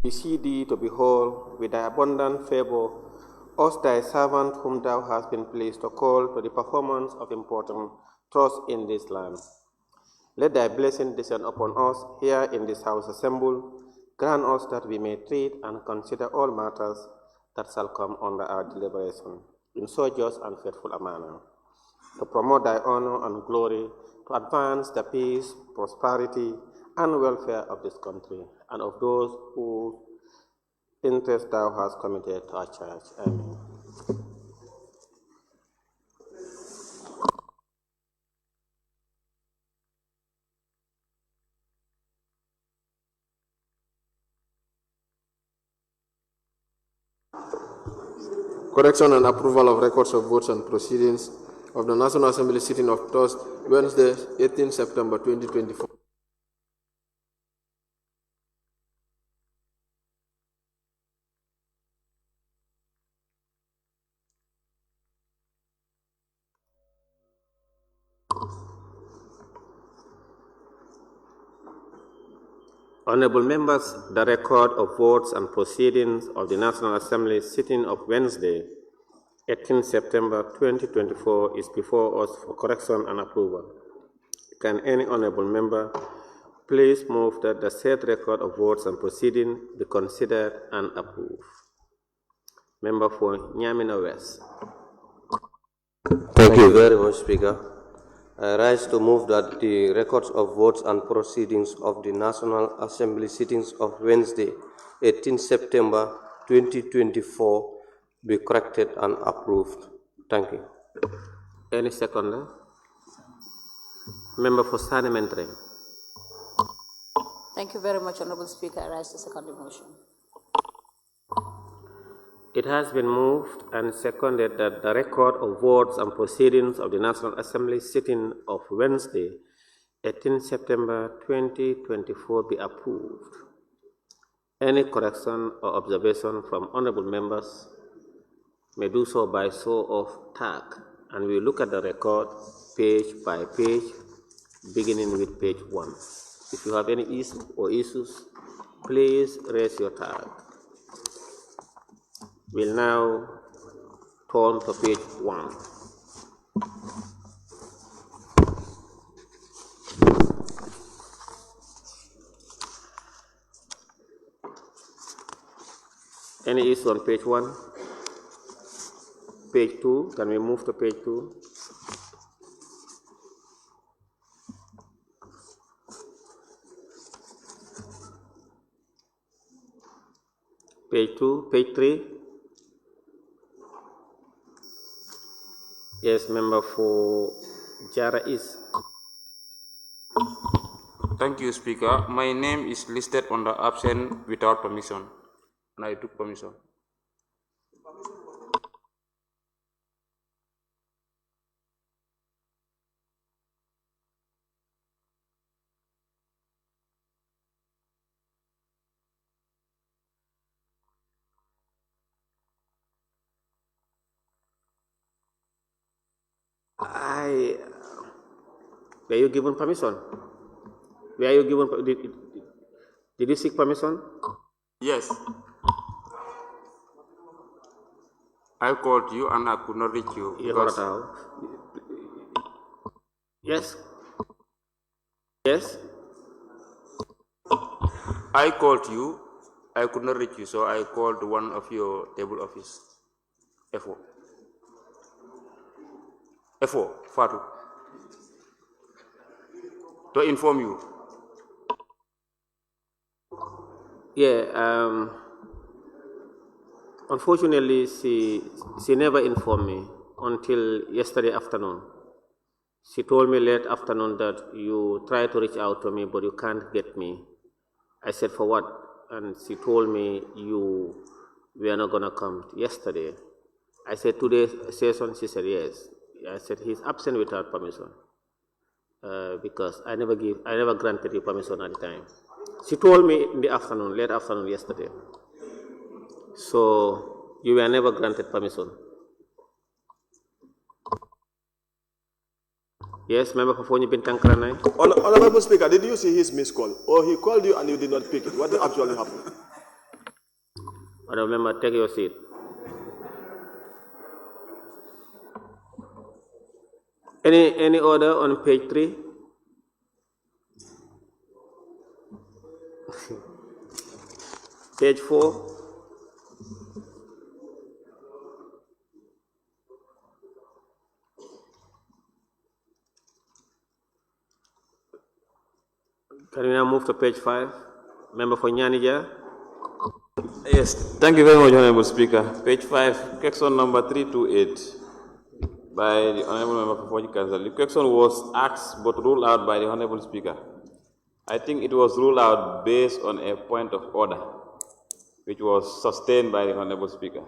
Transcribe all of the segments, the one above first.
beseech thee to behold with thy abundant favor us thy servant whom thou hast been pleased to call to the performance of important trusts in this land. Let thy blessing descend upon us here in this house assembled. Grant us that we may treat and consider all matters that shall come under our deliberation in so just and faithful a manner, to promote thy honor and glory, to advance the peace, prosperity, and welfare of this country, and of those whose interest thou hast committed to our church. Amen. Correction and approval of records of votes and proceedings of the National Assembly sitting of Thursday, Wednesday, 18 September 2024. Honorable members, the record of votes and proceedings of the National Assembly sitting of Wednesday, 18 September 2024 is before us for correction and approval. Can any honorable member please move that the said record of votes and proceedings be considered and approved? Member for Nyamina West. Thank you very much, Speaker. I rise to move that the records of votes and proceedings of the National Assembly sittings of Wednesday, 18 September 2024 be corrected and approved. Thank you. Any seconder? Member for Sanementre. Thank you very much, Honorable Speaker. I rise to second the motion. It has been moved and seconded that the record of votes and proceedings of the National Assembly sitting of Wednesday, 18 September 2024 be approved. Any correction or observation from honorable members may do so by show of tag, and we look at the record page by page, beginning with page 1. If you have any issues, please raise your tag. We'll now turn to page 1. Any issue on page 1? Page 2, can we move to page 2? Page 2, page 3? Yes, member for Jara East. Thank you, Speaker. My name is listed on the absent without permission, and I took permission. Were you given permission? Were you given? Did you seek permission? Yes. I called you and I could not reach you. Yes. Yes. I called you. I could not reach you, so I called one of your table office. F4, Fatu, to inform you. Yeah, unfortunately, she never informed me until yesterday afternoon. She told me late afternoon that you tried to reach out to me, but you can't get me. I said, for what? And she told me you were not going to come yesterday. I said, today's session? She said, yes. I said, he's absent without permission because I never granted you permission at the time. She told me in the afternoon, late afternoon yesterday. So you were never granted permission. Yes, member for Fonyi Bintang Kranai. Honorable Speaker, did you see his missed call? Or he called you and you did not pick it? What actually happened? Honorable member, take your seat. Any order on page 3? Page 4? Can we now move to page 5? Member for Nyanija. Yes, thank you very much, Honorable Speaker. Page 5, question number 328 by the Honorable Member for Foji Council. The question was asked but ruled out by the Honorable Speaker. I think it was ruled out based on a point of order, which was sustained by the Honorable Speaker.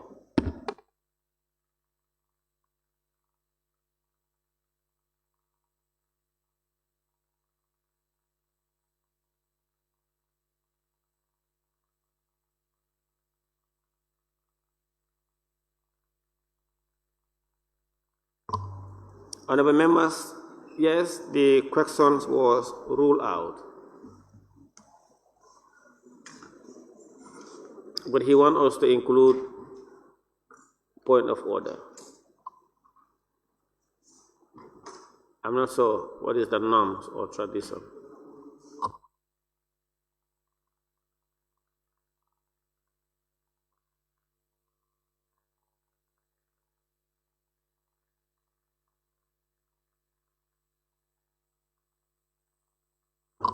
Honorable members, yes, the question was ruled out. But he wants us to include point of order. I'm not sure what is the norms or tradition.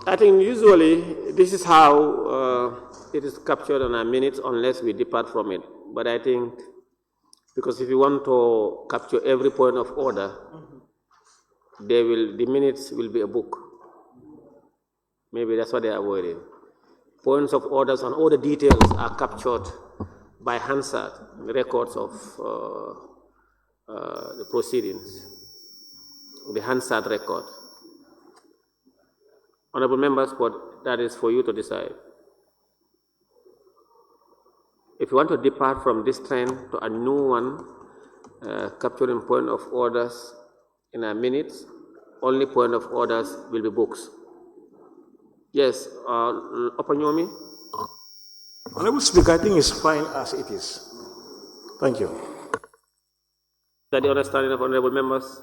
I think usually this is how it is captured on our minutes unless we depart from it. But I think because if you want to capture every point of order, the minutes will be a book. Maybe that's what they are avoiding. Points of orders and all the details are captured by Hansard, records of the proceedings, the Hansard record. Honorable members, but that is for you to decide. If you want to depart from this trend to a new one, capturing point of orders in a minute, only point of orders will be books. Yes, Opanyomi? Honorable Speaker, I think it's fine as it is. Thank you. Is that the understanding of honorable members?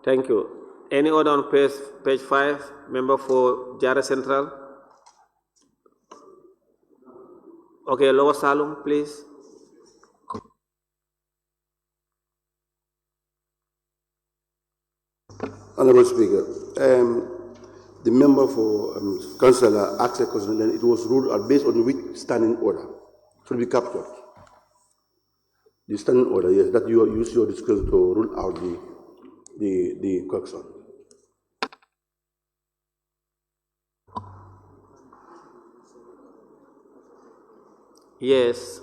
Thank you. Any order on page 5, member for Jara Central? Okay, Lower Salum, please. Honorable Speaker, the member for Councillor asked a question and it was ruled out based on which standing order should be captured. The standing order, yes, that you use your discretion to rule out the question. Yes,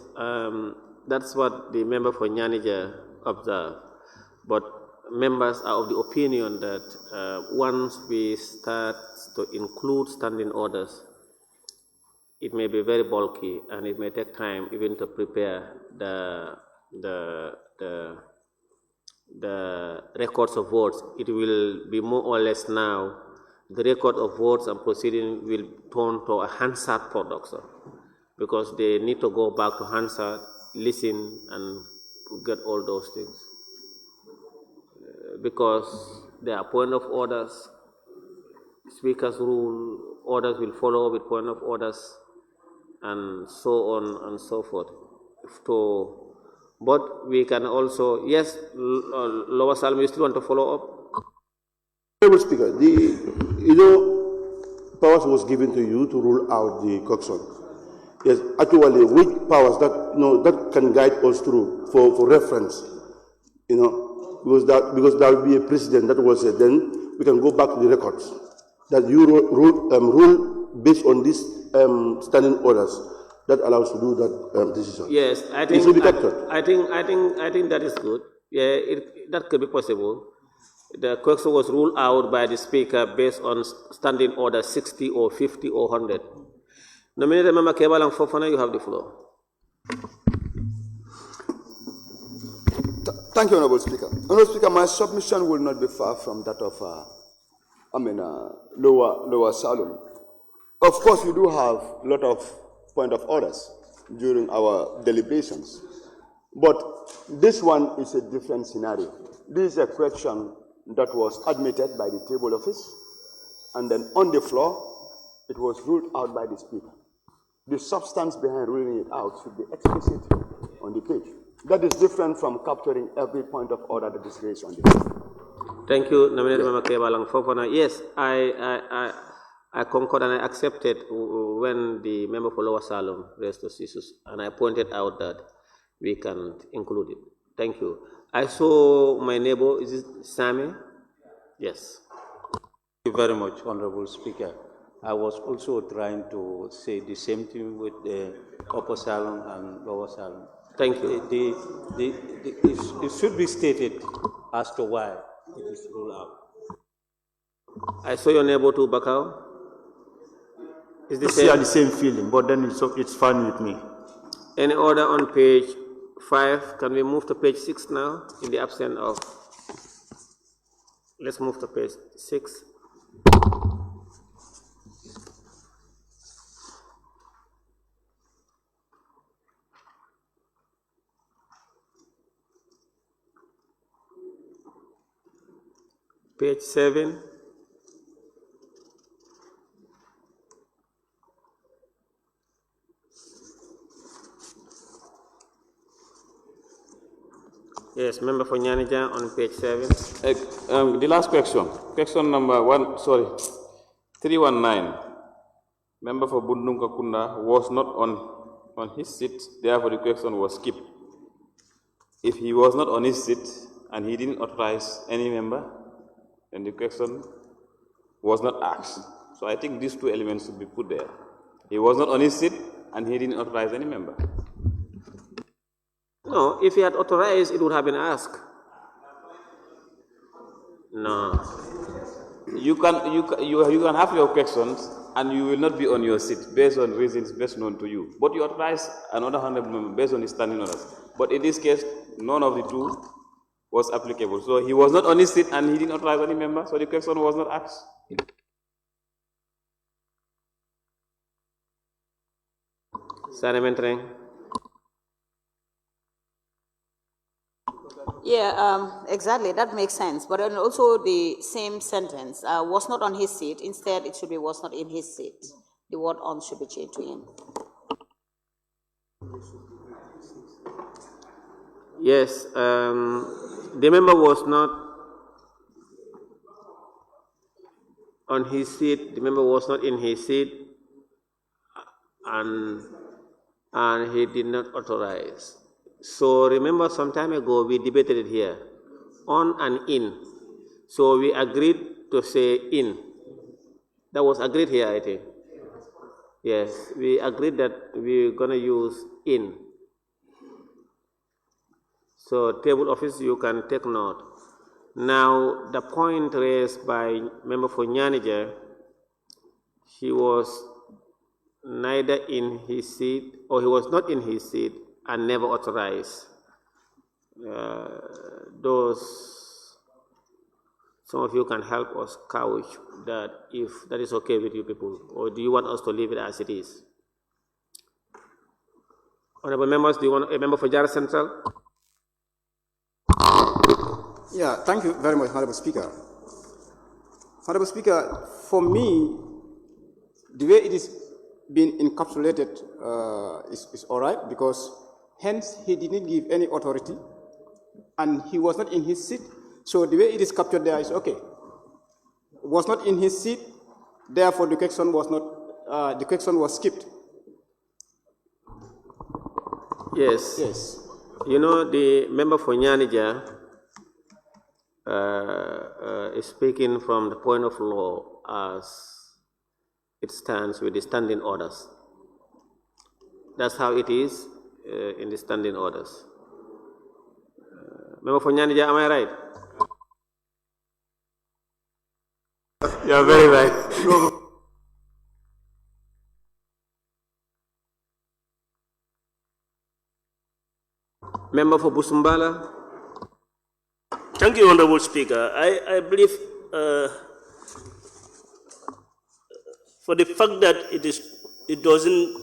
that's what the member for Nyanija observed. But members are of the opinion that once we start to include standing orders, it may be very bulky and it may take time even to prepare the records of votes. It will be more or less now the record of votes and proceedings will turn to a Hansard product, because they need to go back to Hansard, listen and get all those things. Because there are point of orders, speaker's rule, orders will follow with point of orders, and so on and so forth. But we can also, yes, Lower Salmi, you still want to follow up? Honorable Speaker, powers was given to you to rule out the coxswain. Yes, actually, which powers that that can guide us through for reference, because that will be a precedent that was then we can go back to the records that you rule based on these standing orders that allows to do that decision. Yes, I think it should be captured. I think that is good. Yeah, that could be possible. The question was ruled out by the speaker based on standing order 60 or 50 or 100. Nominated Member Kebalang Fofana, you have the floor. Thank you, Honorable Speaker. Honorable Speaker, my submission will not be far from that of Lower Salum. Of course, you do have a lot of point of orders during our deliberations. But this one is a different scenario. This is a question that was admitted by the table office, and then on the floor, it was ruled out by the speaker. The substance behind ruling it out should be explicit on the page. That is different from capturing every point of order that is raised on the page. Thank you, nominated Member Kebalang Fofana. Yes, I concurred and I accepted when the member for Lower Salem raised those issues, and I pointed out that we can include it. Thank you. I saw my neighbor, is it Sammy? Yes. Thank you very much, Honorable Speaker. I was also trying to say the same thing with the Upper Salem and Lower Salem. Thank you. It should be stated as to why it is ruled out. I saw your neighbor too, Bakau. Is the Share the same feeling, but then it's fine with me. Any order on page 5? Can we move to page 6 now, in the absence of... Let's move to page 6. Page 7. Yes, member for Nyanija on page 7. The last question number 319. Member for Bundunga Kunda was not on his seat, therefore the question was skipped. If he was not on his seat and he didn't authorize any member, then the question was not asked. So I think these two elements should be put there. He was not on his seat and he didn't authorize any member. No, if he had authorized, it would have been asked. No. You can have your questions and you will not be on your seat based on reasons best known to you. But you authorize another honorable member based on his standing orders. But in this case, none of the two was applicable. So he was not on his seat and he didn't authorize any member, so the question was not asked. Yeah, exactly. That makes sense. But then also the same sentence, was not on his seat. Instead, it should be was not in his seat. The word on should be changed to in. Yes, the member was not on his seat. The member was not in his seat, and he did not authorize. So remember, some time ago we debated it here, on and in. So we agreed to say in. That was agreed here, I think. Yes, we agreed that we're gonna use in. So table office, you can take note. Now, the point raised by member for Nyanija, he was neither in his seat, or he was not in his seat and never authorized. Some of you can help us couch that, if that is okay with you people, or do you want us to leave it as it is? Honorable members, do you want a member for Jara Central? Yeah, thank you very much, Honorable Speaker. Honorable Speaker, for me, the way it is being encapsulated is all right, because hence he didn't give any authority and he was not in his seat. So the way it is captured there is okay. Was not in his seat, therefore the question was not, the question was skipped. Yes. Yes. You know, the member for Nyanija is speaking from the point of law as it stands with the standing orders. That's how it is in the standing orders. Member for Nyanija, am I right? You're very right. Member for Busumbala. Thank you, Honorable Speaker. I believe for the fact that it doesn't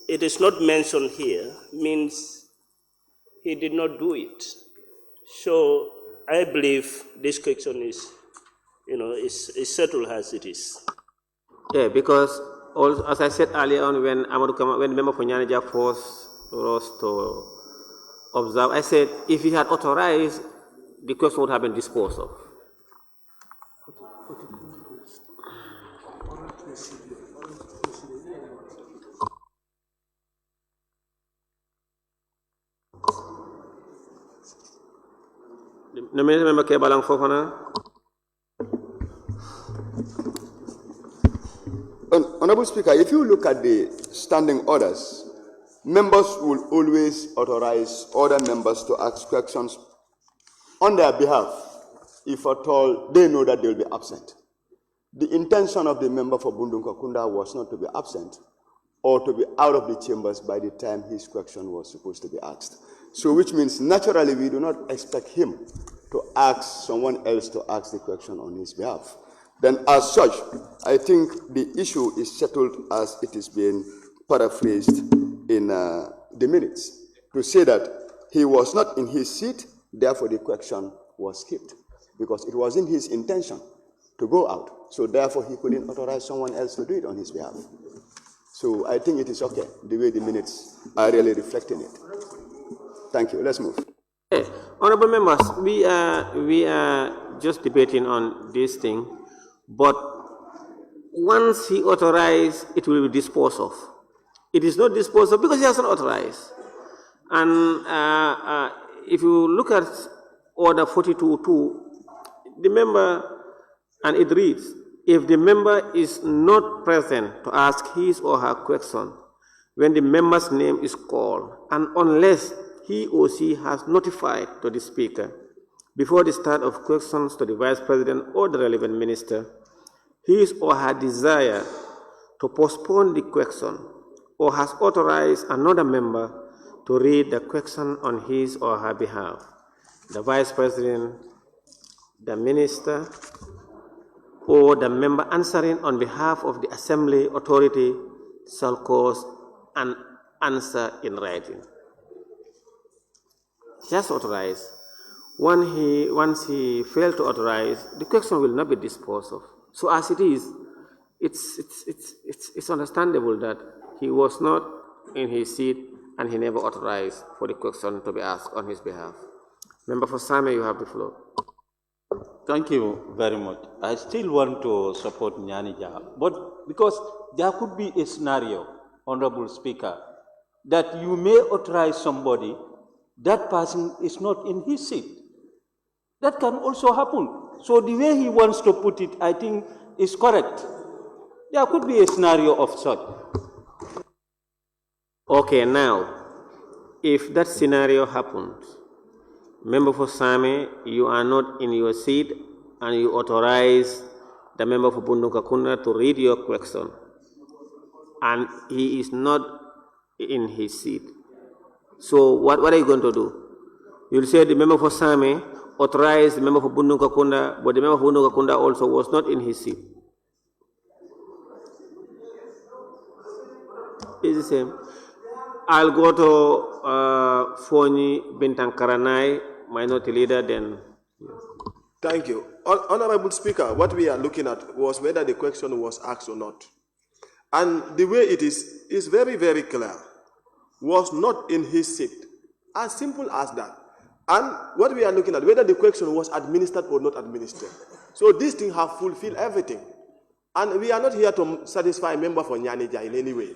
it is not mentioned here means he did not do it. So I believe this question is, is settled as it is. Yeah, because also, as I said earlier on, when when member for Nyanija forced us to observe, I said if he had authorized, the question would have been disposed of. Member Kebalang Fofana. Honorable Speaker, if you look at the standing orders, members will always authorize other members to ask questions on their behalf if at all they know that they will be absent. The intention of the member for Bundunka Kunda was not to be absent or to be out of the chambers by the time his question was supposed to be asked. So which means naturally we do not expect him to ask someone else to ask the question on his behalf. Then as such, I think the issue is settled as it is being paraphrased in the minutes to say that he was not in his seat, therefore the question was skipped because it wasn't his intention to go out. So therefore he couldn't authorize someone else to do it on his behalf. So I think it is okay the way the minutes are really reflecting it. Thank you. Let's move. Hey, honorable members, we are just debating on this thing, but once he authorized, it will be disposed of. It is not disposed of because he hasn't authorized. And if you look at Order 42.2, the member, and it reads, if the member is not present to ask his or her question when the member's name is called, and unless he or she has notified to the Speaker before the start of questions to the Vice President or the relevant minister, his or her desire to postpone the question or has authorized another member to read the question on his or her behalf, the Vice President, the minister, or the member answering on behalf of the Assembly authority shall cause an answer in writing. Just authorize. Once he failed to authorize, the question will not be disposed of. So as it is, it's understandable that he was not in his seat and he never authorized for the question to be asked on his behalf. Member for Same, you have the floor. Thank you very much. I still want to support Nyanija, but because there could be a scenario, Honorable Speaker, that you may authorize somebody, that person is not in his seat. That can also happen. So the way he wants to put it, I think, is correct. There could be a scenario of such. Okay, now, if that scenario happens, Member for Same, you are not in your seat and you authorize the member for Bundunka to read your question, and he is not in his seat. So what are you going to do? You'll say the member for Same authorized the member for Bundunka Kunda, but the member for Bundunka Kunda also was not in his seat. It's the same. I'll go to Foni Bintankaranai, minority leader, then. Thank you. Honorable Speaker, what we are looking at was whether the question was asked or not. And the way it is very, very clear. Was not in his seat. As simple as that. And what we are looking at, whether the question was administered or not administered. So these things have fulfilled everything. And we are not here to satisfy a member for Nyanija in any way.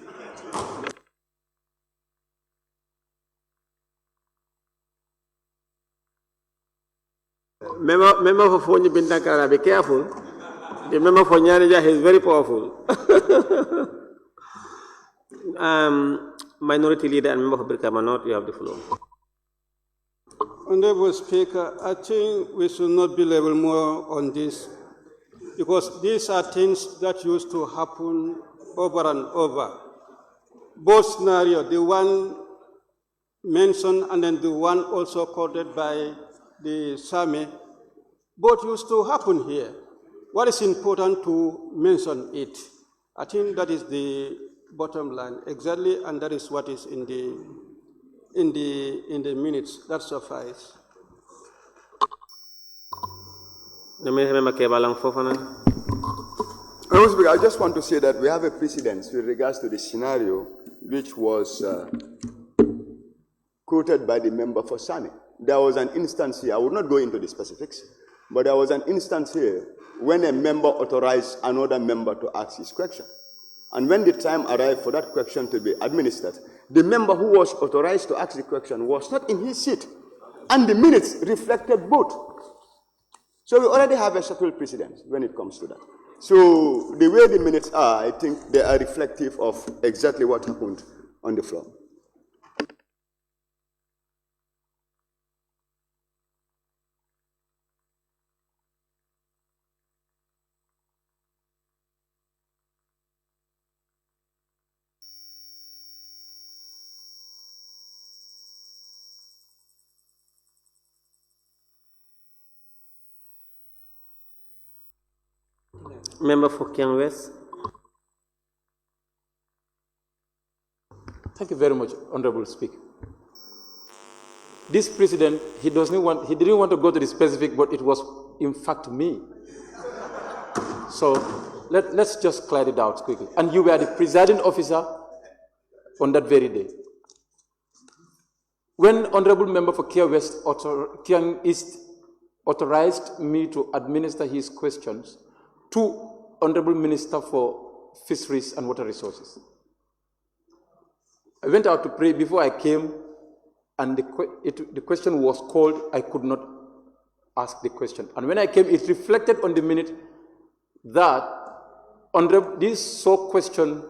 Member for Fonyi Bintankara, be careful. The member for Nyanija is very powerful. Minority leader and member for Birkamanot, you have the floor. Honorable Speaker, I think we should not belabor more on this because these are things that used to happen over and over. Both scenarios, the one mentioned and then the one also quoted by the Sami, both used to happen here. What is important to mention it? I think that is the bottom line exactly, and that is what is in the minutes. That suffice. I just want to say that we have a precedent with regards to the scenario which was quoted by the member for Sani. There was an instance here, I will not go into the specifics, but there was an instance here when a member authorized another member to ask his question. And when the time arrived for that question to be administered, the member who was authorized to ask the question was not in his seat. And the minutes reflected both. So we already have a settled precedent when it comes to that. So the way the minutes are, I think they are reflective of exactly what happened on the floor. Member for Kiang West. Thank you very much, Honorable Speaker. This president, he didn't want to go to the specific, but it was in fact me. So let's just clear it out quickly. And you were the presiding officer on that very day. When Honorable Member for Kiang East authorized me to administer his questions to Honorable Minister for Fisheries and Water Resources, I went out to pray before I came, and the question was called. I could not ask the question. And when I came, it reflected on the minute that this sole question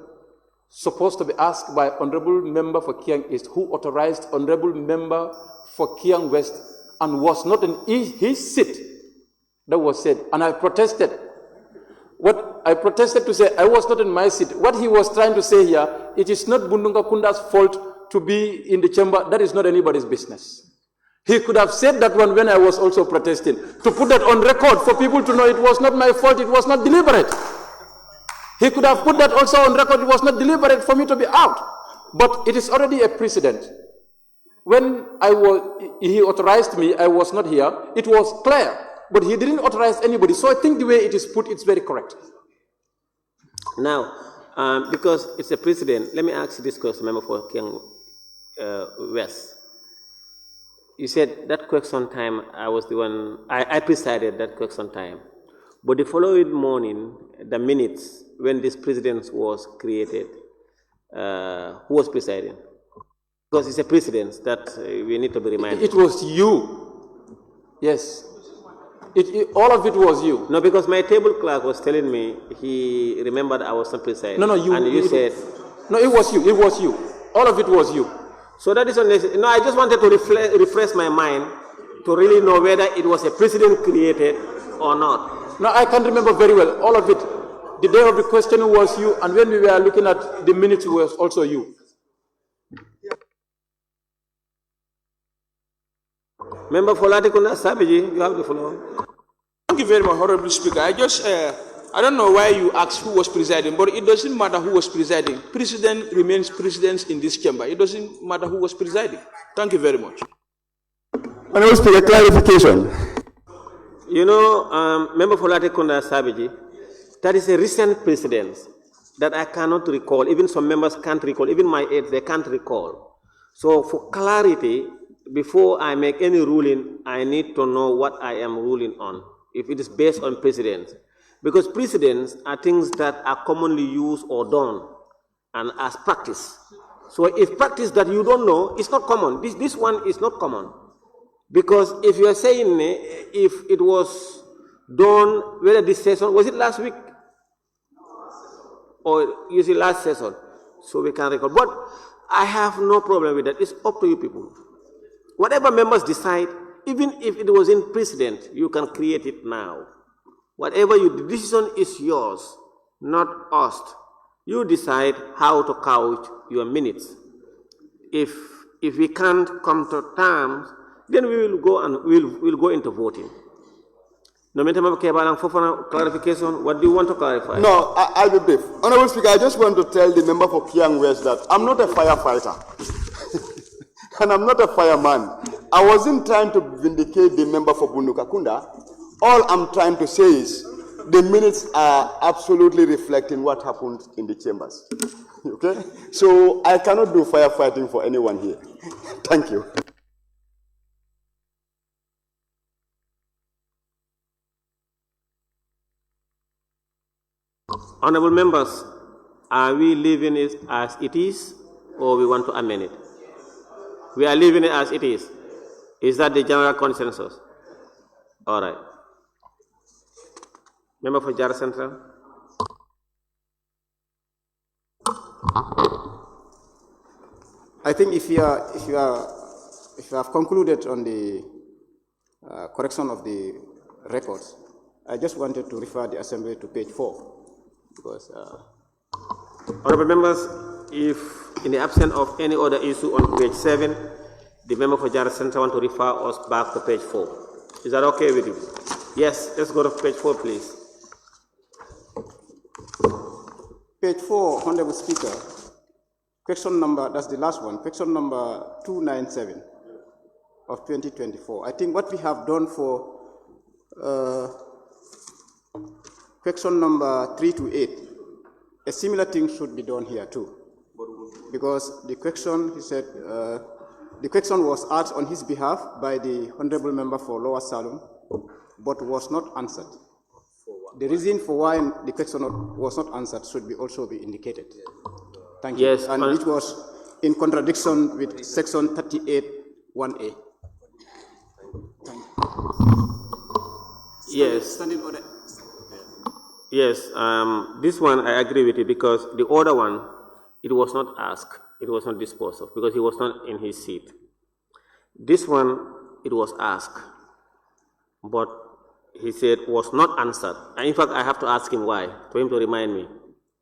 supposed to be asked by Honorable Member for Kiang East, who authorized Honorable Member for Kiang West and was not in his seat. That was said. And I protested. What I protested to say, I was not in my seat. What he was trying to say here, it is not Bundunga Kunda's fault to be in the chamber. That is not anybody's business. He could have said that one when I was also protesting. To put that on record for people to know it was not my fault, it was not deliberate. He could have put that also on record, it was not deliberate for me to be out. But it is already a precedent. When he authorized me, I was not here, it was clear. But he didn't authorize anybody. So I think the way it is put, it's very correct. Now, because it's a precedent, let me ask you this question, Member for Kiang West. You said that question time, I was the one, I presided that question time. But the following morning, the minutes, when this precedent was created, who was presiding? Because it's a precedent that we need to be reminded. It was you. Yes. All of it was you. No, because my table clerk was telling me he remembered I was not presiding. No, you. And you said. No, it was you. It was you. All of it was you. So that is unnecessary. No, I just wanted to refresh my mind to really know whether it was a precedent created or not. No, I can't remember very well. All of it. The day of the question was you, and when we were looking at the minutes, it was also you. Member for Latikunda Sabiji, you have the floor. Thank you very much, Honorable Speaker. I don't know why you asked who was presiding, but it doesn't matter who was presiding. President remains president in this chamber. It doesn't matter who was presiding. Thank you very much. Honorable Speaker, clarification. You know, Member for Latikunda Sabiji, that is a recent precedent that I cannot recall. Even some members can't recall. Even my aides, they can't recall. So for clarity, before I make any ruling, I need to know what I am ruling on, if it is based on precedents. Because precedents are things that are commonly used or done and as practice. So if practice that you don't know, it's not common. This one is not common. Because if you are saying if it was done, whether this session, was it last week? Or you see last session? So we can recall. But I have no problem with that. It's up to you people. Whatever members decide, even if it was in precedent, you can create it now. Whatever the decision is yours, not us. You decide how to count your minutes. If we can't come to terms, then we will go and we'll go into voting. No, Member Kebalang, for clarification, what do you want to clarify? No, I'll be brief. Honorable Speaker, I just want to tell the member for Kiang West that I'm not a firefighter. And I'm not a fireman. I wasn't trying to vindicate the member for Bundukakunda. All I'm trying to say is the minutes are absolutely reflecting what happened in the chambers. Okay? So I cannot do firefighting for anyone here. Thank you. Honorable members, are we leaving it as it is, or we want to amend it? We are leaving it as it is. Is that the general consensus? All right. Member for Jara Central. I think if you have concluded on the correction of the records, I just wanted to refer the Assembly to page 4. Because, Honorable members, if in the absence of any other issue on page 7, the member for Jara Center want to refer us back to page 4. Is that okay with you? Yes, let's go to page 4, please. Page 4, Honorable Speaker, question number, that's the last one, question number 297 of 2024. I think what we have done for question number 3 to 8, a similar thing should be done here too. Because the question, he said, the question was asked on his behalf by the Honorable Member for Lower Salon, but was not answered. The reason for why the question was not answered should also be indicated. Thank you. Yes, and it was in contradiction with section 38(1)(a). Thank you. Yes. Standing order. Yes, this one I agree with you because the other one, it was not asked, it was not disposed of because he was not in his seat. This one, it was asked, but he said was not answered. And in fact, I have to ask him why, for him to remind me.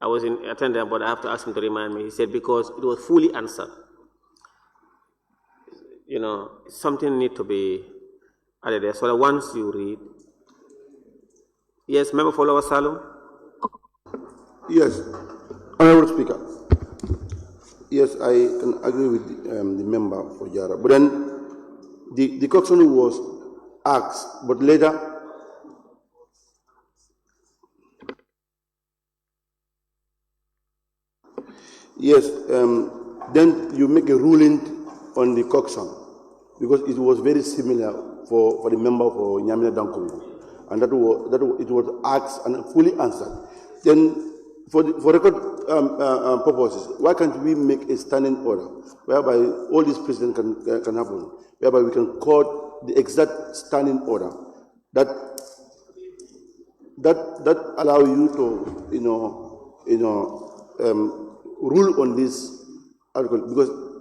I was in attendance, but I have to ask him to remind me. He said because it was fully answered. You know, something need to be added there. So that once you read. Yes, Member for Lower Salon. Yes, Honorable Speaker. Yes, I can agree with the member for Jara. But then the question was asked, but later yes, then you make a ruling on the coxon because it was very similar for the member for Nyamina Dankomo, and it was asked and fully answered. Then for record purposes, why can't we make a standing order whereby all these precedents can happen, whereby we can quote the exact standing order that allow you to rule on this article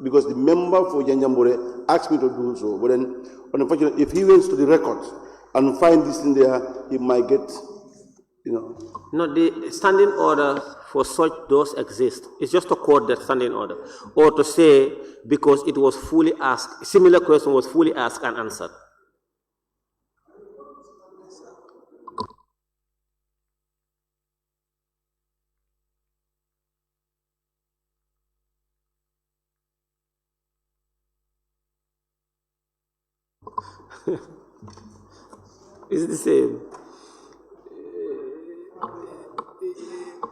because the member for Janjambore asked me to do so. But then, unfortunately, if he went to the records and find this in there, he might get, No, the standing order for such does exist. It's just to quote that standing order, or to say because it was fully asked, similar question was fully asked and answered. It's the same.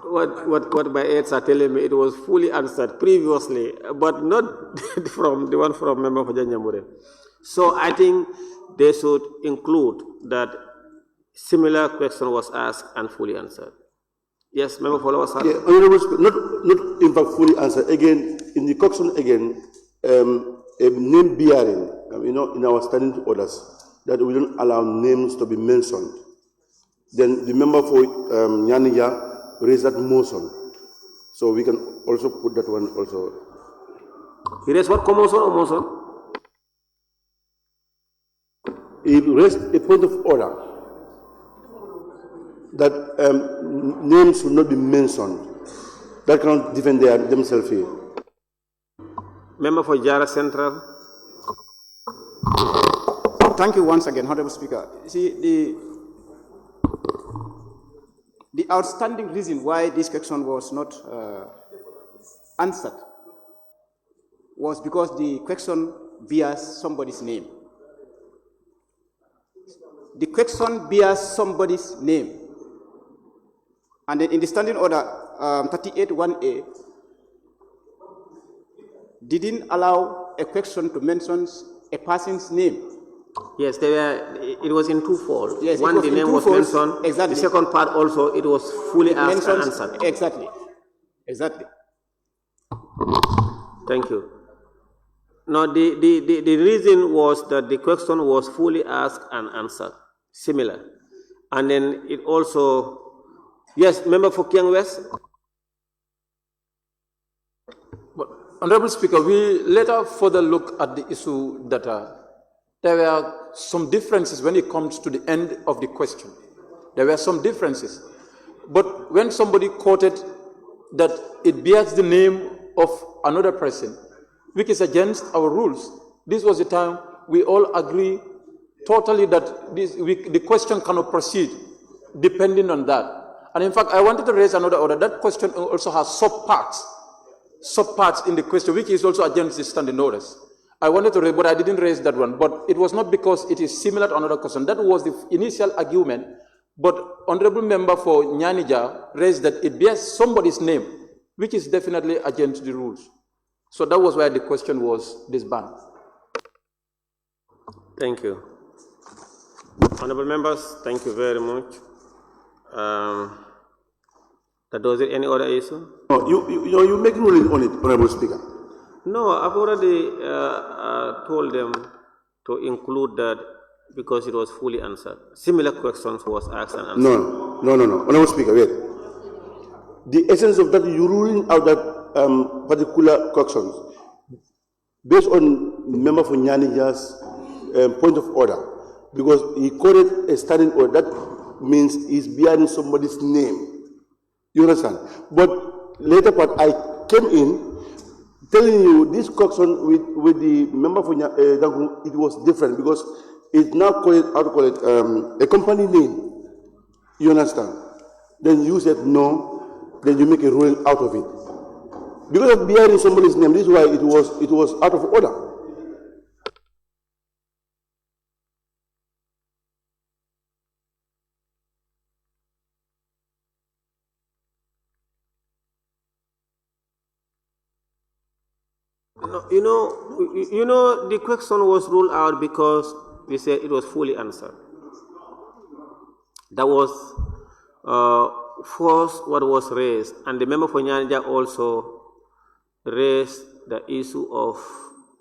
What my aides are telling me, it was fully answered previously, but not from the one from member for Janjambure. So I think they should include that similar question was asked and fully answered. Yes, member for Lower Salon. Yeah, not in fact fully answered. Again, in the coxon again, a name bearing, in our standing orders, that we don't allow names to be mentioned. Then the member for Nyaniya raised that motion. So we can also put that one also. He raised what motion or motion? He raised a point of order that names should not be mentioned. That cannot defend themselves here. Member for Jara Central. Thank you once again, Honorable Speaker. See, the outstanding reason why this question was not answered was because the question bears somebody's name. The question bears somebody's name. And then in the standing order 38(1)(a), didn't allow a question to mention a person's name. Yes, it was in twofold. Yes, one, the name was mentioned. Exactly. The second part also, it was fully asked and answered. Exactly. Exactly. Thank you. Now, the reason was that the question was fully asked and answered, similar. And then it also, yes, member for Kiang West? But, Honorable Speaker, we later further look at the issue that there were some differences when it comes to the end of the question. There were some differences. But when somebody quoted that it bears the name of another person, which is against our rules, this was the time we all agree totally that the question cannot proceed depending on that. And in fact, I wanted to raise another order. That question also has subparts in the question, which is also against the standing orders. I wanted to raise, but I didn't raise that one. But it was not because it is similar to another question. That was the initial argument. But Honorable Member for Nyanija raised that it bears somebody's name, which is definitely against the rules. So that was why the question was disbanded. Thank you. Honorable members, thank you very much. Was there any other issue? No, you make ruling on it, Honorable Speaker. No, I've already told them to include that because it was fully answered. Similar questions was asked and answered. No. Honorable Speaker, wait. The essence of that, you ruling out that particular questions based on member for Nyanija's point of order, because he quoted a standing order. That means he's bearing somebody's name. You understand? But later part, I came in telling you this question with the member for Dagu, it was different because it now call it, how to call it, a company name. You understand? Then you said no, then you make a ruling out of it. Because of bearing somebody's name, this is why it was out of order. No, you know, the question was ruled out because we said it was fully answered. That was first what was raised, and the member for Nyanja also raised the issue of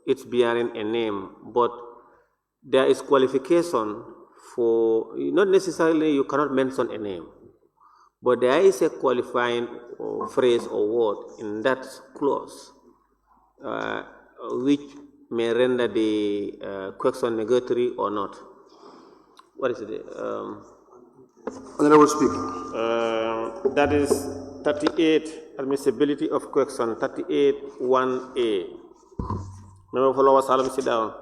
its bearing a name, but there is qualification for, not necessarily you cannot mention a name, but there is a qualifying phrase or word in that clause which may render the question negatory or not. What is it? Honorable Speaker. That is 38, admissibility of question, 38(1)(a). Member for Lower Salem, sit down.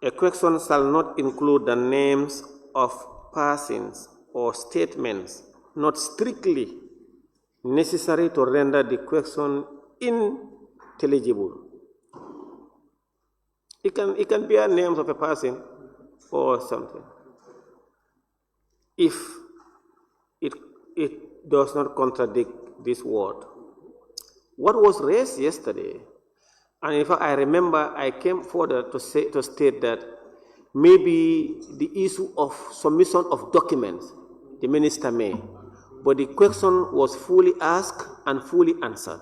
A question shall not include the names of persons or statements not strictly necessary to render the question intelligible. It can bear names of a person or something, if it does not contradict this word. What was raised yesterday, and in fact I remember I came further to state that maybe the issue of submission of documents, the minister may, but the question was fully asked and fully answered.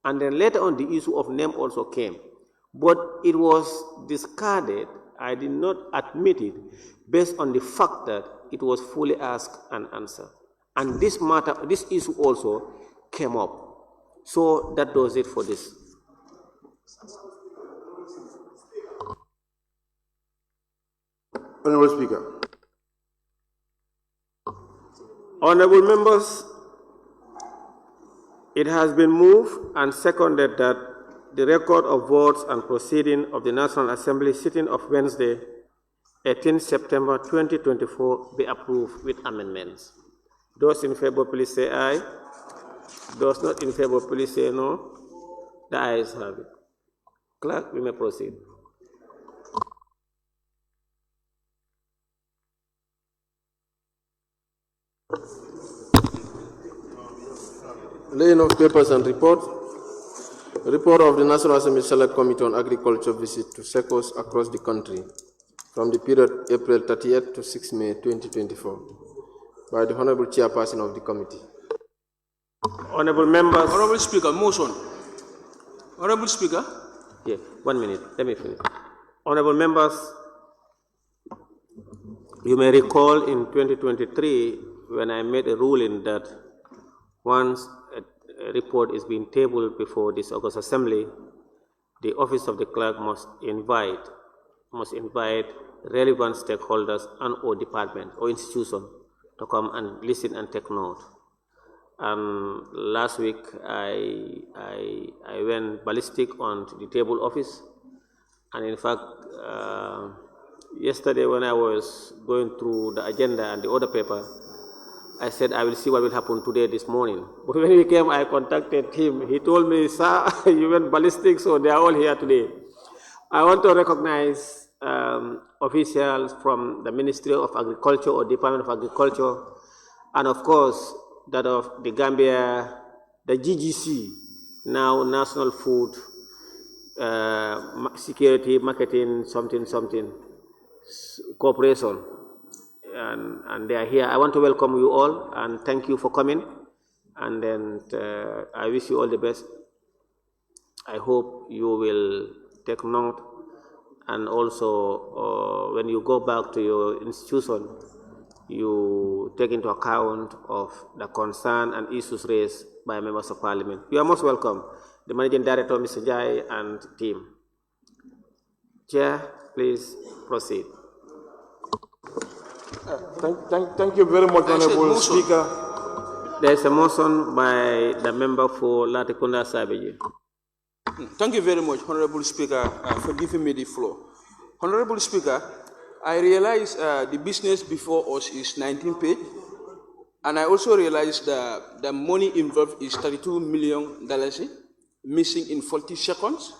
And then later on the issue of name also came, but it was discarded. I did not admit it based on the fact that it was fully asked and answered. And this matter, this issue also came up. So that was it for this. Honorable Speaker. Honorable members, it has been moved and seconded that the record of votes and proceeding of the National Assembly sitting of Wednesday, 18 September 2024 be approved with amendments. Those in favor, please say aye. Those not in favor, please say no. The ayes have it. Clerk, we may proceed. Laying of papers and reports. Report of the National Assembly Select Committee on Agriculture visit to sectors across the country from the period April 30th to 6 May 2024 by the Honorable Chairperson of the committee. Honorable members. Honorable Speaker, motion. Honorable Speaker. Yeah, 1 minute. Let me finish. Honorable members, you may recall in 2023 when I made a ruling that once a report is being tabled before this August Assembly, the office of the clerk must invite relevant stakeholders and or department or institution to come and listen and take note. Last week I went ballistic on the table office, and in fact yesterday when I was going through the agenda and the other paper, I said I will see what will happen today this morning. But when he came, I contacted him. He told me, sir, you went ballistic, so they are all here today. I want to recognize officials from the Ministry of Agriculture or Department of Agriculture, and of course that of the Gambia, the GGC, now National Food Security Marketing something Corporation. And they are here. I want to welcome you all and thank you for coming. And then I wish you all the best. I hope you will take note, and also when you go back to your institution, you take into account of the concern and issues raised by members of parliament. You are most welcome. The Managing Director, Mr. Jai, and team. Chair, please proceed. Thank you very much, Honorable Speaker. There is a motion by the member for Latikunda Sabiji. Thank you very much, Honorable Speaker, for giving me the floor. Honorable Speaker, I realize the business before us is 19 pages, and I also realize that the money involved is $32 million missing in 40 seconds.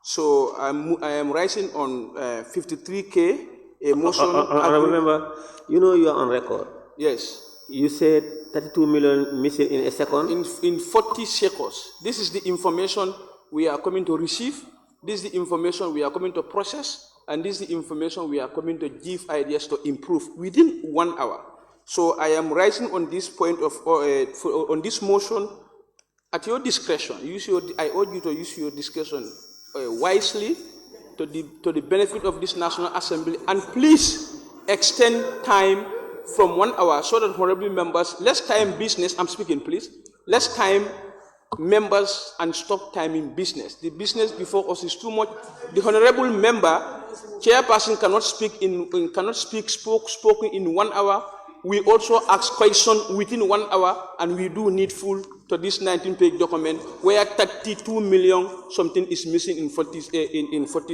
So I am rising on 53K. A motion. Honorable member, you know you are on record. Yes. You said 32 million missing in a second? In 40 seconds. This is the information we are coming to receive. This is the information we are coming to process. And this is the information we are coming to give ideas to improve within 1 hour. So I am rising on this point of, on this motion at your discretion. I urge you to use your discretion wisely, to the benefit of this National Assembly, and please extend time from 1 hour so that honorable members, less time business, I'm speaking please, less time members and stop time in business. The business before us is too much. The honorable member, chairperson cannot speak spoken in 1 hour. We also ask questions within 1 hour, and we do needful to this 19-page document where 32 million something is missing in 40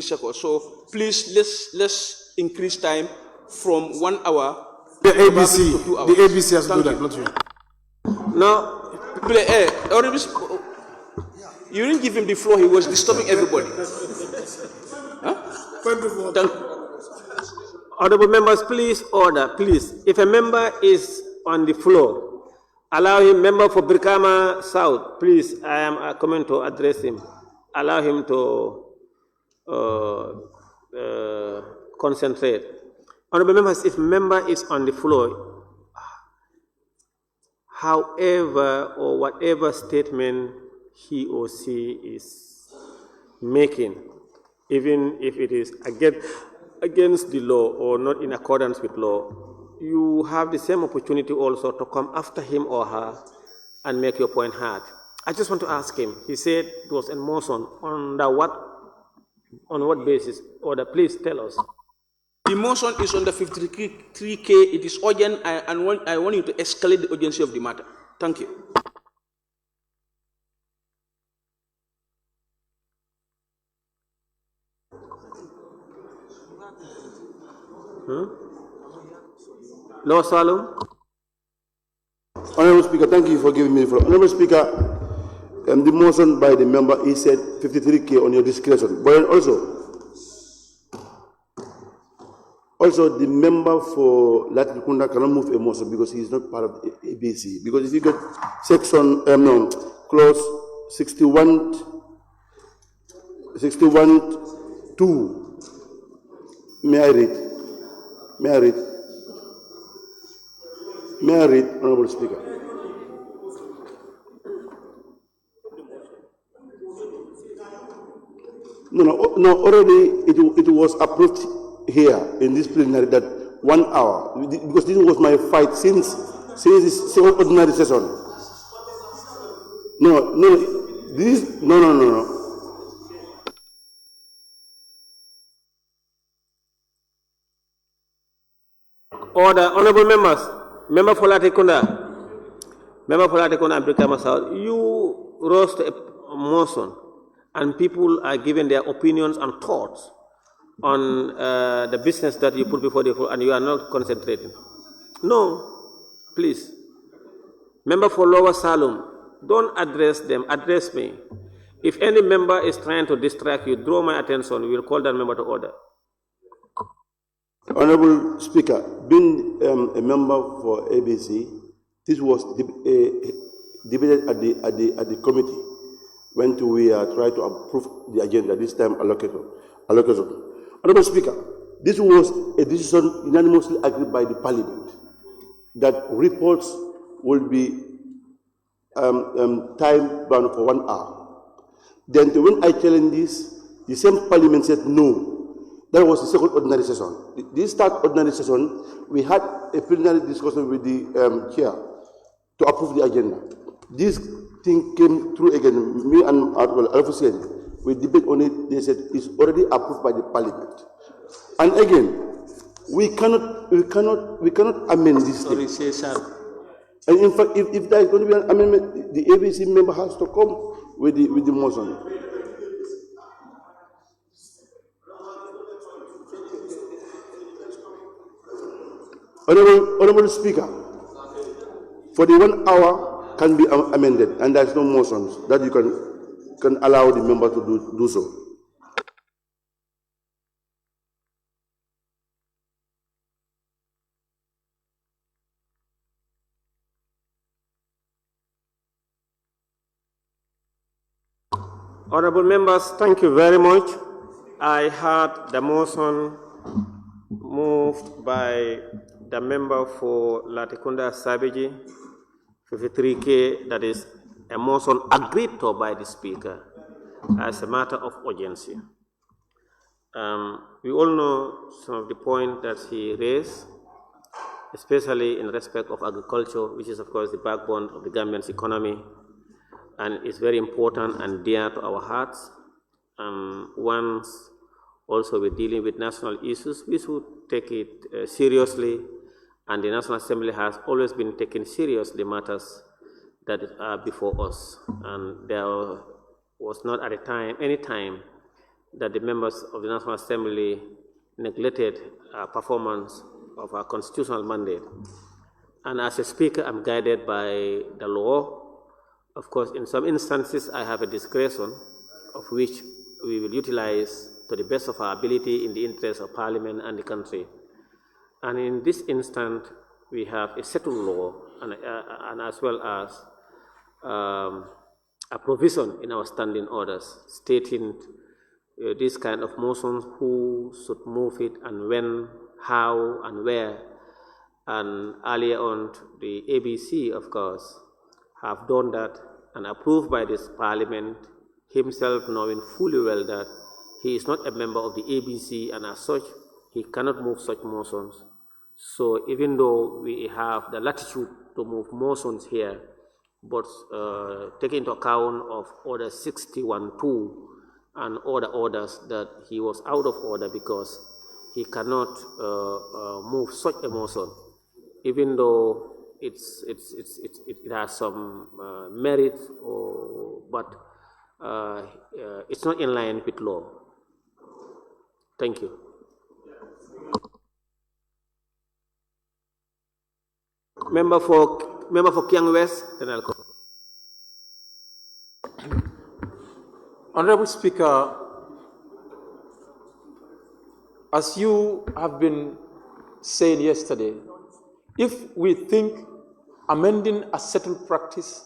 seconds. So please let's increase time from 1 hour. The ABC, to 2 hours. the ABC has to do that, not you. No, you didn't give him the floor. He was disturbing everybody. Honorable members, please order, please. If a member is on the floor, allow him, member for Brikama South, please, I am coming to address him. Allow him to concentrate. Honorable members, if member is on the floor, however or whatever statement he or she is making, even if it is against the law or not in accordance with law, you have the same opportunity also to come after him or her and make your point heard. I just want to ask him, he said it was a motion, on what basis? Order, please tell us. The motion is on the 53K. It is urgent, and I want you to escalate the urgency of the matter. Thank you. Lower Salum. Honorable Speaker, thank you for giving me the floor. Honorable Speaker, the motion by the member, he said 53K on your discretion. But also the member for Latrikunda cannot move a motion because he is not part of the ABC. Because if you get section, clause 61(2), may I read? May I read, Honorable Speaker? No, already it was approved here in this plenary that 1 hour, because this was my fight since this ordinary session. No. Order, honorable members. Member for Latrikunda and Brikama South, you roast a motion and people are giving their opinions and thoughts on the business that you put before the floor and you are not concentrating. No, please. Member for Lower Salum, don't address them, address me. If any member is trying to distract you, draw my attention, we will call that member to order. Honorable Speaker, being a member for ABC, this was debated at the committee when we tried to approve the agenda, this time allocation. Honorable Speaker, this was a decision unanimously agreed by the Parliament that reports will be time bound for 1 hour. Then when I challenged this, the same Parliament said no. That was the second ordinary session. This third ordinary session, we had a plenary discussion with the chair to approve the agenda. This thing came through again. Me and Al-Hussein, we debate on it. They said it's already approved by the Parliament. And again, we cannot amend this thing. And in fact, if there is going to be an amendment, the ABC member has to come with the motion. Honorable Speaker, for the 1 hour can be amended, and there is no motions that you can allow the member to do so. Honorable members, thank you very much. I heard the motion moved by the member for Latrikunda Sabiji, 53K, that is a motion agreed to by the Speaker as a matter of urgency. We all know some of the points that he raised, especially in respect of agriculture, which is of course the backbone of the Gambian's economy, and it's very important and dear to our hearts. Once also we're dealing with national issues, we should take it seriously, and the National Assembly has always been taking seriously matters that are before us. And there was not at any time that the members of the National Assembly neglected performance of our constitutional mandate. And as a speaker, I'm guided by the law. Of course, in some instances, I have a discretion of which we will utilize to the best of our ability in the interest of Parliament and the country. And in this instant, we have a settled law and as well as a provision in our standing orders stating this kind of motions, who should move it and when, how and where. And earlier on, the ABC, of course, have done that and approved by this Parliament, himself knowing fully well that he is not a member of the ABC, and as such, he cannot move such motions. So even though we have the latitude to move motions here, but taking into account of Order 61(2) and other orders, that he was out of order because he cannot move such a motion, even though it has some merit, but it's not in line with law. Thank you. Member for Kiang West, then I'll call. Honorable Speaker, as you have been saying yesterday, if we think amending a settled practice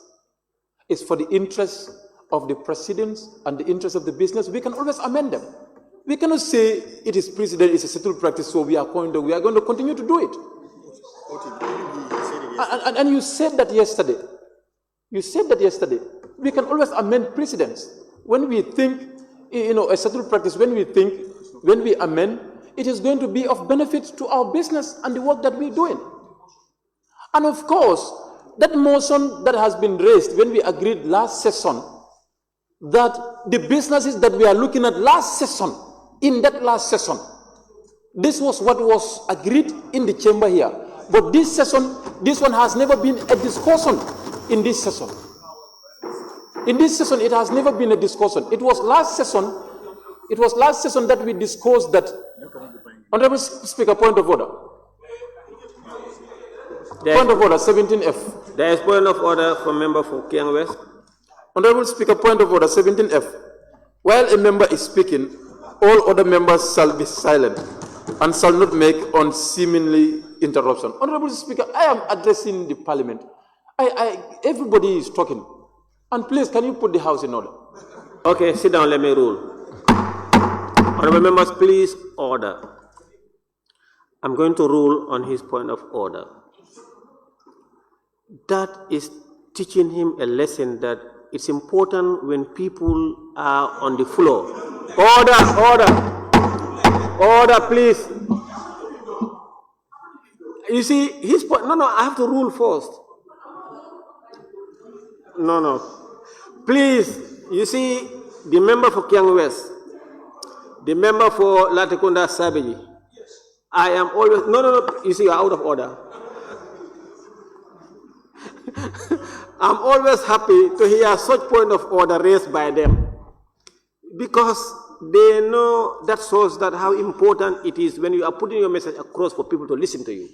is for the interest of the presidents and the interest of the business, we can always amend them. We cannot say it is precedent, it's a settled practice, so we are going to continue to do it. And you said that yesterday. You said that yesterday. We can always amend precedents. When we think, a settled practice, when we amend, it is going to be of benefit to our business and the work that we're doing. And of course, that motion that has been raised when we agreed last session, that the businesses that we are looking at last session, in that last session, this was what was agreed in the chamber here. But this session, this one has never been a discussion in this session. In this session, it has never been a discussion. It was last session that we discussed that. Honorable Speaker, point of order. Point of order, 17F. There is point of order from member for Kiang West. Honorable Speaker, point of order, 17F. While a member is speaking, all other members shall be silent and shall not make unseemly interruption. Honorable Speaker, I am addressing the Parliament. Everybody is talking. And please, can you put the House in order? Okay, sit down, let me rule. Honorable members, please order. I'm going to rule on his point of order. That is teaching him a lesson that it's important when people are on the floor. Order, please. You see, his point, no, I have to rule first. No. Please, you see, the member for Kiang West, the member for Latikunda Sabeji, I am always, no, you see, you're out of order. I'm always happy to hear such point of order raised by them, because they know that shows that how important it is when you are putting your message across for people to listen to you.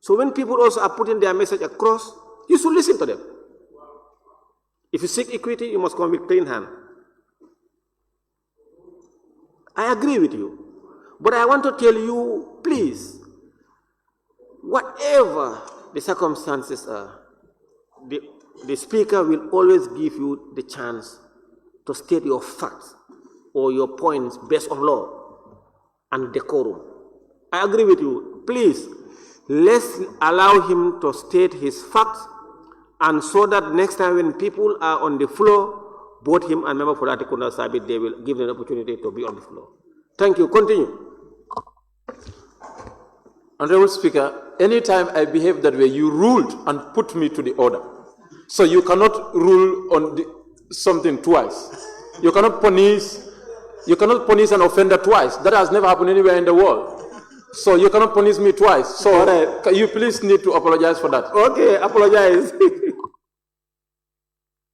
So when people also are putting their message across, you should listen to them. If you seek equity, you must come with clean hand. I agree with you. But I want to tell you, please, whatever the circumstances are, the speaker will always give you the chance to state your facts or your points based on law and decorum. I agree with you. Please, let's allow him to state his facts, and so that next time when people are on the floor, both him and member for Latikunda Sabit, they will give them an opportunity to be on the floor. Thank you. Continue. Honorable Speaker, anytime I behave that way, you ruled and put me to the order. So you cannot rule on something twice. You cannot punish an offender twice. That has never happened anywhere in the world. So you cannot punish me twice. So you please need to apologize for that. Okay, apologize. Thank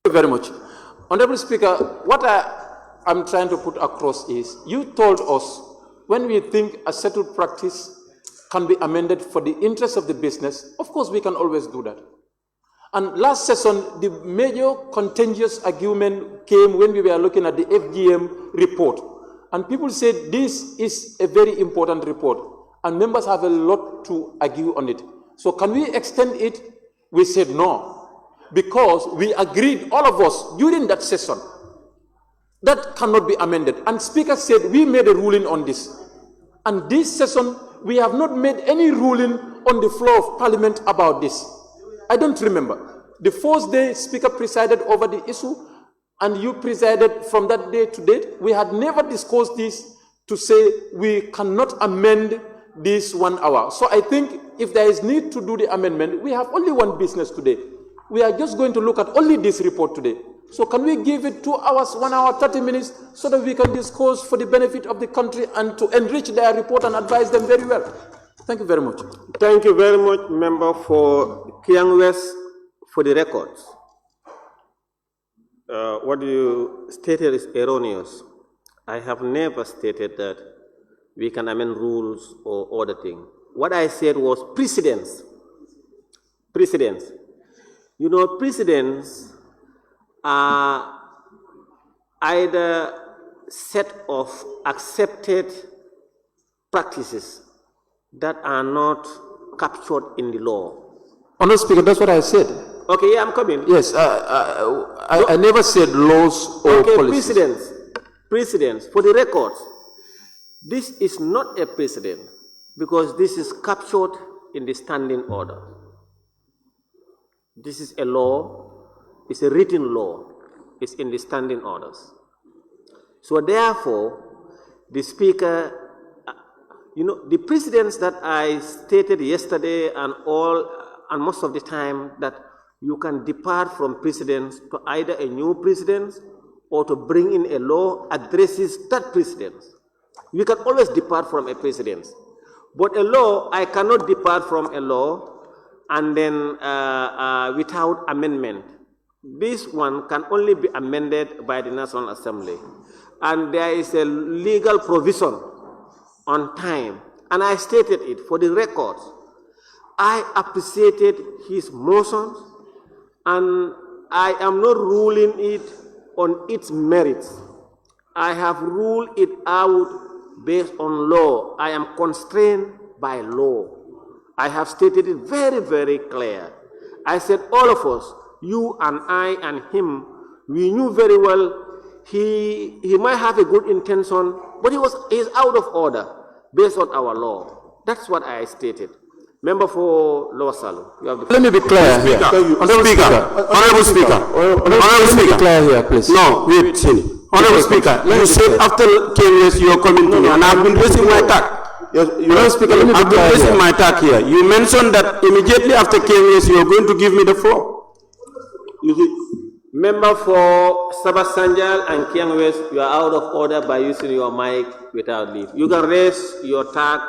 you very much. Honorable Speaker, what I'm trying to put across is, you told us when we think a settled practice can be amended for the interest of the business, of course we can always do that. And last session, the major contentious argument came when we were looking at the FGM report. And people said this is a very important report, and members have a lot to argue on it. So can we extend it? We said no, because we agreed, all of us, during that session, that cannot be amended. And Speaker said we made a ruling on this. And this session, we have not made any ruling on the floor of Parliament about this. I don't remember. The first day, Speaker presided over the issue, and you presided from that day to date. We had never discussed this to say we cannot amend this 1 hour. So I think if there is need to do the amendment, we have only one business today. We are just going to look at only this report today. So can we give it 2 hours, 1 hour, 30 minutes, so that we can discuss for the benefit of the country and to enrich their report and advise them very well? Thank you very much. Thank you very much, member for Kiang West, for the records. What you stated is erroneous. I have never stated that we can amend rules or other things. What I said was precedence. precedents. You know, precedents are either set of accepted practices that are not captured in the law. Honourable Speaker, that's what I said. Okay, yeah, I'm coming. Yes, I never said laws or policies. Precedents. For the record, this is not a precedent because this is captured in the standing order. This is a law, it's a written law, it's in the standing orders. So therefore, the Speaker, you know, the precedents that I stated yesterday and most of the time that you can depart from precedents to either a new precedent or to bring in a law addresses that precedent. You can always depart from a precedent. But a law, I cannot depart from a law and then without amendment. This one can only be amended by the National Assembly. And there is a legal provision on time. And I stated it for the record. I appreciated his motions and I am not ruling it on its merits. I have ruled it out based on law. I am constrained by law. I have stated it very, very clear. I said all of us, you and I and him, we knew very well he might have a good intention, but he is out of order based on our law. That's what I stated. Member for Lower Salem, you have the Let me be clear here. Honorable Speaker. Clear here, please. No, wait, Honorable Speaker, you said after KMS you are coming to me, and I've been raising my tag. Honorable Speaker, let me be I've been clear raising here. my tag here. You mentioned that immediately after KMS you are going to give me the floor. Member for Sabah Sanjal and Kiang West, you are out of order by using your mic without leave. You can raise your tag.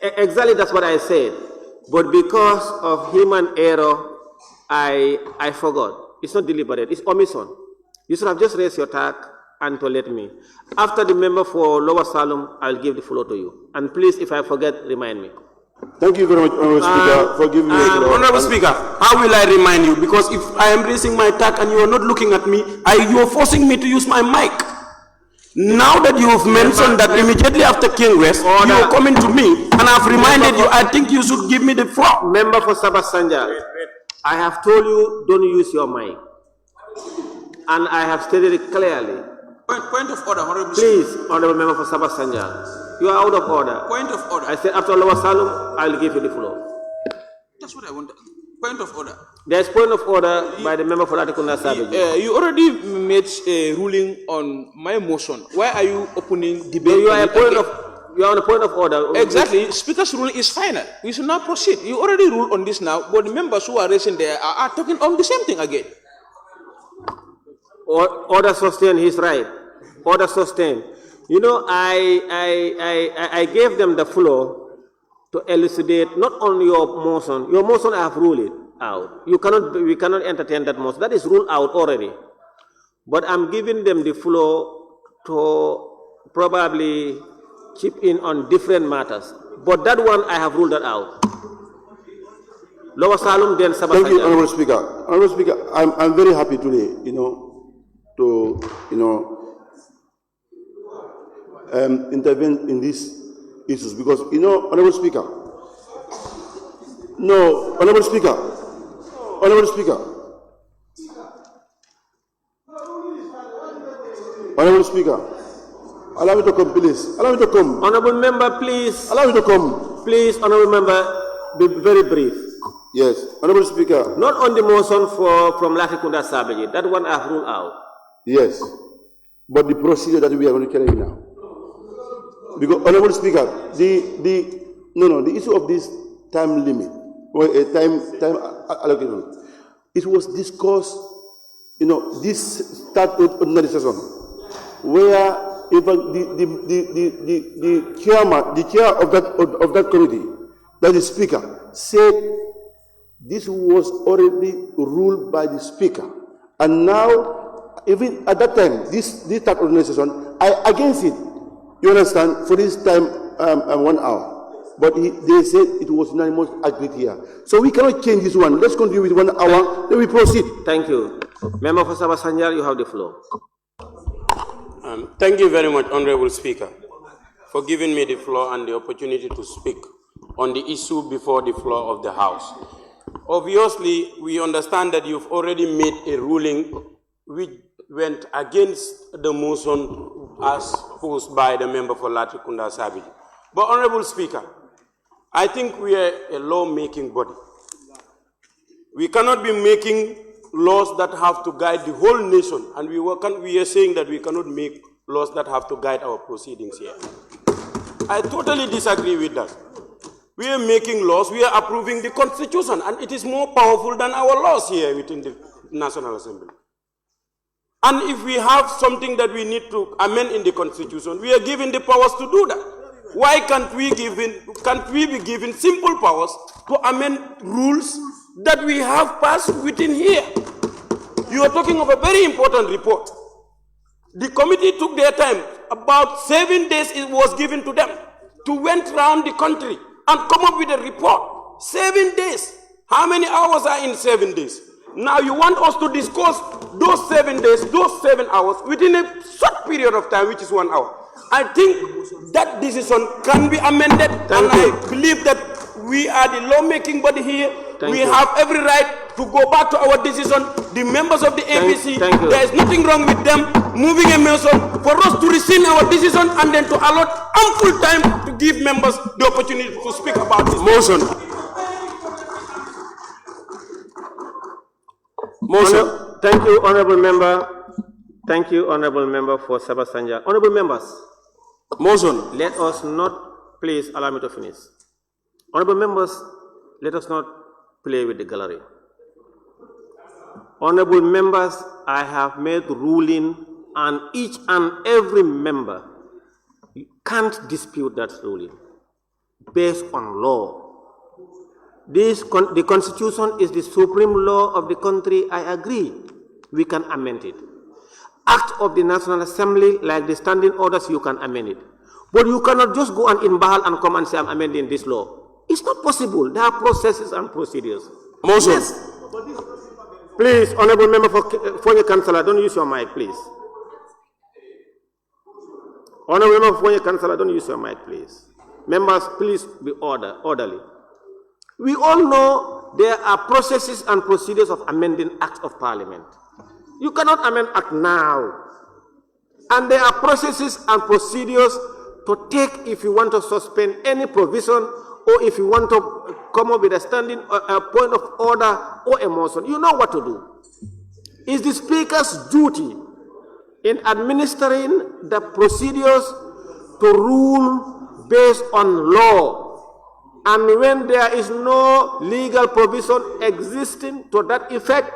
Exactly that's what I said. But because of human error, I forgot. It's not deliberate, it's omission. You should have just raised your tag and to let me. After the member for Lower Salem, I'll give the floor to you. And please, if I forget, remind me. Thank you very much, Honorable Speaker, for giving me the floor. Honorable Speaker, how will I remind you? Because if I am raising my tag and you are not looking at me, you are forcing me to use my mic. Now that you have mentioned that immediately after King West, you are coming to me, and I've reminded you, I think you should give me the floor. Member for Sabah Sanjal, I have told you, don't use your mic. And I have stated it clearly. Point of order, Honorable Please, Honorable Member for Sabah Sanjal, you are out of order. Point of order. I said after Lower Salem, I'll give you the floor. That's what I want. Point of order. There's point of order by the member for Latikunda Savage. You already made a ruling on my motion. Why are you opening debate? You are on a point of order. Exactly. Speaker's ruling is final. We should now proceed. You already ruled on this now, but the members who are raising there are talking on the same thing again. Order sustained, he's right. Order sustained. You know, I gave them the floor to elucidate not only your motion I have ruled it out. We cannot entertain that motion. That is ruled out already. But I'm giving them the floor to probably chip in on different matters. But that one I have ruled that out. Lower Salem, then Sabah. Thank you, Honorable Speaker. Honorable Speaker, I'm very happy today, to intervene in these issues because, Honorable Speaker, allow me to come, please. Allow me to come. Honorable Member, please. Allow me to come. Please, Honorable Member, be very brief. Yes, Honorable Speaker. Not on the motion from Latikunda Savage. That one I have ruled out. Yes, but the procedure that we are going to carry now. Because, Honorable Speaker, the issue of this time limit, or a time allocation, it was discussed, this start ordinary session, where even the chair of that committee, that the Speaker, said this was already ruled by the Speaker, and now, even at that time, this start ordinary session, I against it. You understand? For this time, 1 hour. but they said it was unanimous agreed here. So we cannot change this one. Let's continue with 1 hour, then we proceed. Thank you. Member for Sabah Sanjal, you have the floor. Thank you very much, Honorable Speaker, for giving me the floor and the opportunity to speak on the issue before the floor of the House. Obviously, we understand that you've already made a ruling which went against the motion as posed by the member for Latrikunda Sabiji. But, Honorable Speaker, I think we are a law-making body. We cannot be making laws that have to guide the whole nation, and we are saying that we cannot make laws that have to guide our proceedings here. I totally disagree with that. We are making laws, we are approving the Constitution, and it is more powerful than our laws here within the National Assembly. And if we have something that we need to amend in the Constitution, we are given the powers to do that. Why can't we be given simple powers to amend rules that we have passed within here? You are talking of a very important report. The committee took their time. About 7 days it was given to them to went around the country and come up with a report. 7 days. How many hours are in 7 days? Now you want us to discuss those 7 days, those 7 hours within a short period of time, which is 1 hour. I think that decision can be amended, I believe that we are the lawmaking body here. We have every right to go back to our decision. The members of the APC, there is nothing wrong with them moving a motion for us to rescind our decision and then to allot ample time to give members the opportunity to speak about this motion. Thank you, Honorable Member. Thank you, Honorable Member for Sabah Sanjal. Honorable Members, motion. Let us not, please allow me to finish. Honorable Members, let us not play with the gallery. Honorable Members, I have made ruling, and each and every member can't dispute that ruling based on law. The Constitution is the supreme law of the country. I agree. We can amend it. Act of the National Assembly, like the standing orders, you can amend it. But you cannot just go and in Bahal and come and say, I'm amending this law. It's not possible. There are processes and procedures. Motion. Yes. Please, Honorable Member for your Councillor, don't use your mic, please. Honorable Member for your Councillor, don't use your mic, please. Members, please be orderly. We all know there are processes and procedures of amending Acts of Parliament. You cannot amend Act now. And there are processes and procedures to take if you want to suspend any provision or if you want to come up with a standing a point of order or a motion. You know what to do. It's the Speaker's duty in administering the procedures to rule based on law. And when there is no legal provision existing to that effect,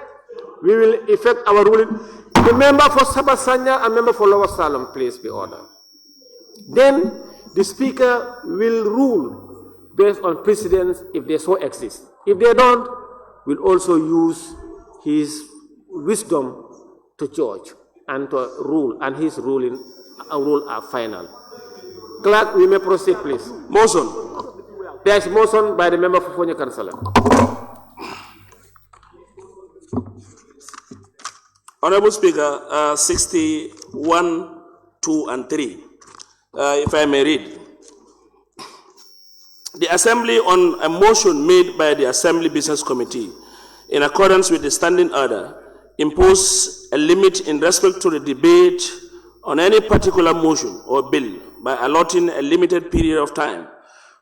we will effect our ruling. The member for Sabah Sanjal and member for Lower Salem, please be ordered. Then the Speaker will rule based on precedents if they so exist. If they don't, we'll also use his wisdom to judge and to rule, and his rule are final. Clerk, we may proceed, please. Motion. There is motion by the member for Fonyi Councillor. Honorable Speaker, 61, 2, and 3. If I may read. The Assembly, on a motion made by the Assembly Business Committee, in accordance with the standing order, impose a limit in respect to the debate on any particular motion or bill by allotting a limited period of time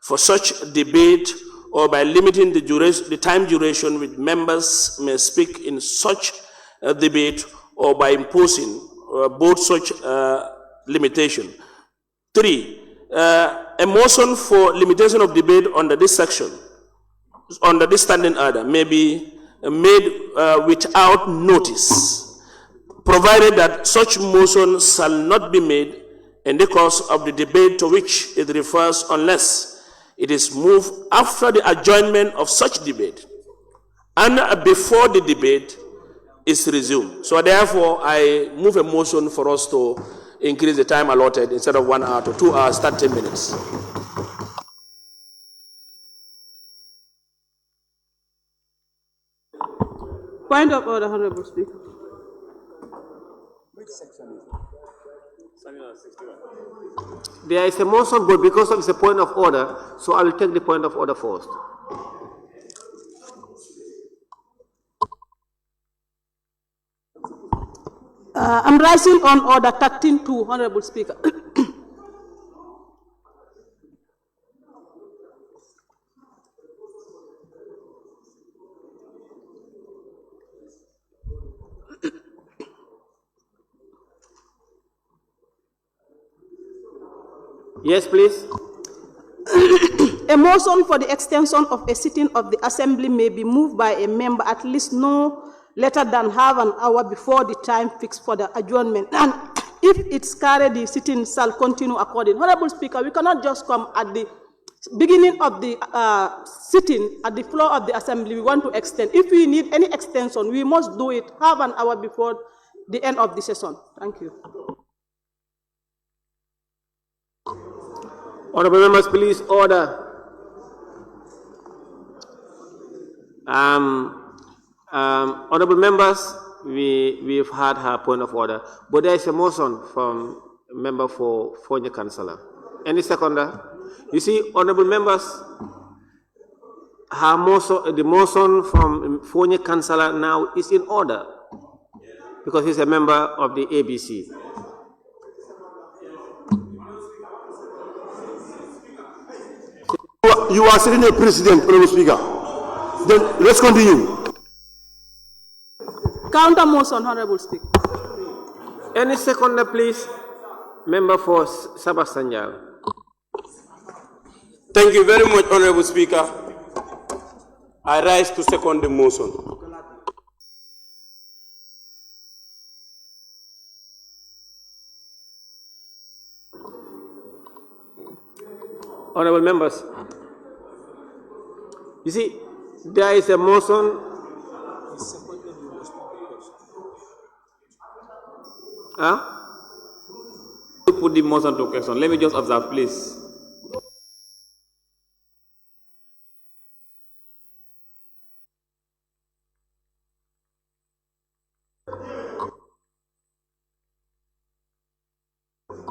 for such debate, or by limiting the time duration which members may speak in such debate, or by imposing both such limitation. 3. A motion for limitation of debate under this section, under this standing order, may be made without notice, provided that such motion shall not be made in the course of the debate to which it refers, unless it is moved after the adjournment of such debate and before the debate is resumed. So therefore, I move a motion for us to increase the time allotted instead of 1 hour to 2 hours, 30 minutes. Point of order, Honorable Speaker. There is a motion, but because of the point of order, so I will take the point of order first. I'm rising on order 13-2, Honorable Speaker. Yes, please. A motion for the extension of a sitting of the Assembly may be moved by a member at least no later than half an hour before the time fixed for the adjournment. And if it's carried, the sitting shall continue accordingly. Honorable Speaker, we cannot just come at the beginning of the sitting at the floor of the Assembly. We want to extend. If we need any extension, we must do it half an hour before the end of the session. Thank you. Honorable members, please order. Honorable members, we've had her point of order, but there is a motion from a member for Fonyi Councillor. Any seconder? You see, honorable members, her motion, the motion from Fonyi Councillor now is in order because he's a member of the ABC. You are sitting a president, Honorable Speaker. Then let's continue. Counter motion, Honorable Speaker. Any seconder, please? Member for Sabastanjal. Thank you very much, Honorable Speaker. I rise to second the motion. Honorable members, you see, there is a motion. Put the motion to question. Let me just observe, please.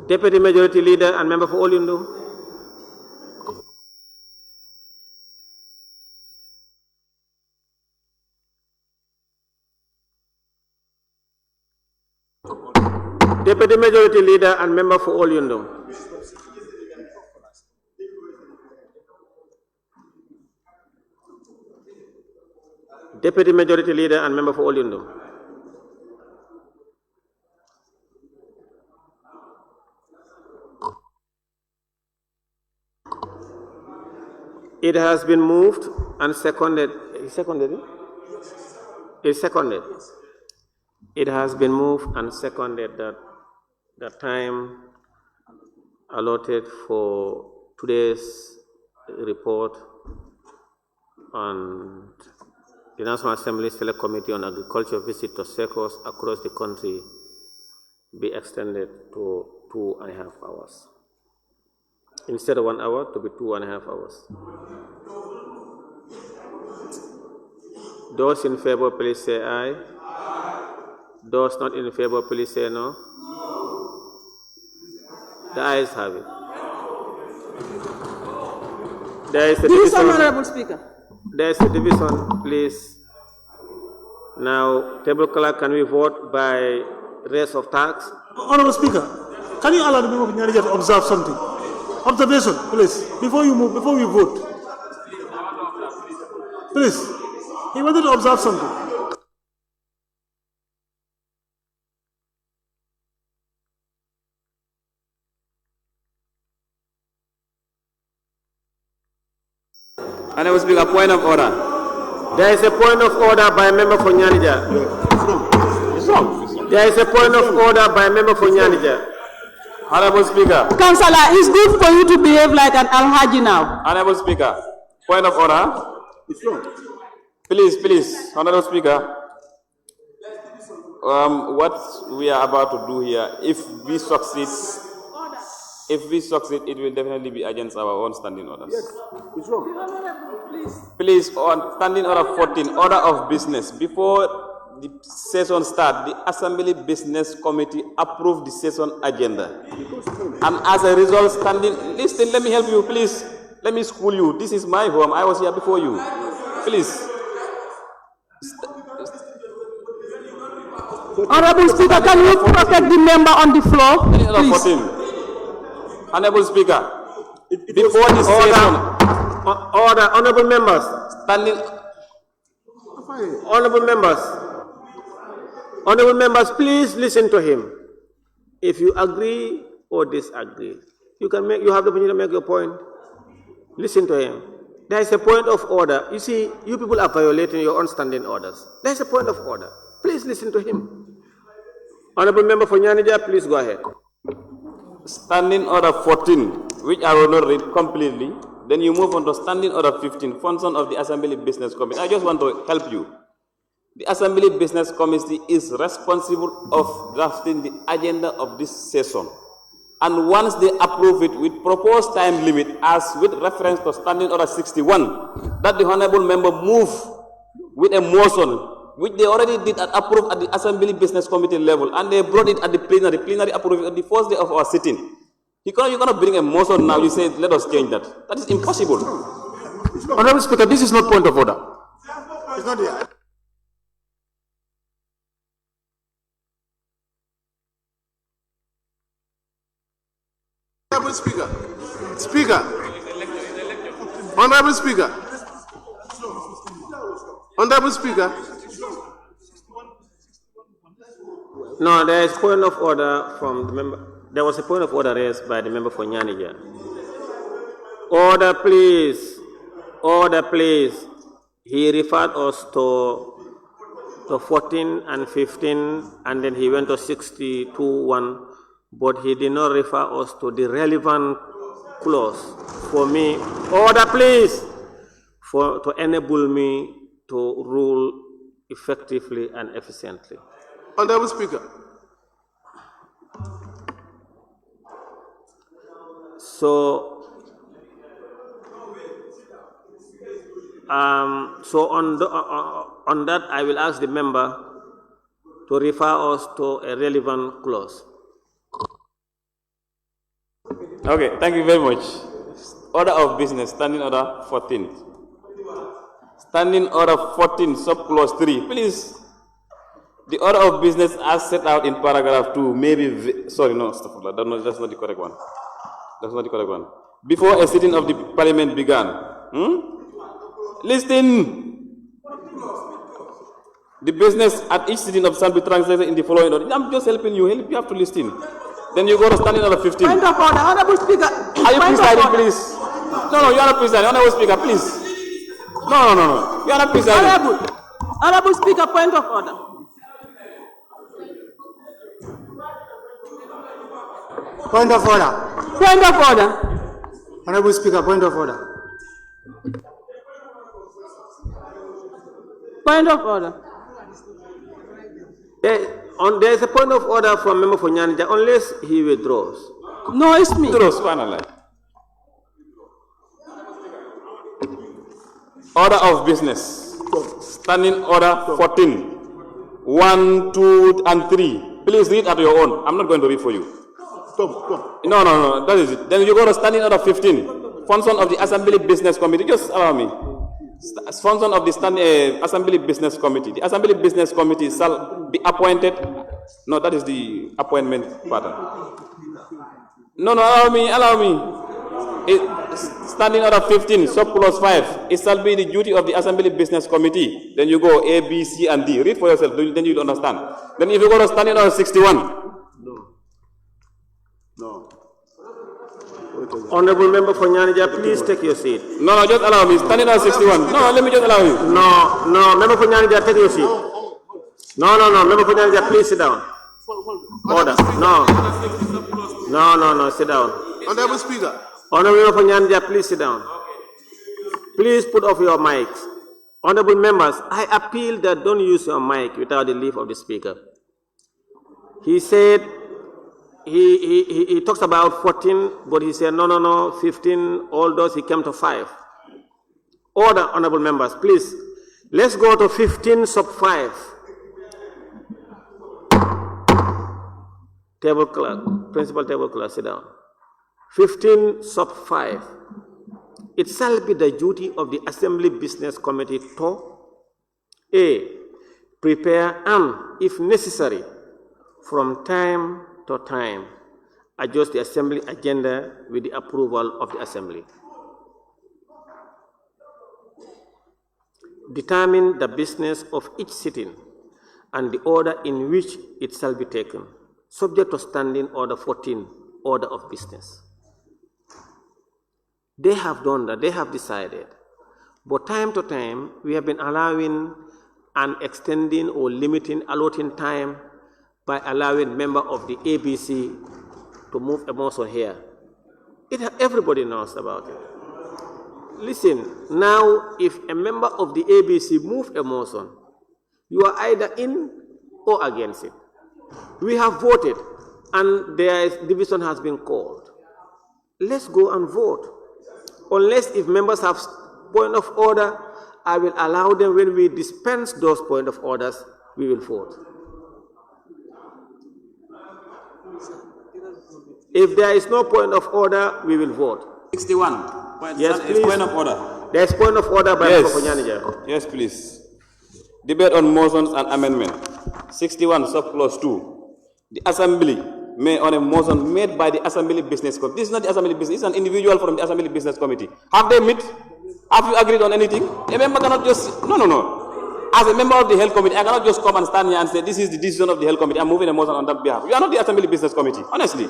Deputy Majority Leader and member for Olindu. Deputy Majority Leader and member for Olyundo. Deputy Majority Leader and member for Olyundo. It has been moved and seconded. Seconded it? It's seconded. It has been moved and seconded that the time allotted for today's report on the National Assembly Select Committee on Agriculture visit to circles across the country be extended to 2.5 hours. Instead of 1 hour, to be 2.5 hours. Those in favor, please say aye. Those not in favor, please say no. The ayes have it. There is a division. Honorable Speaker. There is a division, please. Now, table clerk, can we vote by raise of tax? Honorable Speaker, can you allow the member of Nyanja to observe something? Observation, please, before you move, before we vote. Please, he wanted to observe something. Honorable Speaker, point of order. There is a point of order by a member for Nyanija. It's wrong. There is a point of order by a member for Nyanija. Honorable Speaker. Councillor, it's good for you to behave like an Alhaji now. Honorable Speaker, point of order. It's wrong. Please, Honorable Speaker. What we are about to do here, if we succeed, it will definitely be against our own standing orders. Yes, it's wrong. Please, on standing order 14, order of business. Before the session start, the Assembly Business Committee approved the session agenda. And as a result, listen, let me help you, please. Let me school you. This is my home. I was here before you. Please. Honorable Speaker, can you protect the member on the floor? Please. Honorable Speaker, before the session. Order, honorable members. Standing. Honorable members, please listen to him. If you agree or disagree, you have the opportunity to make your point. Listen to him. There is a point of order. You see, you people are violating your own standing orders. There is a point of order. Please listen to him. Honorable member for Nyanija, please go ahead. Standing order 14, which I will not read completely. Then you move on to standing order 15, function of the Assembly Business Committee. I just want to help you. The Assembly Business Committee is responsible of drafting the agenda of this session. And once they approve it with proposed time limit, as with reference to standing order 61, that the honorable member move with a motion, which they already did and approved at the Assembly Business Committee level, and they brought it at the plenary approved it on the first day of our sitting. You cannot bring a motion now, you say, let us change that. That is impossible. Honorable Speaker, this is not point of order. It's not here. Honorable Speaker. Honorable Speaker. Honorable Speaker. No, there is point of order from the member. There was a point of order raised by the member for Nyanija. Order, please. Order, please. He referred us to 14 and 15, and then he went to 62(1), but he did not refer us to the relevant clause for me. Order, please, to enable me to rule effectively and efficiently. Honorable Speaker. So on that, I will ask the member to refer us to a relevant clause. Okay, thank you very much. Order of business, standing order 14. Standing order 14, subclause 3. Please, the order of business as set out in paragraph 2 may be, that's not the correct one. That's not the correct one. Before a sitting of the parliament began. Listen. The business at each sitting of shall be translated in the following order. I'm just helping you. You have to listen. Then you go to standing order 15. Point of order, Honorable Speaker. Are you presiding, please? No, you are not presiding. Honorable Speaker, please. No. You are not presiding. Honorable Speaker, point of order. Point of order. Point of order. Honorable Speaker, point of order. Point of order. There is a point of order from member for Nyanija unless he withdraws. No, it's me. Withdraws, finally. Order of business. Standing order 14. 1, 2, and 3. Please read at your own. I'm not going to read for you. Stop. No, that is it. Then you go to standing order 15. Function of the Assembly Business Committee. Just allow me. Function of the Assembly Business Committee. The Assembly Business Committee shall be appointed. No, that is the appointment pattern. No, allow me. Standing order 15, subclause 5. It shall be the duty of the Assembly Business Committee. Then you go A, B, C, and D. Read for yourself, then you'll understand. Then if you go to standing order 61. No. Honorable member for Nyanija, please take your seat. No, just allow me. Standing order 61. No, let me just allow you. No, member for Nyanija, take your seat. No, member for Nyanija, please sit down. Order. No, sit down. Honorable Speaker. Honorable member for Nyanija, please sit down. Please put off your mics. Honorable members, I appeal that don't use your mic without the leave of the speaker. He said, he talks about 14, but he said, no, 15, all those, he came to 5. Order, honorable members, please. Let's go to 15 sub 5. Table clerk, principal table clerk, sit down. 15 sub 5. It shall be the duty of the Assembly Business Committee to A. Prepare and, if necessary, from time to time, adjust the Assembly agenda with the approval of the Assembly. Determine the business of each sitting and the order in which it shall be taken, subject to Standing Order 14, Order of Business. They have done that, they have decided. But time to time, we have been allowing and extending or limiting, allotting time by allowing member of the ABC to move a motion here. Everybody knows about it. Listen, now if a member of the ABC move a motion, you are either in or against it. We have voted and division has been called. Let's go and vote. Unless if members have point of order, I will allow them when we dispense those point of orders, we will vote. If there is no point of order, we will vote. 61. Yes, please. Point of order. There is point of order by Mr. Nyanja. Yes, please. Debate on motions and amendment. 61 subclause 2. The Assembly may on a motion made by the Assembly Business Committee. This is not the Assembly Business, it's an individual from the Assembly Business Committee. Have they met? Have you agreed on anything? A member cannot just, no. As a member of the Health Committee, I cannot just come and stand here and say, this is the decision of the Health Committee, I'm moving a motion on that behalf. You are not the Assembly Business Committee, honestly.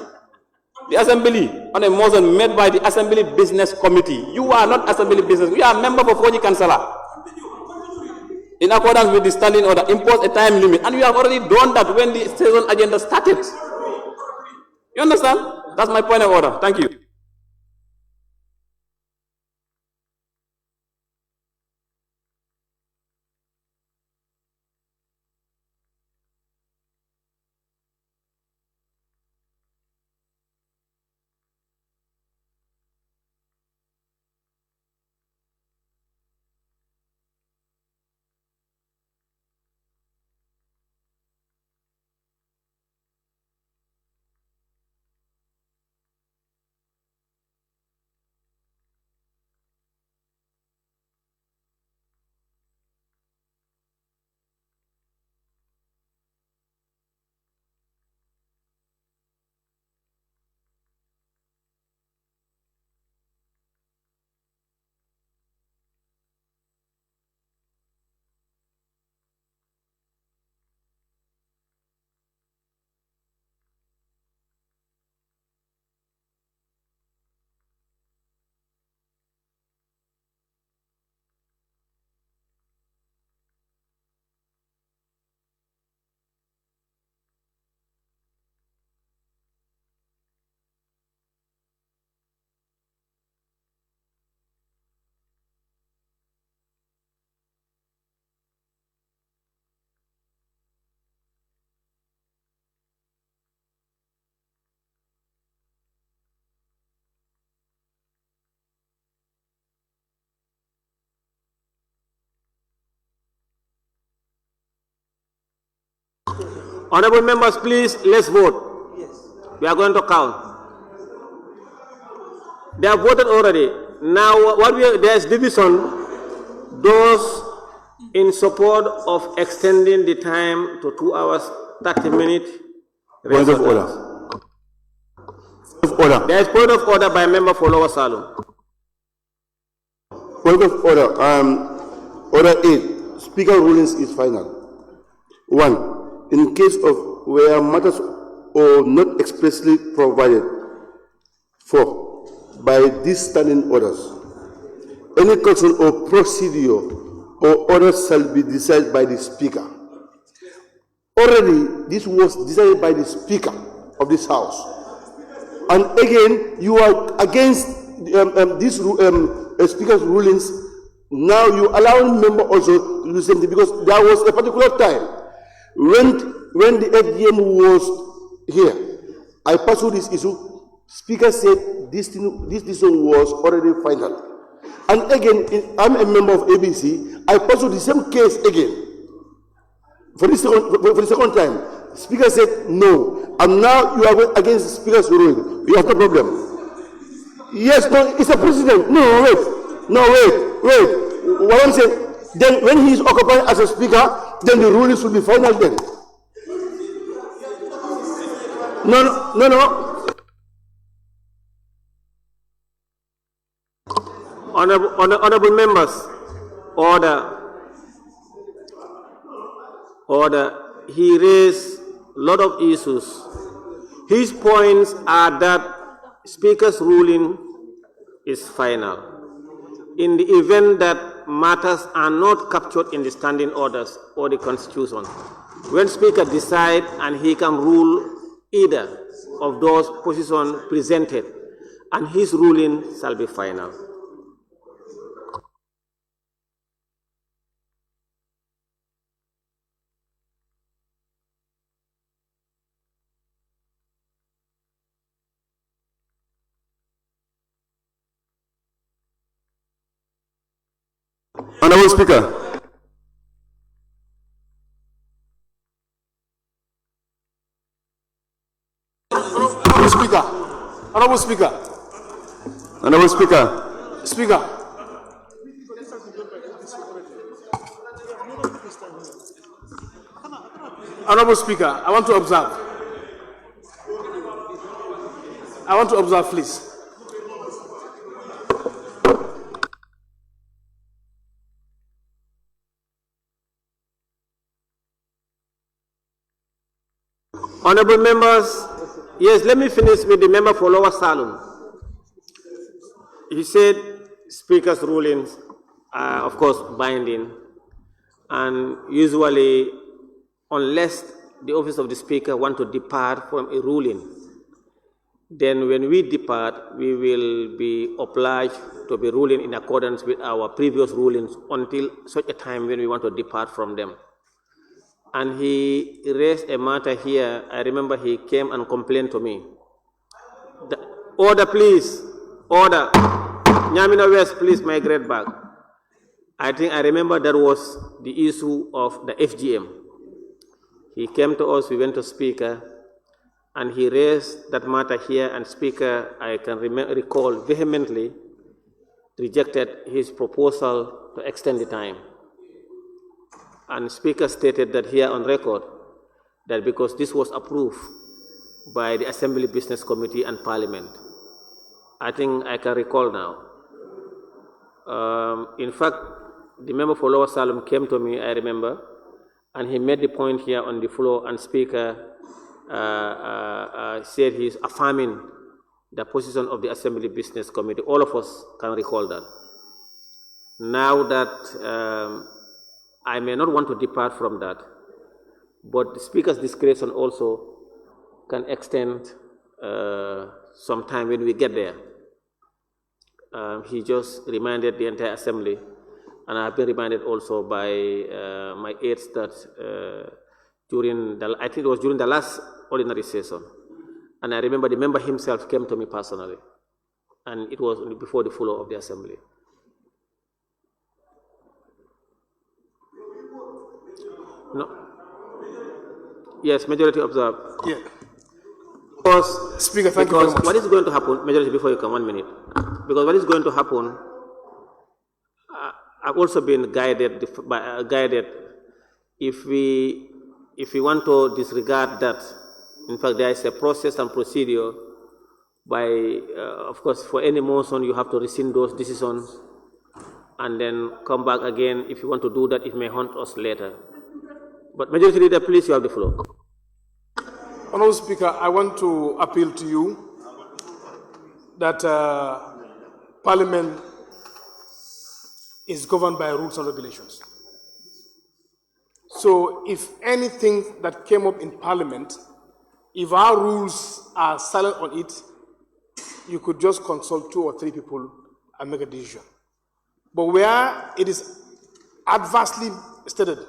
The Assembly, on a motion made by the Assembly Business Committee. You are not Assembly Business, you are a member of Foji Councillor. In accordance with the standing order, impose a time limit. And you have already done that when the session agenda started. You understand? That's my point of order. Thank you. Honorable members, please, let's vote. We are going to count. They have voted already. Now, there's division. Those in support of extending the time to 2 hours, 30 minutes. Point of order. There is point of order by member for Lower Salon. Point of order. Order 8. Speaker rulings is final. 1. In case of where matters are not expressly provided for by these standing orders, any question or procedure or orders shall be decided by the Speaker. Already, this was decided by the Speaker of this House. And again, you are against this Speaker's rulings. Now you allow member also to do something because there was a particular time when the FGM was here. I pursued this issue. Speaker said this decision was already final. And again, I'm a member of ABC. I pursued the same case again for the second time. Speaker said no, and now you are going against the Speaker's ruling. You have no problem. Yes, no, it's a precedent. No, wait. What I'm saying, then when he is occupied as a Speaker, then the ruling should be final then. No. Honorable members, order. He raised a lot of issues. His points are that Speaker's ruling is final. In the event that matters are not captured in the standing orders or the Constitution, when Speaker decides and he can rule either of those positions presented, and his ruling shall be final. Honorable Speaker. Honorable Speaker. Honorable Speaker. Speaker. Honorable Speaker, I want to observe, please. Honorable members, yes, let me finish with the member for Lower Salem. He said Speaker's rulings are, of course, binding, and usually, unless the office of the Speaker want to depart from a ruling, then when we depart, we will be obliged to be ruling in accordance with our previous rulings until such a time when we want to depart from them. And he raised a matter here. I remember he came and complained to me. Order, please. Order. Nyamina West, please migrate back. I think I remember that was the issue of the FGM. He came to us, we went to Speaker, and he raised that matter here, and Speaker, I can recall, vehemently rejected his proposal to extend the time. And Speaker stated that here on record, that because this was approved by the Assembly Business Committee and Parliament. I think I can recall now. In fact, the member for Lower Salem came to me, I remember, and he made the point here on the floor, and Speaker said he's affirming the position of the Assembly Business Committee. All of us can recall that. Now that I may not want to depart from that, but the Speaker's discretion also can extend some time when we get there. He just reminded the entire Assembly, and I've been reminded also by my aides that I think it was during the last ordinary session, and I remember the member himself came to me personally, and it was before the floor of the Assembly. No. Yes, majority observe. Yeah. Because, Speaker, thank you very much. What is going to happen, majority, before you come, 1 minute. Because what is going to happen, I've also been guided if we want to disregard that. In fact, there is a process and procedure by, of course, for any motion, you have to rescind those decisions and then come back again. If you want to do that, it may haunt us later. But Majority Leader, please, you have the floor. Honorable Speaker, I want to appeal to you that Parliament is governed by rules and regulations. So if anything that came up in Parliament, if our rules are silent on it, you could just consult 2 or 3 people and make a decision. But where it is adversely stated,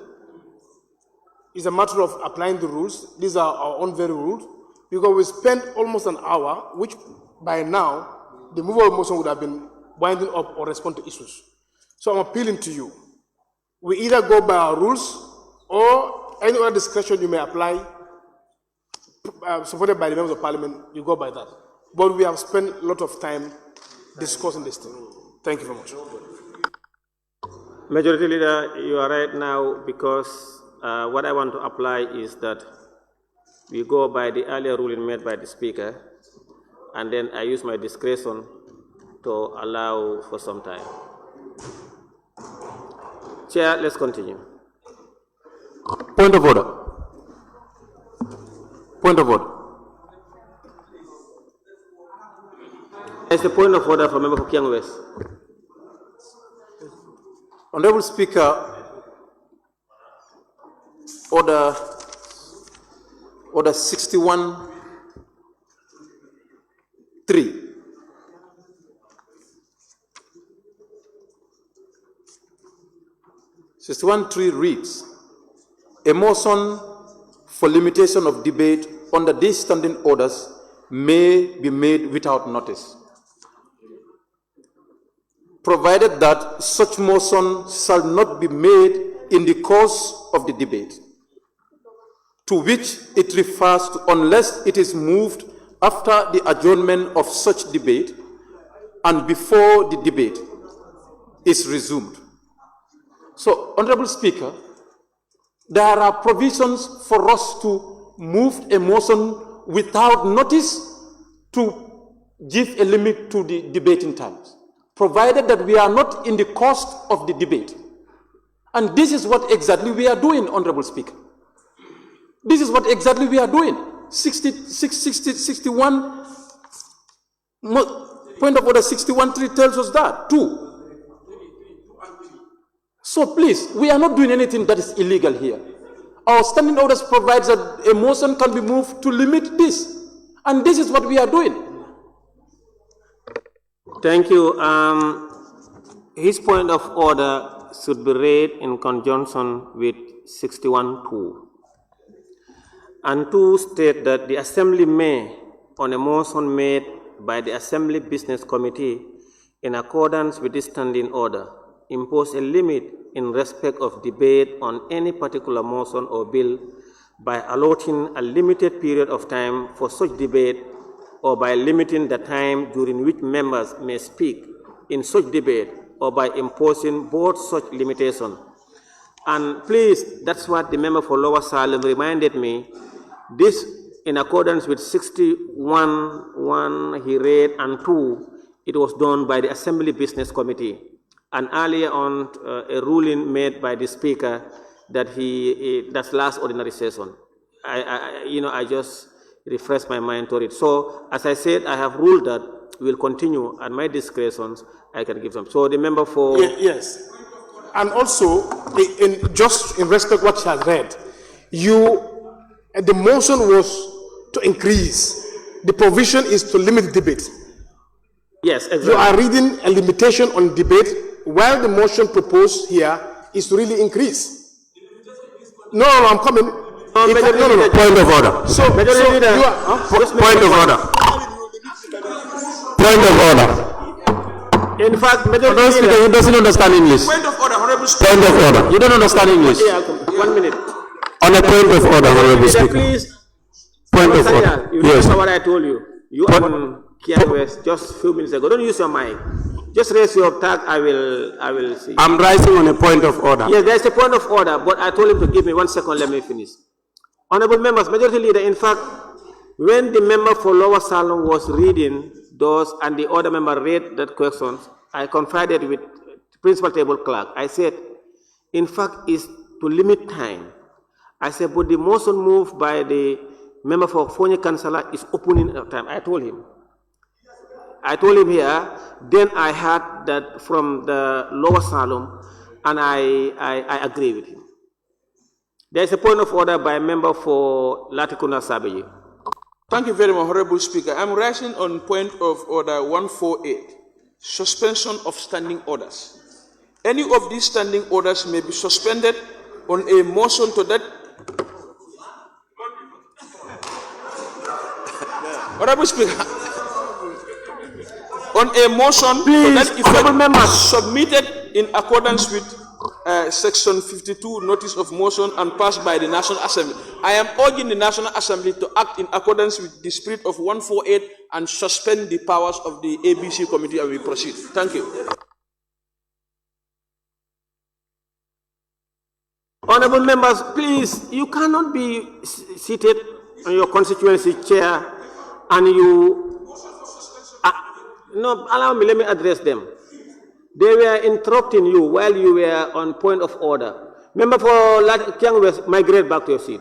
it's a matter of applying the rules. These are our own very rules, because we spent almost an hour, which by now, the mover of motion would have been winding up or respond to issues. So I'm appealing to you. We either go by our rules or any other discretion you may apply supported by the members of parliament, you go by that. But we have spent a lot of time discussing this thing. Thank you very much. Majority Leader, you are right now, because what I want to apply is that we go by the earlier ruling made by the Speaker, and then I use my discretion to allow for some time. Chair, let's continue. Point of order. Point of order. It's a point of order from Member for Kiang West. Honorable Speaker, order 61.3. Reads, a motion for limitation of debate under these standing orders may be made without notice, provided that such motion shall not be made in the course of the debate, to which it refers to, unless it is moved after the adjournment of such debate and before the debate is resumed. So, Honorable Speaker, there are provisions for us to move a motion without notice to give a limit to the debating times, provided that we are not in the course of the debate. And this is what exactly we are doing, Honorable Speaker. This is what exactly we are doing. 61, point of order 61.3 tells us that, too. So please, we are not doing anything that is illegal here. Our standing orders provides that a motion can be moved to limit this. And this is what we are doing. Thank you. His point of order should be read in conjunction with 61.2. And 2 state that the Assembly may, on a motion made by the Assembly Business Committee in accordance with this standing order, impose a limit in respect of debate on any particular motion or bill by allotting a limited period of time for such debate, or by limiting the time during which members may speak in such debate, or by imposing both such limitations. And please, that's what the member for Lower Salem reminded me. This, in accordance with 61.1 he read, and 2, it was done by the Assembly Business Committee. And earlier on, a ruling made by the Speaker that that's last ordinary session. I just refreshed my mind to it. So, as I said, I have ruled that we will continue at my discretions. I can give them. So, the member for yes, and also just in respect what she has read, the motion was to increase. The provision is to limit debate. Yes, exactly. You are reading a limitation on debate, while the motion proposed here is to really increase. No, I'm coming. Point of order. Point of order. Point of order. In fact, he doesn't understand English. Point of order, Honorable Speaker. Point of order. You don't understand English. Yeah, 1 minute. On a point of order, Honorable Speaker. Please. Point of order. You Yes. remember what I told you. You are on Kiang West just a few minutes ago. Don't use your mic. Just raise your tag. I will see. I'm rising on a point of order. Yes, there's a point of order, but I told him to give me 1 second. Let me finish. Honorable members, Majority Leader, in fact, when the member for Lower Salem was reading those and the other member read that questions, I confided with the principal table clerk. I said, in fact, is to limit time. I said, but the motion moved by the member for Fonyi Councillor is opening time. I told him here, then I heard that from the Lower Salem, and I agree with him. There is a point of order by a member for Latikuna Sabaji. Thank you very much, Honorable Speaker. I'm rising on point of order 148, suspension of standing orders. Any of these standing orders may be suspended on a motion to that. Honorable Speaker, on a motion to that effect submitted in accordance with Section 52 notice of motion and passed by the National Assembly. I am urging the National Assembly to act in accordance with the spirit of 148 and suspend the powers of the ABC committee, and we proceed. Thank you. Honorable members, please, you cannot be seated on your constituency chair and you... no, allow me, let me address them. They were interrupting you while you were on point of order. Member for Kiang West, migrate back to your seat.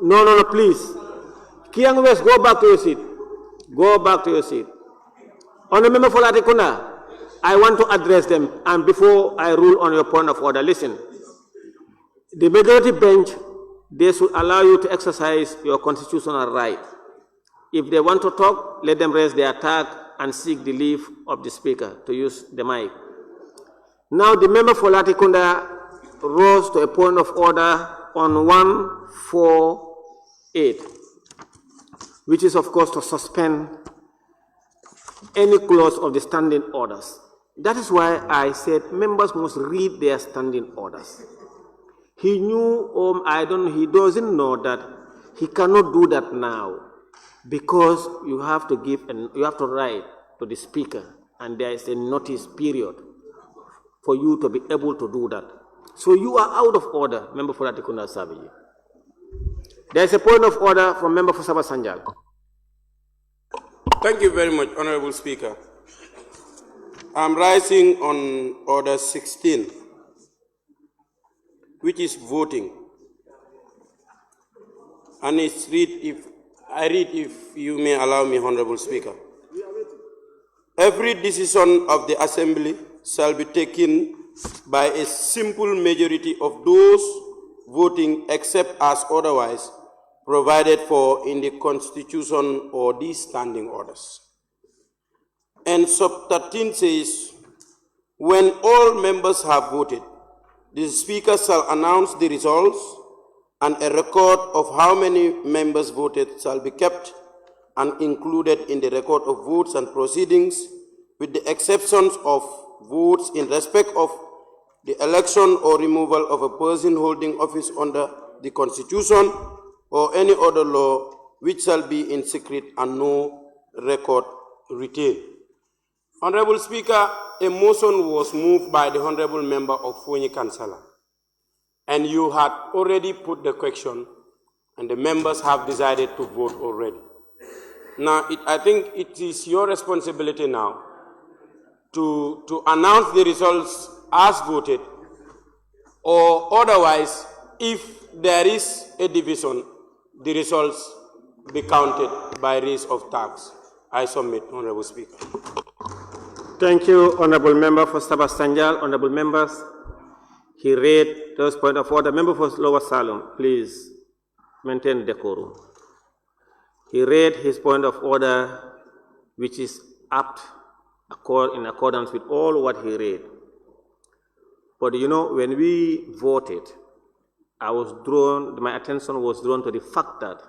No, please. Kiang West, go back to your seat. Go back to your seat. Honorable member for Latikuna, I want to address them, and before I rule on your point of order, listen. The majority bench, they should allow you to exercise your constitutional right. If they want to talk, let them raise their tag and seek the leave of the speaker to use the mic. Now the member for Latikunda rose to a point of order on 148, which is of course to suspend any clause of the standing orders. That is why I said members must read their standing orders. He knew, he doesn't know that he cannot do that now because you have to write to the speaker, and there is a notice period for you to be able to do that. So you are out of order, member for Latikunda Savage. There is a point of order from member for Sabah Sanjal. Thank you very much, Honorable Speaker. I'm rising on order 16. Which is voting. And it's if you may allow me, Honorable Speaker. Every decision of the Assembly shall be taken by a simple majority of those voting except as otherwise provided for in the Constitution or these standing orders. And sub 13 says, when all members have voted, the Speaker shall announce the results, and a record of how many members voted shall be kept and included in the record of votes and proceedings, with the exceptions of votes in respect of the election or removal of a person holding office under the Constitution or any other law, which shall be in secret and no record retained. Honorable Speaker, a motion was moved by the Honorable Member of Fonyi Kansala, and you had already put the question, and the members have decided to vote already. Now, I think it is your responsibility now to announce the results as voted, or otherwise, if there is a division, the results be counted by raise of tags. I submit, Honorable Speaker. Thank you, Honorable Member for Sabah Sanjal. Honorable members, he read those point of order. Member for Lower Salem, please maintain decorum. He read his point of order, which is apt in accordance with all what he read. But you know, when we voted, my attention was drawn to the fact that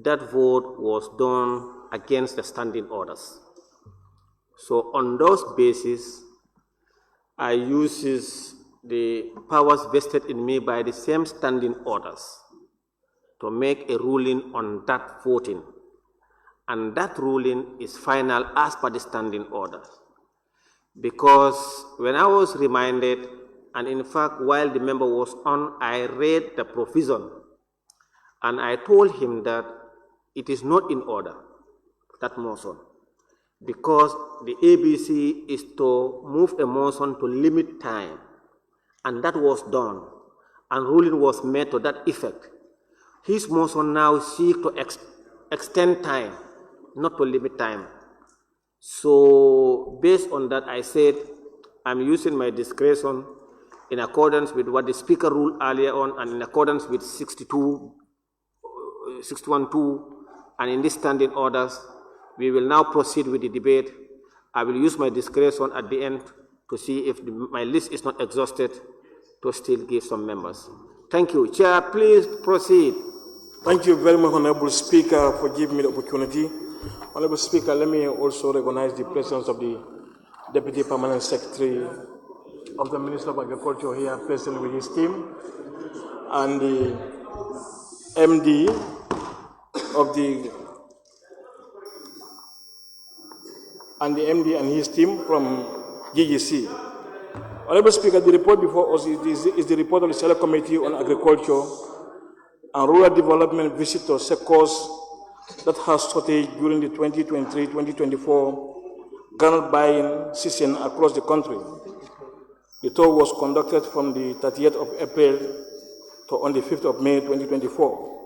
that vote was done against the standing orders. So on those basis, I use the powers vested in me by the same standing orders to make a ruling on that voting. And that ruling is final as per the standing orders. Because when I was reminded, and in fact while the member was on, I read the provision, and I told him that it is not in order, that motion, because the ABC is to move a motion to limit time, and that was done, and ruling was made to that effect. His motion now seeks to extend time, not to limit time. So based on that, I said I'm using my discretion in accordance with what the Speaker ruled earlier on, and in accordance with 61.2, and in these standing orders, we will now proceed with the debate. I will use my discretion at the end to see if my list is not exhausted, to still give some members. Thank you. Chair, please proceed. Thank you very much, Honorable Speaker, for giving me the opportunity. Honorable Speaker, let me also recognize the presence of the Deputy Permanent Secretary of the Minister of Agriculture here present with his team, and the MD and his team from GGC. Honorable Speaker, the report before us is the report of the Select Committee on Agriculture and Rural Development visit to sectors that has started during the 2023-2024 groundnut buying season across the country. The tour was conducted from the 30th of April to on the 5th of May 2024.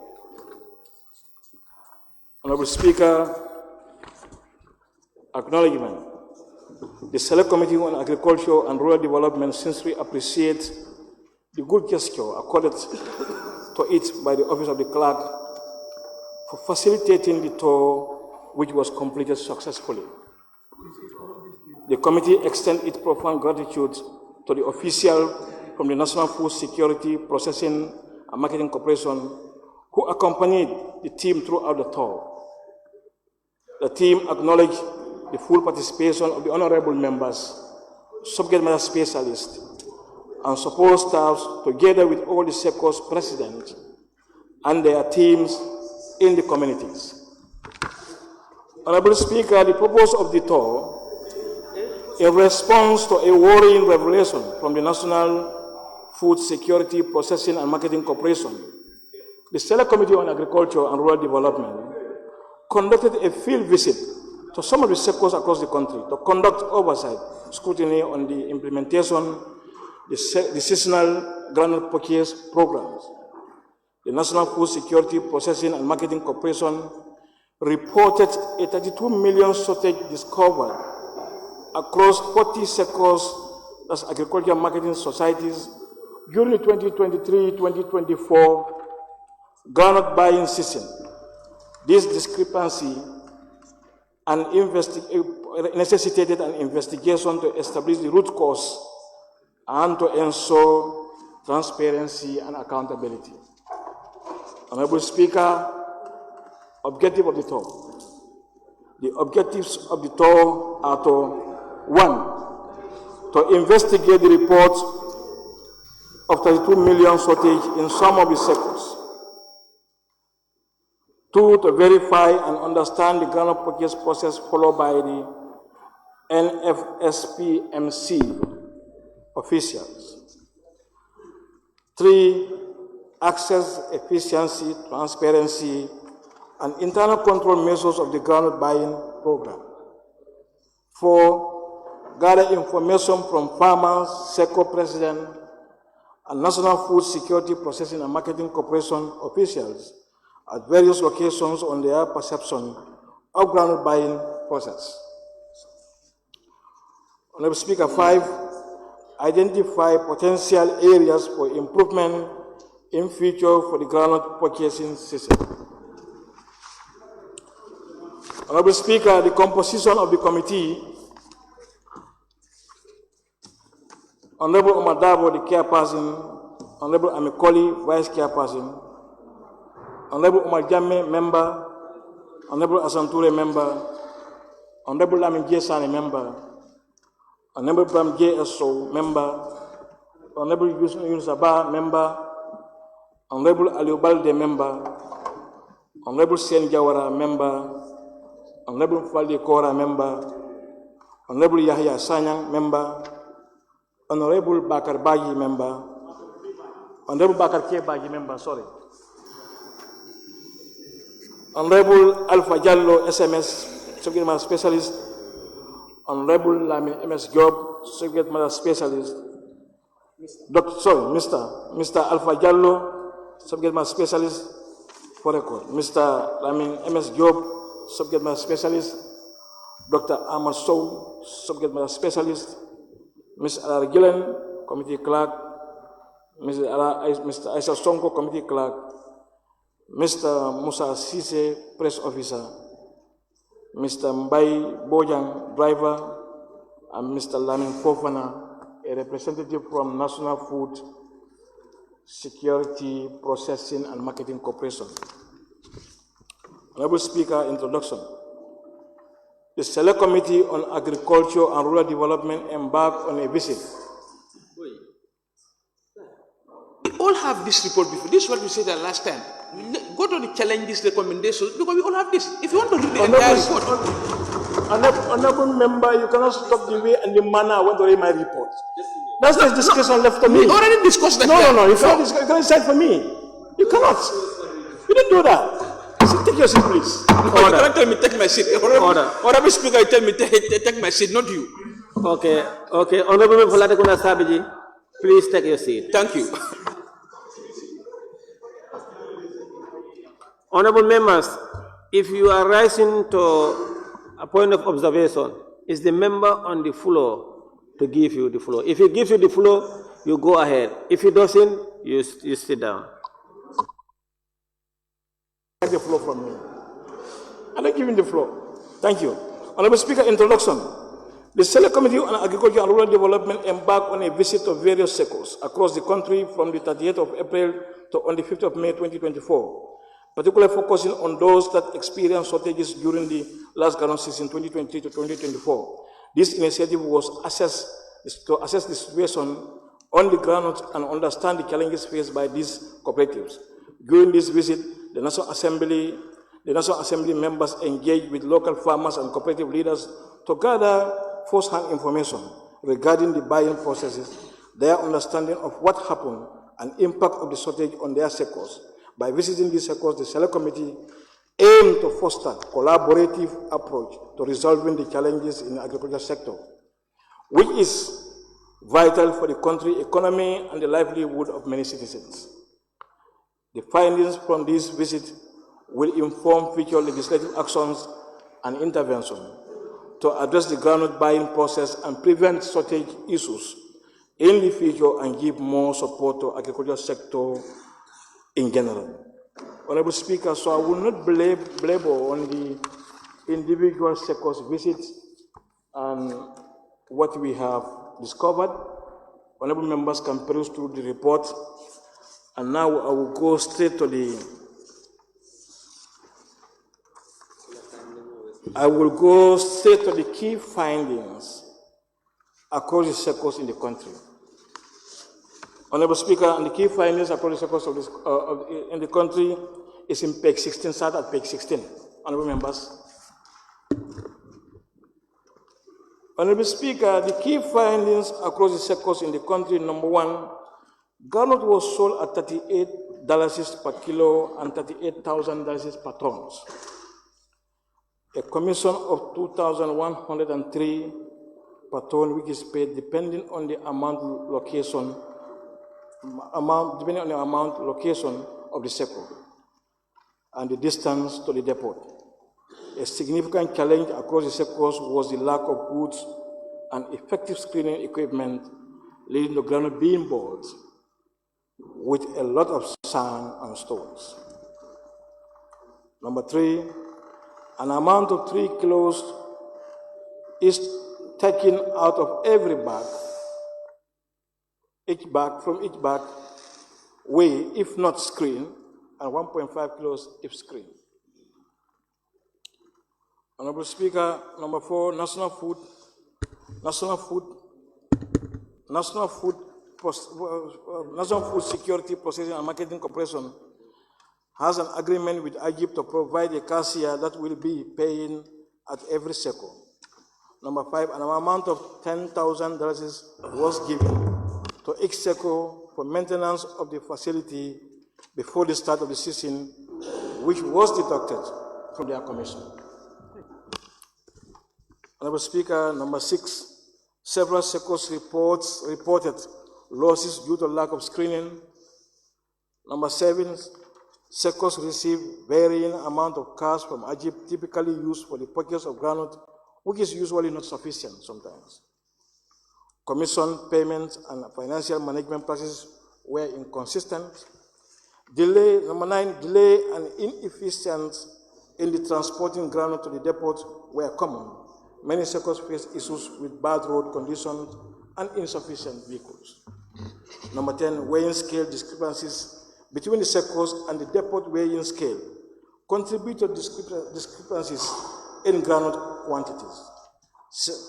Honorable Speaker, acknowledgement. The Select Committee on Agriculture and Rural Development sincerely appreciates the good gesture accorded to it by the Office of the Clerk for facilitating the tour, which was completed successfully. The committee extends its profound gratitude to the official from the National Food Security Processing and Marketing Corporation who accompanied the team throughout the tour. The team acknowledged the full participation of the honorable members, subject matter specialists, and support staffs together with all the sector's presidents and their teams in the communities. Honorable Speaker, the purpose of the tour, in response to a worrying revelation from the National Food Security Processing and Marketing Corporation, the Select Committee on Agriculture and Rural Development conducted a field visit to some of the sectors across the country to conduct oversight scrutiny on the implementation the seasonal groundnut purchase programs. The National Food Security Processing and Marketing Corporation reported a 32 million shortage discovered across 40 sectors as agricultural marketing societies during the 2023-2024 groundnut buying season. This discrepancy necessitated an investigation to establish the root cause and to ensure transparency and accountability. Honorable Speaker, objective of the tour. The objectives of the tour are to, 1, to investigate the report of 32 million shortage in some of the sectors. 2, to verify and understand the groundnut purchase process followed by the NFSPMC officials. 3, access, efficiency, transparency, and internal control measures of the groundnut buying program. 4, gather information from farmers, SECO president, and National Food Security Processing and Marketing Corporation officials at various locations on their perception of groundnut buying process. Honorable Speaker, 5, identify potential areas for improvement in future for the groundnut purchasing season. Honorable Speaker, the composition of the committee, Honorable Omar Dabo, the chairperson, Honorable Amikoli, vice chairperson, Honorable Omar Jammeh, member, Honorable Asanture, member, Honorable Lamin J. Sani, member, Honorable Bram J. Esso, member, Honorable Yunus Abba, member, Honorable Aliou Balde, member, Honorable Sen Jawara, member, Honorable Faldi Kora, member, Honorable Yahya Sanyang, member, Honorable Bakar Baji, member, Honorable Bakar K. Baji, member, sorry. Honorable Alpha Jallo, SMS, Subject Matter Specialist, Honorable Lami MS Job, Subject Matter Specialist, Mr. Alpha Jallo, Subject Matter Specialist, for record, Mr. Lami MS Job, Subject Matter Specialist, Dr. Ahmad Sow, Subject Matter Specialist, Ms. Alar Gillen, Committee Clerk, Mr. Aisha Sonko, Committee Clerk, Mr. Musa Sise, Press Officer, Mr. Mbai Bojang, Driver, and Mr. Lamin Fofana, a representative from National Food Security Processing and Marketing Corporation. Honorable Speaker, introduction. The Select Committee on Agriculture and Rural Development embarked on a visit have this report before. This is what we said the last time. Go to the challenges, recommendations, because we all have this. If you want to read the entire report. Honorable member, you cannot stop the way and the manner I want to read my report. That's the discussion left to me. We already discussed that. No. You cannot decide for me. You cannot. You didn't do that. Take your seat, please. No, you cannot tell me take my seat. Honorable Speaker, you tell me take my seat, not you. Okay. Honorable Member Folatekunda Sabiji, please take your seat. Thank you. Honorable members, if you are rising to a point of observation, it's the member on the floor to give you the floor. If he gives you the floor, you go ahead. If he doesn't, you sit down. The floor from me. I'm not giving the floor. Thank you. Honorable Speaker, introduction. The Select Committee on Agriculture and Rural Development embarked on a visit to various sectors across the country from the 30th of April to on the 5th of May 2024, particularly focusing on those that experienced shortages during the last ground season 2023 to 2024. This initiative was to assess the situation on the ground and understand the challenges faced by these cooperatives. During this visit, the National Assembly members engaged with local farmers and cooperative leaders to gather first-hand information regarding the buying processes, their understanding of what happened, and impact of the shortage on their sectors. By visiting these sectors, the Select Committee aimed to foster a collaborative approach to resolving the challenges in the agriculture sector, which is vital for the country's economy and the livelihood of many citizens. The findings from this visit will inform future legislative actions and intervention to address the groundnut buying process and prevent shortage issues in the future and give more support to the agricultural sector in general. Honorable Speaker, so I will not belabor on the individual sectors' visits and what we have discovered. Honorable members can peruse through the report. And now I will go straight to the key findings across the sectors in the country. Honorable Speaker, and the key findings across the sectors in the country is in page 16, start at page 16. Honorable members. Honorable Speaker, the key findings across the sectors in the country, number one, groundnut was sold at $38 per kilo and $38,000 per ton. A commission of $2,103 per ton, which is paid depending on the location of the sector and the distance to the depot. A significant challenge across the sectors was the lack of goods and effective screening equipment, leading to groundnut being bought with a lot of sand and stones. Number three, an amount of 3 kilos is taken out of every bag, from each bag, weigh if not screened, and 1.5 kilos if screened. Honorable Speaker, number four, National Food Security Processing and Marketing Corporation has an agreement with Egypt to provide a cashier that will be paying at every sector. Number five, an amount of $10,000 was given to each sector for maintenance of the facility before the start of the season, which was deducted from their commission. Honorable Speaker, number six, several sectors reported losses due to lack of screening. Number seven, sectors received varying amount of cash from Egypt, typically used for the purchase of groundnut, which is usually not sufficient sometimes. Commission payments and financial management practices were inconsistent. Number nine, delay and inefficiency in the transporting groundnut to the depot were common. Many sectors face issues with bad road conditions and insufficient vehicles. Number 10, weighing scale discrepancies between the sectors and the depot weighing scale contribute to discrepancies in groundnut quantities.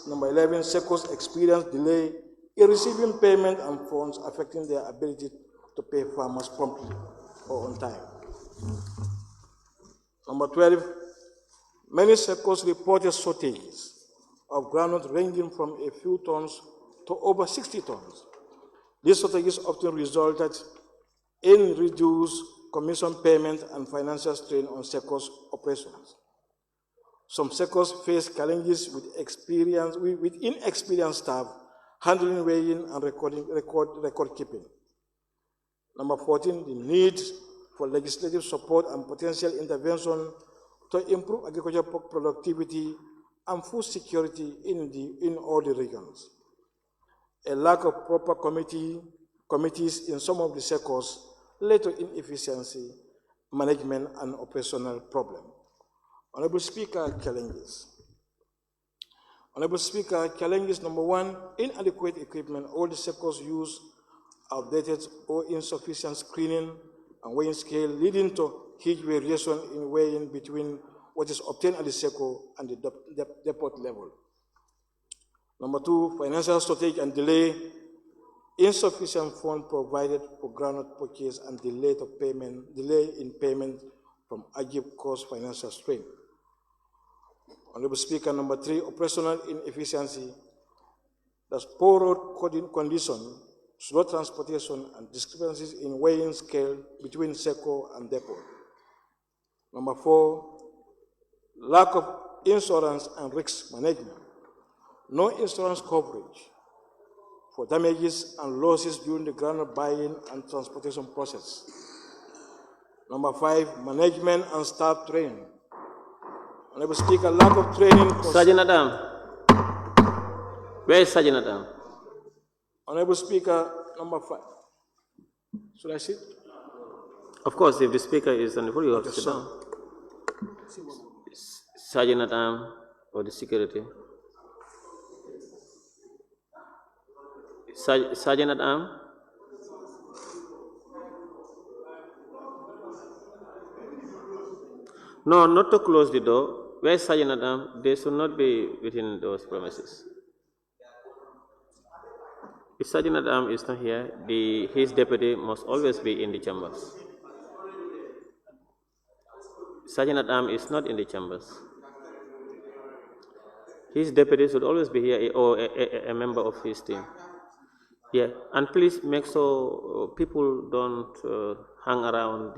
Number 11, sectors experience delay in receiving payment and funds, affecting their ability to pay farmers promptly or on time. Number 12, many sectors reported shortages of groundnut ranging from a few tons to over 60 tons. These shortages often resulted in reduced commission payment and financial strain on sectors' operations. Some sectors face challenges with inexperienced staff handling weighing and record keeping. Number 14, the need for legislative support and potential intervention to improve agricultural productivity and food security in all the regions. A lack of proper committees in some of the sectors led to inefficiency, management, and operational problems. Honorable Speaker, challenges. Honorable Speaker, challenges number 1, inadequate equipment. All the sectors use outdated or insufficient screening and weighing scale, leading to huge variation in weighing between what is obtained at the sector and the depot level. Number 2, financial shortage and delay. Insufficient funds provided for groundnut purchase and delay in payment from AGIP cause financial strain. Honorable Speaker, number 3, operational inefficiency. That's poor road condition, slow transportation, and discrepancies in weighing scale between SECO and depot. Number 4, lack of insurance and risk management. No insurance coverage for damages and losses during the groundnut buying and transportation process. Number 5, management and staff training. Honorable Speaker, lack of training for... Sergeant Adam. Where is Sergeant Adam? Honorable Speaker, number 5. Should I sit? Of course, if the Speaker is on the floor, you have to sit down. Sergeant Adam or the security. Sergeant Adam. No, not to close the door. Where is Sergeant Adam? They should not be within those premises. If Sergeant Adam is not here, his deputy must always be in the chambers. Sergeant Adam is not in the chambers. His deputy should always be here, or a member of his team. Yeah, and please make sure people don't hang around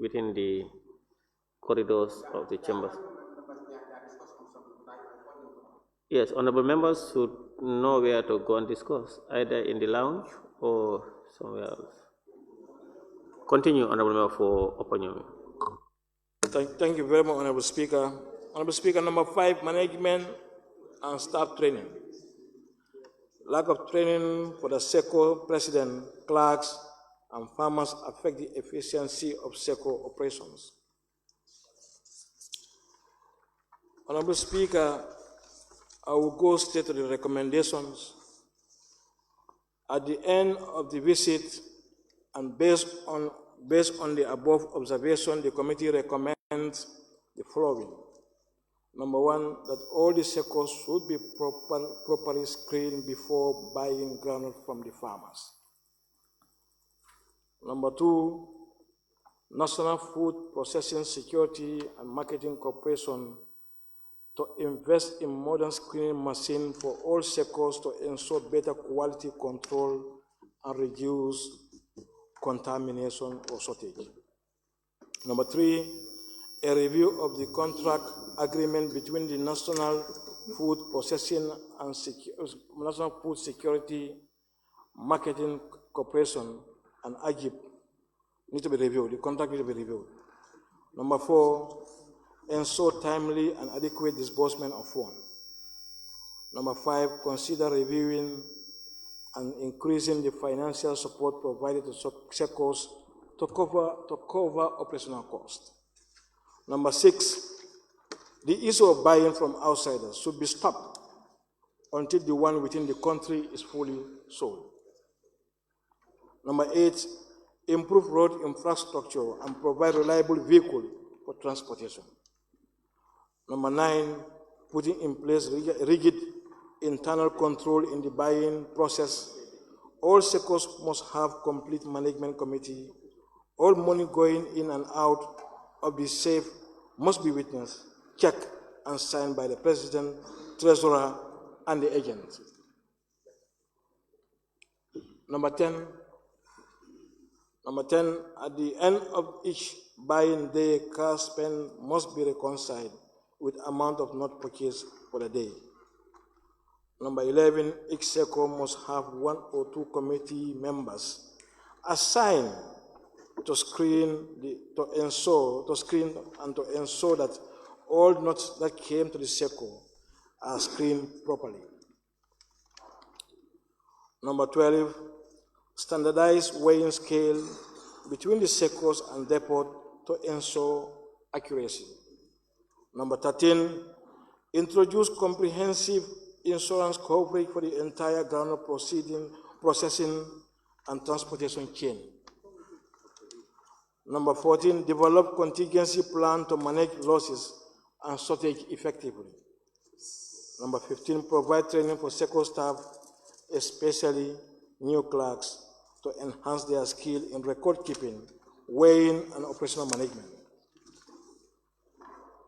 within the corridors of the chambers. Yes, honorable members should know where to go and discuss, either in the lounge or somewhere else. Continue, honorable member, for opinion. Thank you very much, Honorable Speaker. Honorable Speaker, number 5, management and staff training. Lack of training for the SECO president, clerks, and farmers affect the efficiency of SECO operations. Honorable Speaker, I will go straight to the recommendations. At the end of the visit, and based on the above observation, the committee recommends the following. Number 1, that all the sectors should be properly screened before buying groundnut from the farmers. Number 2, National Food Processing Security and Marketing Corporation to invest in modern screening machines for all sectors to ensure better quality control and reduce contamination or shortage. Number 3, a review of the contract agreement between the National Food Processing and National Food Security Marketing Corporation and AGIP need to be reviewed. The contract need to be reviewed. Number 4, ensure timely and adequate disbursement of funds. Number 5, consider reviewing and increasing the financial support provided to sectors to cover operational costs. Number 6, the issue of buying from outsiders should be stopped until the one within the country is fully sold. Number 8, improve road infrastructure and provide reliable vehicle for transportation. Number 9, putting in place rigid internal control in the buying process all sectors must have complete management committee. All money going in and out of the safe must be witnessed, checked, and signed by the president, treasurer, and the agent. Number 10, at the end of each buying day, cash spent must be reconciled with amount of not purchased for the day. Number 11, each SECO must have 1 or 2 committee members assigned to screen and to ensure that all notes that came to the SECO are screened properly. Number 12, standardized weighing scale between the SECOs and depot to ensure accuracy. Number 13, introduce comprehensive insurance coverage for the entire groundnut processing and transportation chain. Number 14, develop contingency plan to manage losses and shortage effectively. Number 15, provide training for SECO staff, especially new clerks, to enhance their skill in record keeping, weighing, and operational management.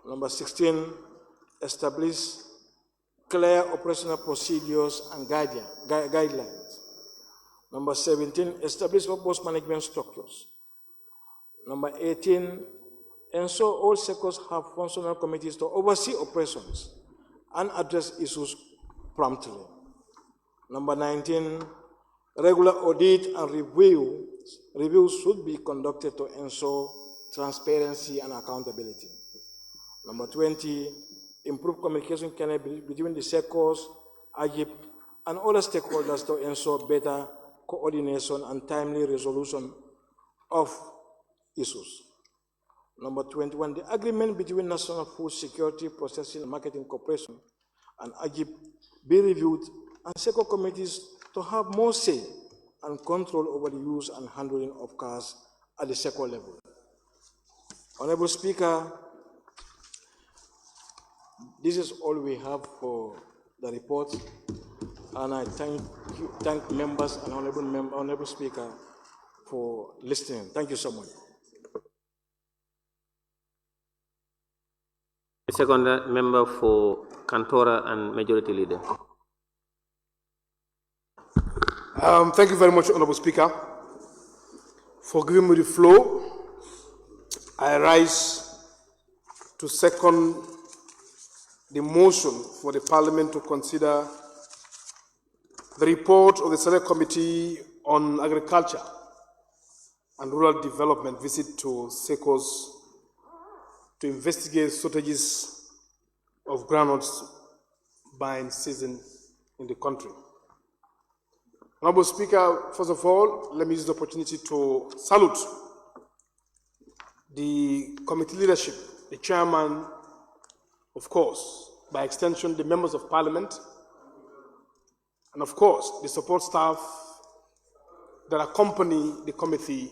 Number 16, establish clear operational procedures and guidelines. Number 17, establish robust management structures. Number 18, ensure all SECOs have functional committees to oversee operations and address issues promptly. Number 19, regular audit and reviews should be conducted to ensure transparency and accountability. Number 20, improve communication channel between the SECOs, AGIP, and other stakeholders to ensure better coordination and timely resolution of issues. Number 21, the agreement between National Food Security Processing and Marketing Corporation and AGIP be reviewed, and SECO committees to have more say and control over the use and handling of cars at the SECO level. Honorable Speaker, this is all we have for the report, and I thank members and Honorable Speaker for listening. Thank you so much. The second member for Kantora and Majority Leader. Thank you very much, Honorable Speaker, for giving me the floor. I rise to second the motion for the Parliament to consider the report of the Select Committee on Agriculture and Rural Development visit to SECOs to investigate shortages of groundnuts buying season in the country. Honorable Speaker, first of all, let me use the opportunity to salute the committee leadership, the chairman, of course, by extension, the members of Parliament, and of course, the support staff that accompany the committee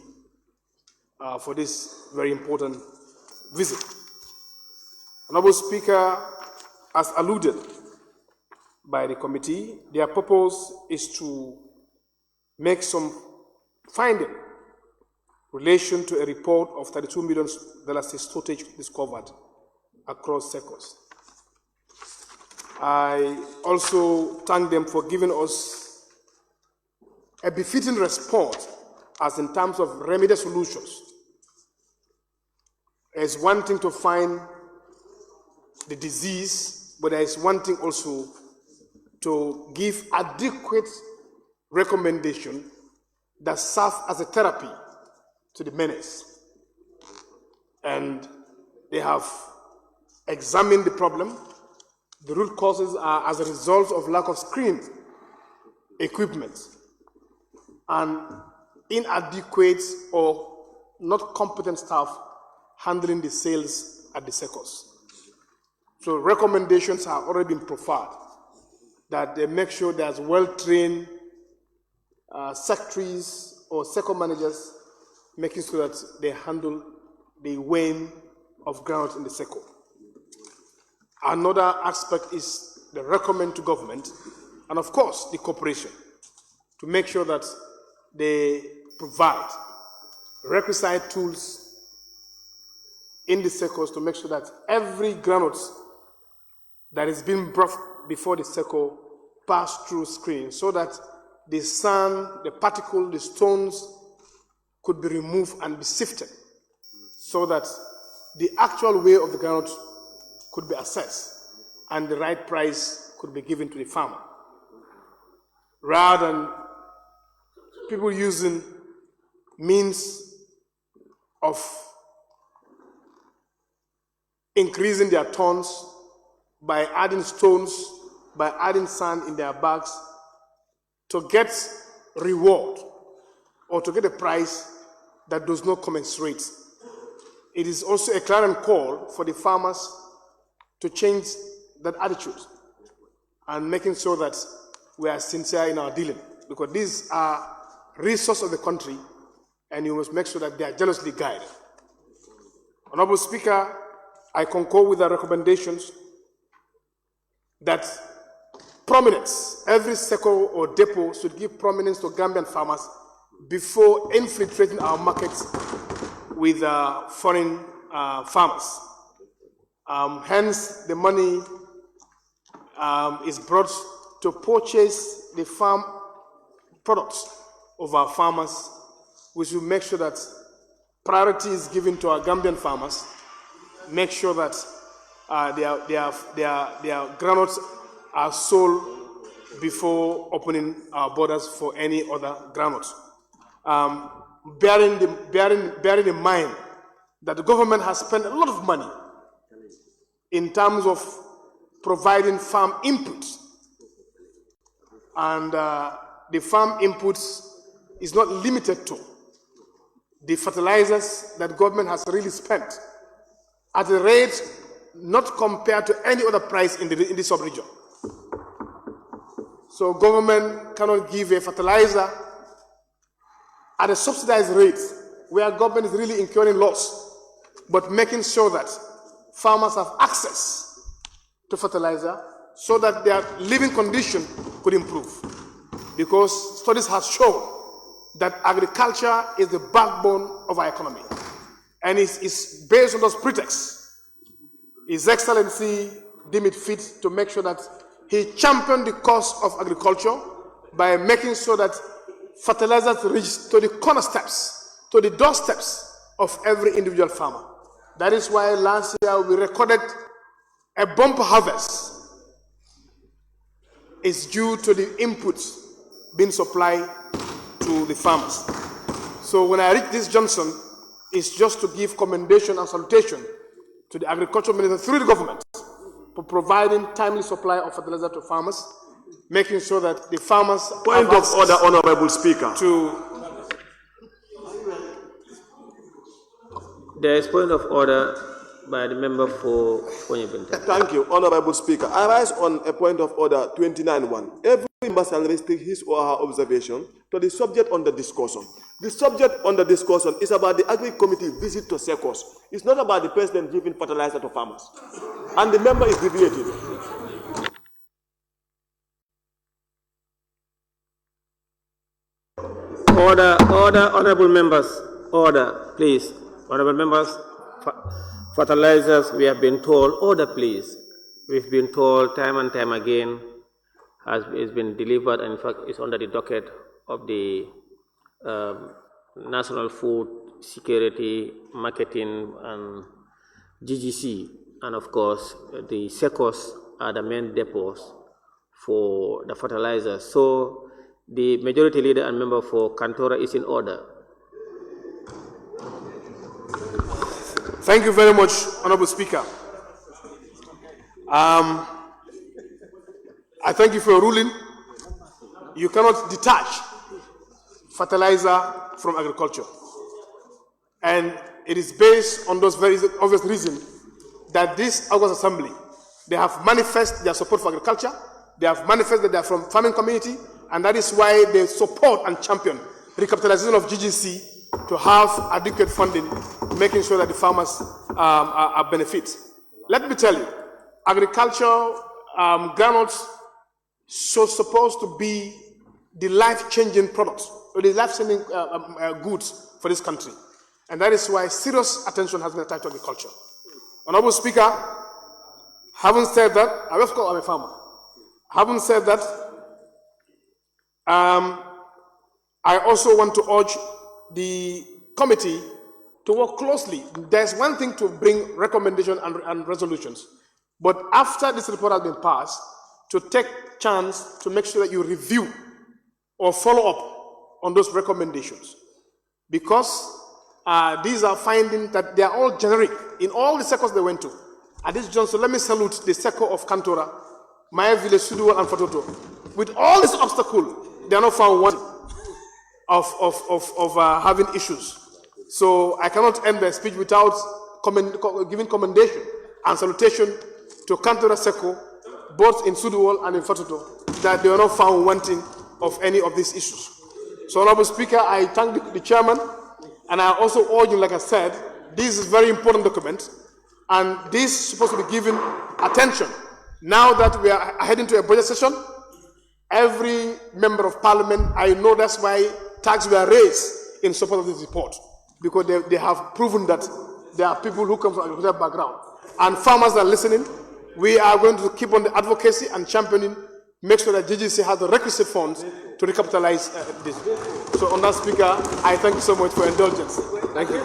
for this very important visit. Honorable Speaker, as alluded by the committee, their purpose is to make some finding in relation to a report of $32 million shortage discovered across SECOs. I also thank them for giving us a befitting response as in terms of remedial solutions. There's one thing to find the disease, but there is one thing also to give adequate recommendation that serve as a therapy to the menace. And they have examined the problem. The root causes are as a result of lack of screened equipment and inadequate or not competent staff handling the sales at the SECOs. So recommendations have already been proffered that they make sure there's well-trained secretaries or SECO managers making sure that they handle the weighing of ground in the SECO. Another aspect is the recommend to government and of course the corporation to make sure that they provide requisite tools in the SECOs to make sure that every granite that is being brought before the SECO pass through screening so that the sand, the particle, the stones could be removed and be sifted so that the actual weight of the granite could be assessed and the right price could be given to the farmer. Rather than people using means of increasing their tons by adding stones, by adding sand in their bags to get reward or to get a price that does not commensurate. It is also a clarion call for the farmers to change that attitude and making sure that we are sincere in our dealing, because these are resources of the country and you must make sure that they are jealously guided. Honorable Speaker, I concur with the recommendations that prominence, every SECO or depot should give prominence to Gambian farmers before infiltrating our markets with foreign farmers. Hence, the money is brought to purchase the farm products of our farmers. We should make sure that priority is given to our Gambian farmers, make sure that their groundnuts are sold before opening our borders for any other groundnuts. Bearing in mind that the government has spent a lot of money in terms of providing farm inputs, and the farm inputs is not limited to the fertilizers that government has really spent at a rate not compared to any other price in the sub-region. So government cannot give a fertilizer at a subsidized rate where government is really incurring loss, but making sure that farmers have access to fertilizer so that their living condition could improve. Because studies have shown that agriculture is the backbone of our economy. And it's based on those pretexts. His Excellency deemed it fit to make sure that he championed the cause of agriculture by making sure that fertilizers reach to the corner steps, to the doorsteps of every individual farmer. That is why last year we recorded a bumper harvest. It's due to the inputs being supplied to the farmers. So when I reach this junction, it's just to give commendation and salutation to the agriculture minister through the government for providing timely supply of fertilizer to farmers, making sure that the farmers Point of order, Honorable Speaker. There is point of order by the member for Ponyabinta. Thank you, Honorable Speaker. I rise on a point of order 29.1. Every member shall restrict his or her observation to the subject under discussion. The subject under discussion is about the Agri Committee visit to SECOs. It's not about the president giving fertilizer to farmers. And the member is deviating. Order, honorable members, order, please. Honorable members, fertilizers, we have been told, order please. We've been told time and time again, has been delivered, and in fact is under the docket of the National Food Security, Marketing and GGC, and of course the SECOs are the main depots for the fertilizers. So the majority leader and member for Kantora is in order. Thank you very much, Honorable Speaker. I thank you for your ruling. You cannot detach fertilizer from agriculture. And it is based on those very obvious reasons that this August Assembly, they have manifested their support for agriculture, they have manifested that they are from farming community, and that is why they support and champion recapitalization of GGC to have adequate funding, making sure that the farmers are benefit. Let me tell you, agriculture, groundnuts, so supposed to be the life-changing products or the life-changing goods for this country. And that is why serious attention has been attached to agriculture. Honorable Speaker, having said that, I'm a farmer. Having said that, I also want to urge the committee to work closely. There's one thing to bring recommendations and resolutions, but after this report has been passed, to take chance to make sure that you review or follow up on those recommendations. Because these are findings that they are all generic in all the sectors they went to. At this juncture, let me salute the sector of Kantora, Maya Village, Suduwal, and Fatoto. With all this obstacle, they are not found one of having issues. So I cannot end the speech without giving commendation and salutation to Kantora Seko, both in Suduwal and in Fatoto, that they are not found wanting of any of these issues. So, Honorable Speaker, I thank the chairman, and I also urge him, like I said, this is a very important document, and this is supposed to be given attention. Now that we are heading to a budget session, every member of parliament, I know that's why tags were raised in support of this report, because they have proven that there are people who come from agricultural background. And farmers are listening. We are going to keep on the advocacy and championing, make sure that GGC has the requisite funds to recapitalize this. So on that, Speaker, I thank you so much for your indulgence. Thank you.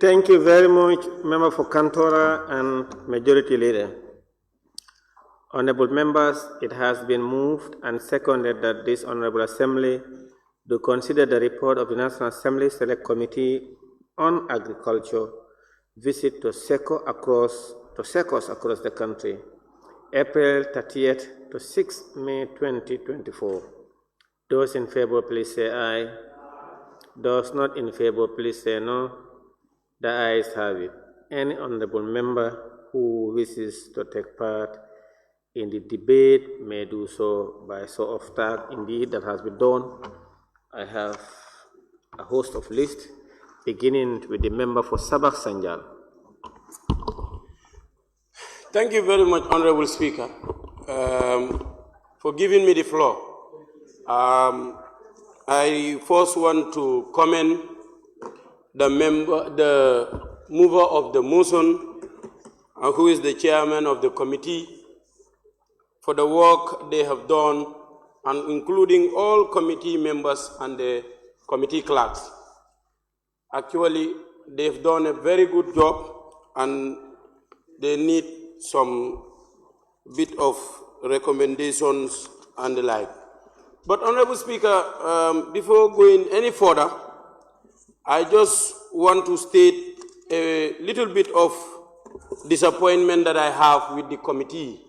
Thank you very much, Member for Kantora and Majority Leader. Honorable members, it has been moved and seconded that this Honorable Assembly do consider the report of the National Assembly Select Committee on Agriculture visit to SECOs across the country, April 30th to 6 May 2024. Those in favor, please say aye. Those not in favor, please say no. The ayes have it. Any honorable member who wishes to take part in the debate may do so by show of tag. Indeed, that has been done. I have a host of lists, beginning with the member for Sabak Sanjal. Thank you very much, Honorable Speaker, for giving me the floor. I first want to commend the mover of the motion, who is the chairman of the committee, for the work they have done, and including all committee members and the committee clerks. Actually, they've done a very good job, and they need some bit of recommendations and the like. But, Honorable Speaker, before going any further, I just want to state a little bit of disappointment that I have with the committee,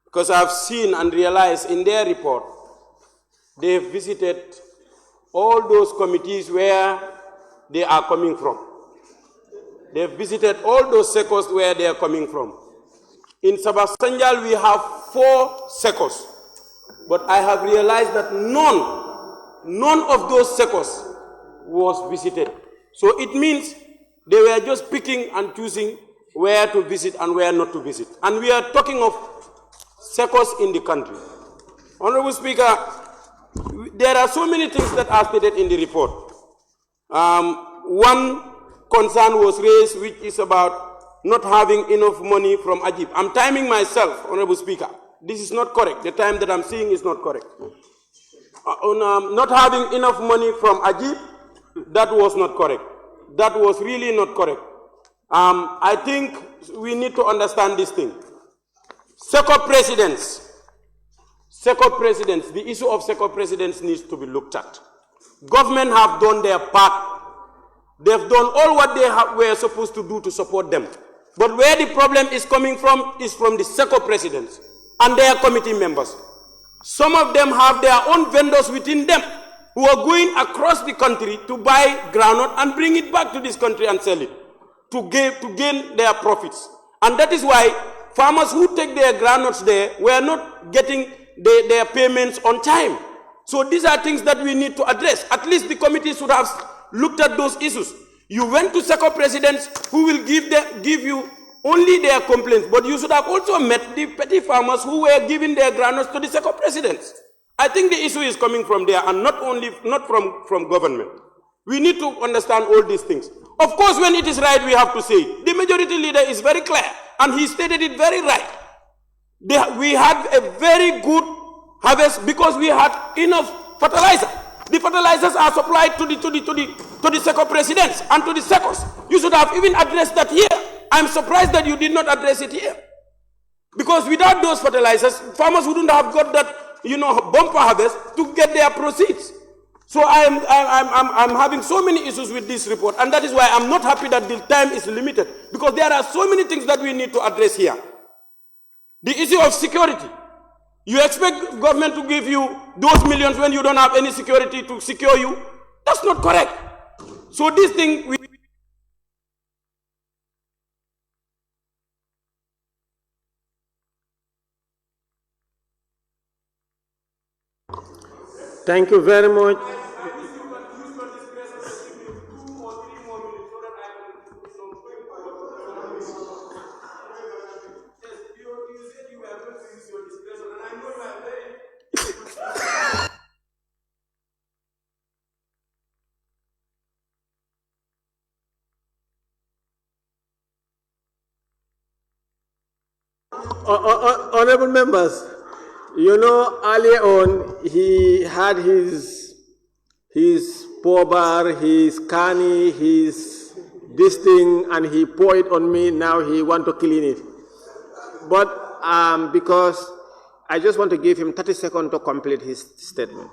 because I've seen and realized in their report, they've visited all those committees where they are coming from. They've visited all those sectors where they are coming from. In Sabah Sanjal, we have 4 sectors, but I have realized that none of those sectors was visited. So it means they were just picking and choosing where to visit and where not to visit. And we are talking of sectors in the country. Honorable Speaker, there are so many things that are stated in the report. One concern was raised, which is about not having enough money from Ajib. I'm timing myself, Honorable Speaker. This is not correct. The time that I'm seeing is not correct. Not having enough money from Ajib, that was not correct. That was really not correct. I think we need to understand this thing. SECO presidents, the issue of SECO presidents needs to be looked at. Government have done their part. They've done all what they were supposed to do to support them. But where the problem is coming from is from the SECO presidents and their committee members. Some of them have their own vendors within them who are going across the country to buy groundnut and bring it back to this country and sell it to gain their profits. And that is why farmers who take their groundnuts there were not getting their payments on time. So these are things that we need to address. At least the committee should have looked at those issues. You went to SECO presidents who will give you only their complaints, but you should have also met the petty farmers who were giving their granules to the SECO presidents. I think the issue is coming from there and not from government. We need to understand all these things. Of course, when it is right, we have to say it. The majority leader is very clear, and he stated it very right. We had a very good harvest because we had enough fertilizer. The fertilizers are supplied to the SECO presidents and to the SECOs. You should have even addressed that here. I'm surprised that you did not address it here. Because without those fertilizers, farmers wouldn't have got that, bumper harvest to get their proceeds. So I'm having so many issues with this report, and that is why I'm not happy that the time is limited, because there are so many things that we need to address here. The issue of security. You expect government to give you those millions when you don't have any security to secure you? That's not correct. So this thing, Thank you very much. Honorable members, earlier on, he had his poor bar, his canny, his this thing, and he poured it on me. Now he want to clean it. But because I just want to give him 30 seconds to complete his statement.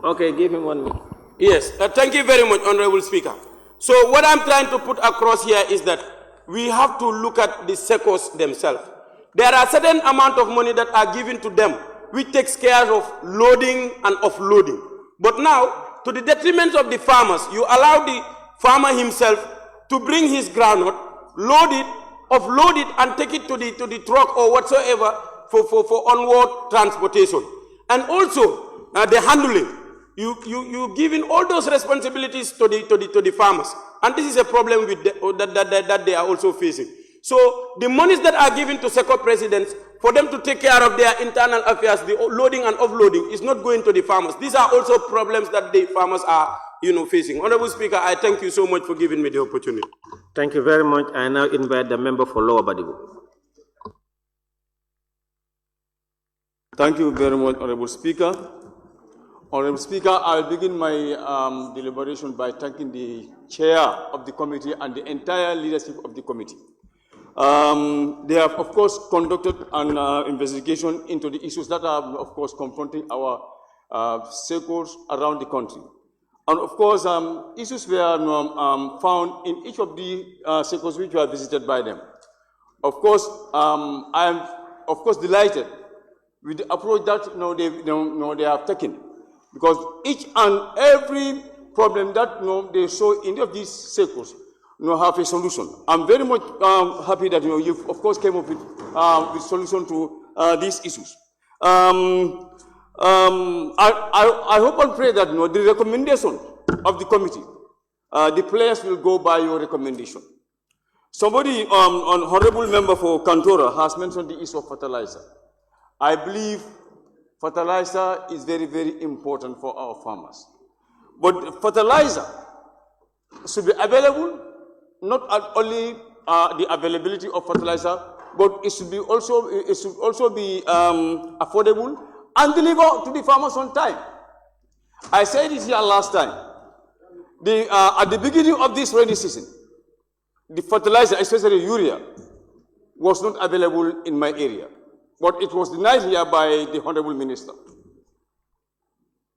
Okay, give him 1 minute. Yes, thank you very much, Honorable Speaker. So what I'm trying to put across here is that we have to look at the SECOs themselves. There are certain amount of money that are given to them, which takes care of loading and offloading. But now, to the detriment of the farmers, you allow the farmer himself to bring his groundnut, load it, offload it, and take it to the truck or whatsoever for onward transportation. And also, the handling. You giving all those responsibilities to the farmers, and this is a problem with that they are also facing. So the monies that are given to SECO presidents for them to take care of their internal affairs, the loading and offloading, is not going to the farmers. These are also problems that the farmers are facing. Honorable Speaker, I thank you so much for giving me the opportunity. Thank you very much. I now invite the member for Lower Badibu. Thank you very much, Honorable Speaker. Honorable Speaker, I'll begin my deliberation by thanking the chair of the committee and the entire leadership of the committee. They have, of course, conducted an investigation into the issues that are, of course, confronting our SECOs around the country. And, of course, issues were found in each of the SECOs which were visited by them. Of course, I am, of course, delighted with the approach that they have taken. Because each and every problem that they saw in any of these SECOs have a solution. I'm very much happy that you of course came up with solution to these issues. I hope and pray that the recommendation of the committee, the players will go by your recommendation. Somebody, an honorable member for Kantora, has mentioned the issue of fertilizer. I believe fertilizer is very, very important for our farmers. But fertilizer should be available, not only the availability of fertilizer, but it should also be affordable and delivered to the farmers on time. I said this here last time. At the beginning of this rainy season, the fertilizer, especially urea, was not available in my area. But it was denied here by the Honorable Minister.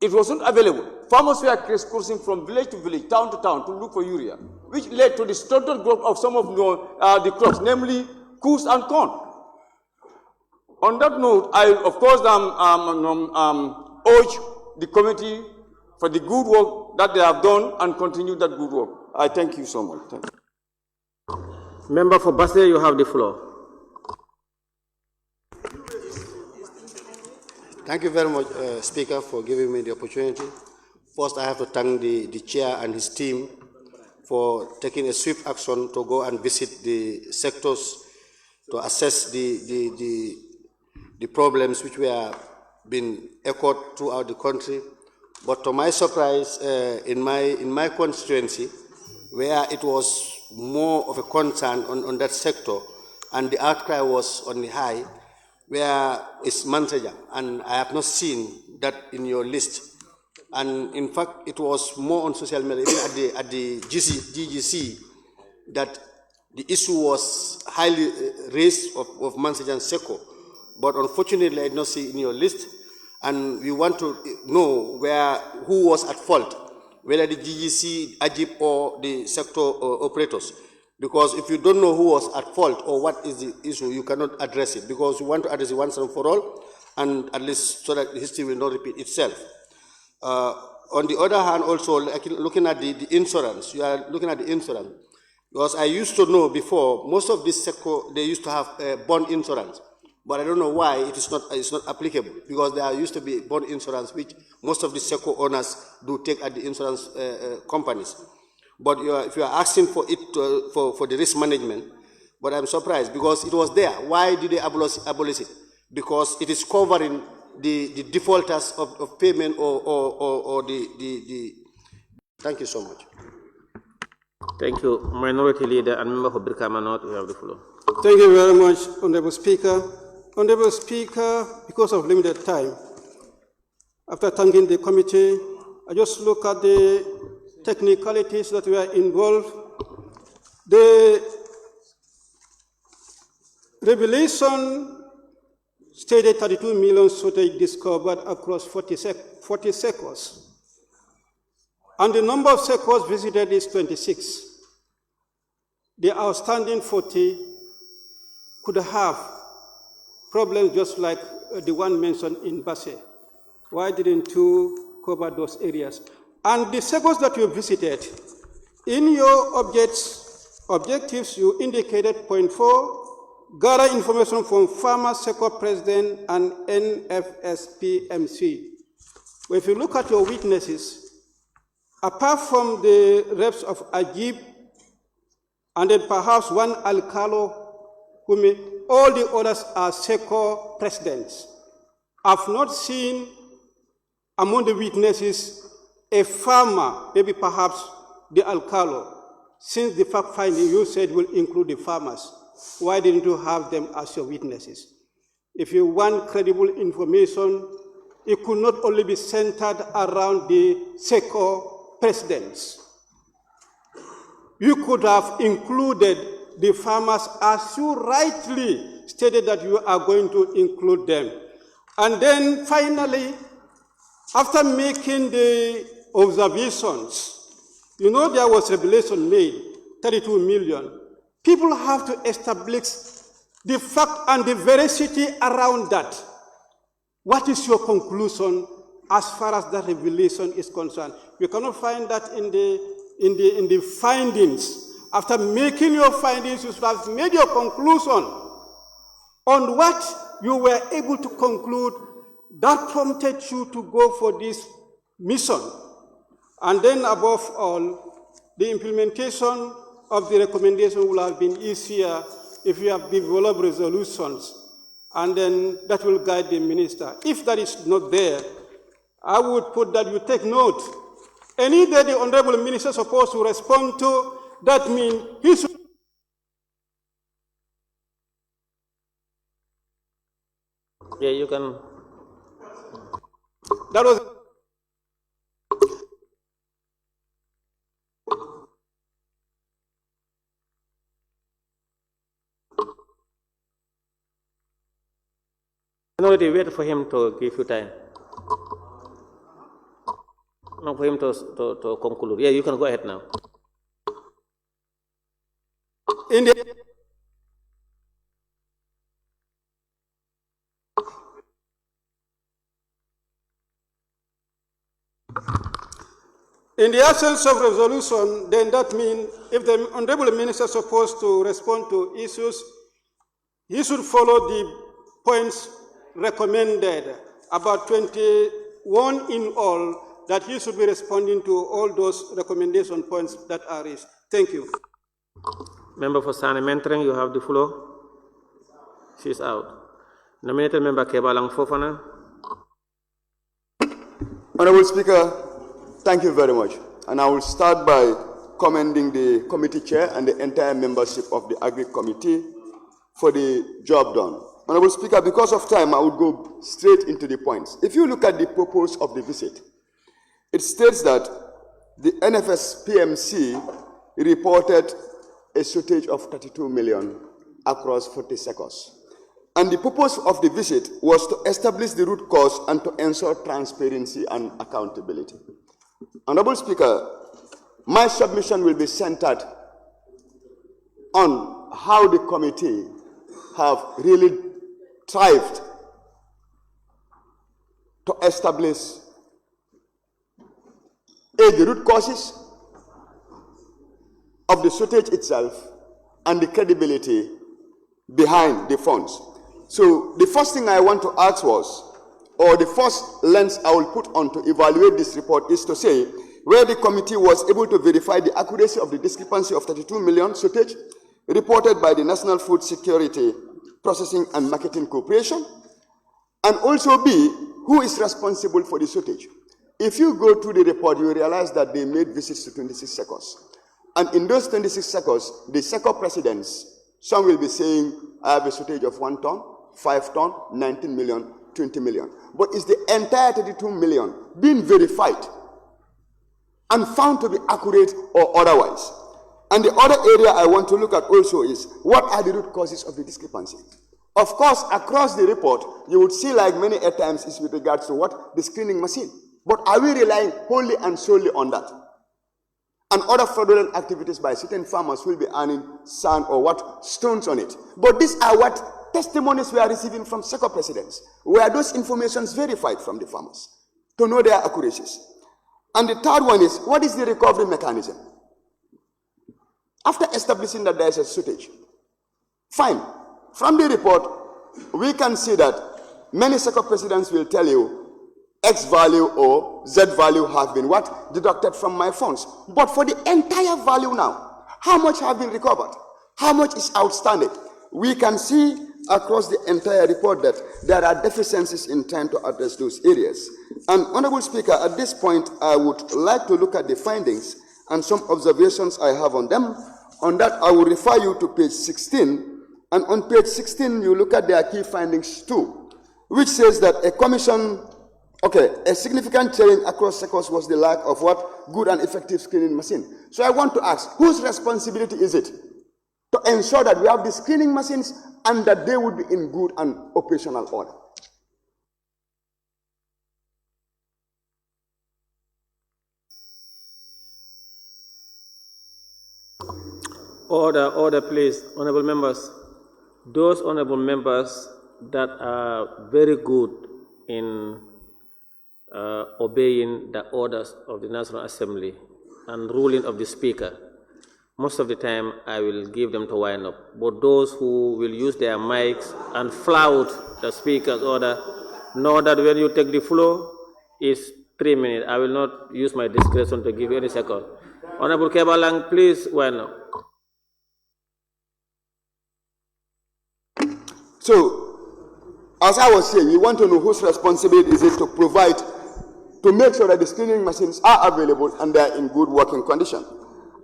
It was not available. Farmers were crisscrossing from village to village, town to town, to look for urea, which led to the stunted growth of some of the crops, namely coos and corn. On that note, I, of course, urge the committee for the good work that they have done and continue that good work. I thank you so much. Thank you. Member for Basel, you have the floor. Thank you very much, Speaker, for giving me the opportunity. First, I have to thank the chair and his team for taking a swift action to go and visit the sectors to assess the problems which were being echoed throughout the country. But to my surprise, in my constituency, where it was more of a concern on that sector, and the outcry was on the high, where is Mansaja, and I have not seen that in your list. And in fact, it was more on social media, even at the GGC, that the issue was highly raised of Mansaja and Seko. But unfortunately, I did not see in your list, and we want to know who was at fault, whether the GGC, AGIP, or the sector operators. Because if you don't know who was at fault or what is the issue, you cannot address it, because you want to address it once and for all, and at least so that history will not repeat itself. On the other hand, also looking at the insurance, you are looking at the insurance, because I used to know before, most of this sector, they used to have bond insurance, but I don't know why it's not applicable, because there used to be bond insurance, which most of the sector owners do take at the insurance companies. But if you are asking for it for the risk management, but I'm surprised because it was there. Why did they abolish it? Because it is covering the defaulters of payment or the. Thank you so much. Thank you. Minority Leader and Member for Brikama North, you have the floor. Thank you very much, Honorable Speaker. Honorable Speaker, because of limited time, after thanking the committee, I just look at the technicalities that were involved. The revelation stated 32 million footage discovered across 40 sectors. And the number of sectors visited is 26. The outstanding 40 could have problems just like the one mentioned in Basse. Why didn't you cover those areas? And the sectors that you visited, in your objectives, you indicated point 4, gather information from farmers, sector president, and NFSPMC. Well, if you look at your witnesses, apart from the reps of Ajib, and then perhaps one Alcalo, all the others are sector presidents. I've not seen among the witnesses a farmer, maybe perhaps the Alcalo. Since the fact finding you said will include the farmers, why didn't you have them as your witnesses? If you want credible information, it could not only be centered around the sector presidents. You could have included the farmers as you rightly stated that you are going to include them. And then finally, after making the observations, you know there was revelation made, 32 million. People have to establish the fact and the veracity around that. What is your conclusion as far as that revelation is concerned? You cannot find that in the findings. After making your findings, you should have made your conclusion on what you were able to conclude that prompted you to go for this mission. And then above all, the implementation of the recommendation will have been easier if you have developed resolutions, and then that will guide the minister. If that is not there, I would put that you take note. Any day the Honorable Minister is supposed to respond to, that means he should. Yeah, you can. That was. Minority, wait for him to give you time. No, for him to conclude. Yeah, you can go ahead now. In the absence of resolution, then that means if the Honorable Minister is supposed to respond to issues, he should follow the points recommended about 21 in all, that he should be responding to all those recommendation points that are raised. Thank you. Member for Sani Mentreng, you have the floor. She's out. Nominated Member Kebalang Fofana. Honorable Speaker, thank you very much. And I will start by commending the committee chair and the entire membership of the Agri Committee for the job done. Honorable Speaker, because of time, I would go straight into the points. If you look at the purpose of the visit, it states that the NFS PMC reported a shortage of 32 million across 40 sectors. And the purpose of the visit was to establish the root cause and to ensure transparency and accountability. Honorable Speaker, my submission will be centered on how the committee have really thrived to establish the root causes of the shortage itself and the credibility behind the funds. So the first thing I want to ask was, or the first lens I will put on to evaluate this report is to say where the committee was able to verify the accuracy of the discrepancy of 32 million shortage reported by the National Food Security Processing and Marketing Corporation, and also B, who is responsible for the shortage. If you go through the report, you realize that they made visits to 26 sectors. And in those 26 sectors, the sector presidents, some will be saying, I have a shortage of 1 ton, 5 ton, 19 million, 20 million. But is the entire 32 million being verified and found to be accurate or otherwise? And the other area I want to look at also is, what are the root causes of the discrepancy? Of course, across the report, you would see like many at times is with regards to what? The screening machine. But are we relying wholly and solely on that? And other fraudulent activities by certain farmers will be earning sand or what? Stones on it. But these are what testimonies we are receiving from sector presidents, where those informations verified from the farmers to know their accuracies. And the third one is, what is the recovery mechanism? After establishing that there is a shortage, fine. From the report, we can see that many sector presidents will tell you X value or Z value have been what? Deducted from my funds. But for the entire value now, how much have been recovered? How much is outstanding? We can see across the entire report that there are deficiencies in trying to address those areas. And Honorable Speaker, at this point, I would like to look at the findings and some observations I have on them. On that, I will refer you to page 16. And on page 16, you look at their key findings too, which says that a significant challenge across sectors was the lack of what? Good and effective screening machine. So I want to ask, whose responsibility is it to ensure that we have the screening machines and that they would be in good and operational order? Order, please. Honorable members. Those honorable members that are very good in obeying the orders of the National Assembly and ruling of the Speaker, most of the time I will give them to wind up. But those who will use their mics and flout the Speaker's order, know that when you take the floor, it's 3 minutes. I will not use my discretion to give you any second. Honorable Kebalang, please wind up. So, as I was saying, you want to know whose responsibility is it to provide, to make sure that the screening machines are available and they are in good working condition.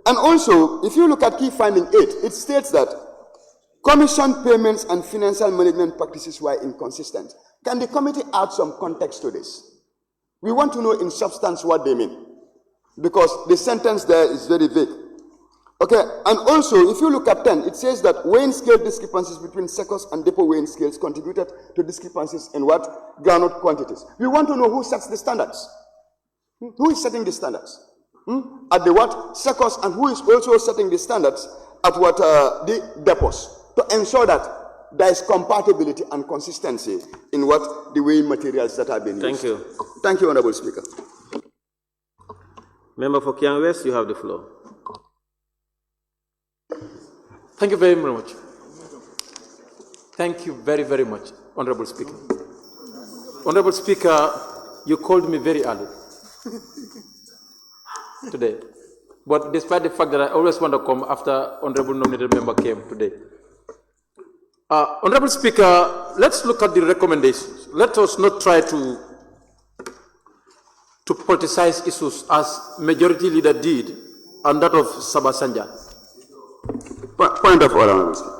And also, if you look at key finding 8, it states that commission payments and financial management practices were inconsistent. Can the committee add some context to this? We want to know in substance what they mean, because the sentence there is very vague. Okay, and also, if you look at 10, it says that weighing scale discrepancies between sectors and depot weighing scales contributed to discrepancies in what? Groundnut quantities. We want to know who sets the standards. Who is setting the standards? At the what? Sectors, and who is also setting the standards at what? The depots, to ensure that there is compatibility and consistency in what? The weighing materials that are being used. Thank you. Thank you, Honorable Speaker. Member for Kiang West, you have the floor. Thank you very much. Thank you very, very much, Honorable Speaker. Honorable Speaker, you called me very early today. But despite the fact that I always want to come after Honorable nominated member came today. Honorable Speaker, let's look at the recommendations. Let us not try to politicize issues as Majority Leader did and that of Sabasanja. Point of order, Honorable Speaker.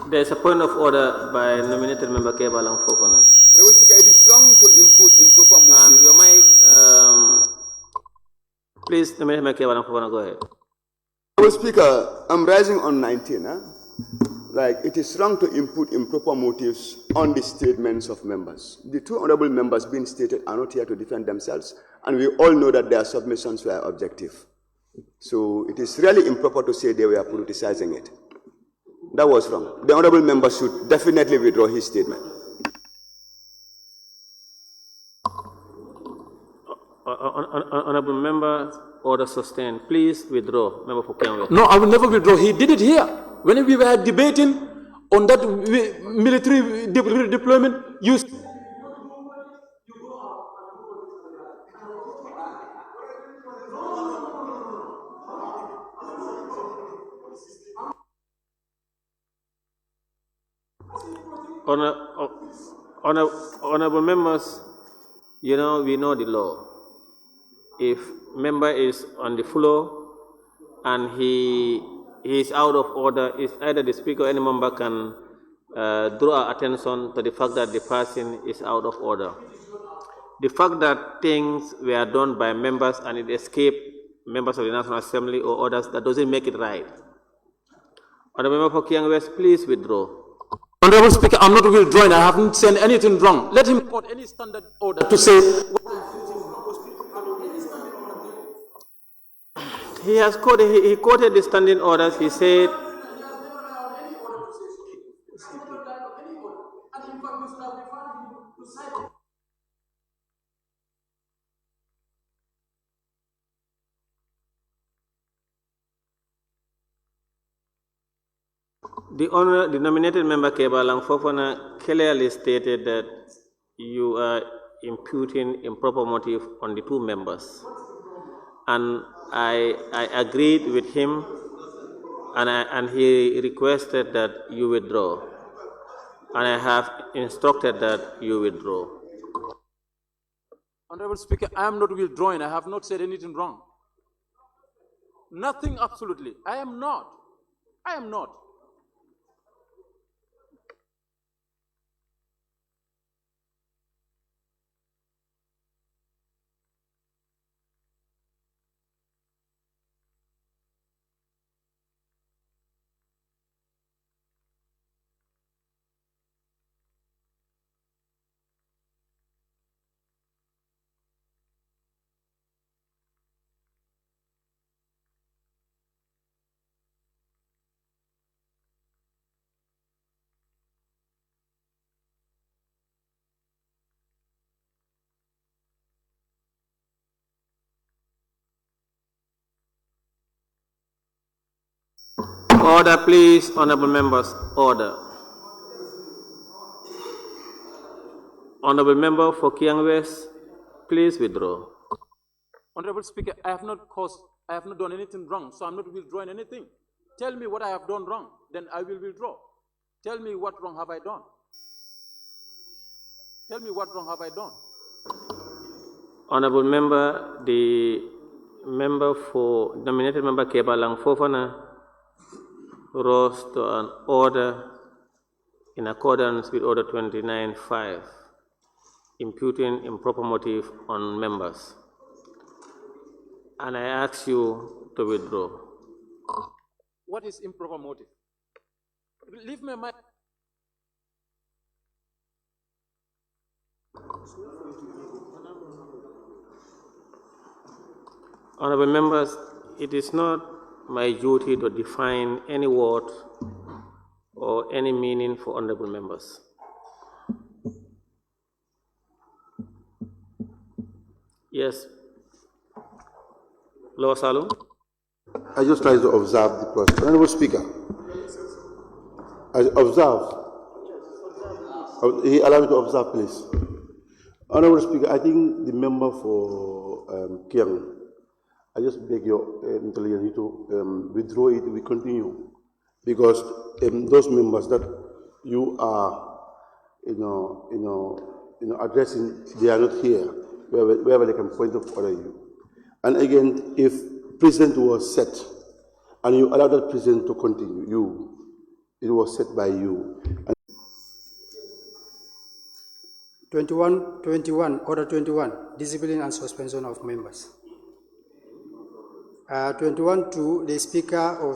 There is a point of order by nominated member Kebalang Fofana. Honorable Speaker, it is wrong to input improper motions. Your mic, please, nominated member Kebalang Fofana, go ahead. Honorable Speaker, I'm rising on 19. Like, it is wrong to input improper motives on the statements of members. The two honorable members being stated are not here to defend themselves, and we all know that their submissions were objective. So it is really improper to say they were politicizing it. That was wrong. The honorable member should definitely withdraw his statement. Honorable member, order sustained. Please withdraw. Member for Kenwe. No, I will never withdraw. He did it here. When we were debating on that military deployment, you... Honorable members, you know, we know the law. If member is on the floor and he is out of order, it's either the speaker or any member can draw our attention to the fact that the person is out of order. The fact that things were done by members and it escaped members of the National Assembly or others, that doesn't make it right. Honorable member for Kiang West, please withdraw. Honorable Speaker, I'm not withdrawing. I haven't said anything wrong. Let him quote any standard order to say... He has quoted, he quoted the standing orders. He said, the nominated member Kebalang Fofana clearly stated that you are imputing improper motive on the two members. And I agreed with him, and he requested that you withdraw. And I have instructed that you withdraw. Honorable Speaker, I am not withdrawing. I have not said anything wrong. Nothing, absolutely. I am not. I am not. Order, please, honorable members. Order. Honorable member for Kiang West, please withdraw. Honorable Speaker, I have not done anything wrong, so I'm not withdrawing anything. Tell me what I have done wrong, then I will withdraw. Tell me what wrong have I done. Tell me what wrong have I done. Honorable member, the member for nominated member Kebalang Fofana rose to an order in accordance with Order 29.5, imputing improper motive on members. And I ask you to withdraw. What is improper motive? Leave me my... Honorable members, it is not my duty to define any word or any meaning for honorable members. Yes. Lower Salum. I just try to observe the process. Honorable Speaker, I observe He allowed me to observe, please. Honorable Speaker, I think the member for Kiang, I just beg your intelligence to withdraw it. We continue because those members that you are, addressing, they are not here. Wherever they can point of order you. And again, if precedent was set, and you allow that precedent to continue, it was set by you. And 21, Order 21, Discipline and Suspension of Members. 21.2, the Speaker or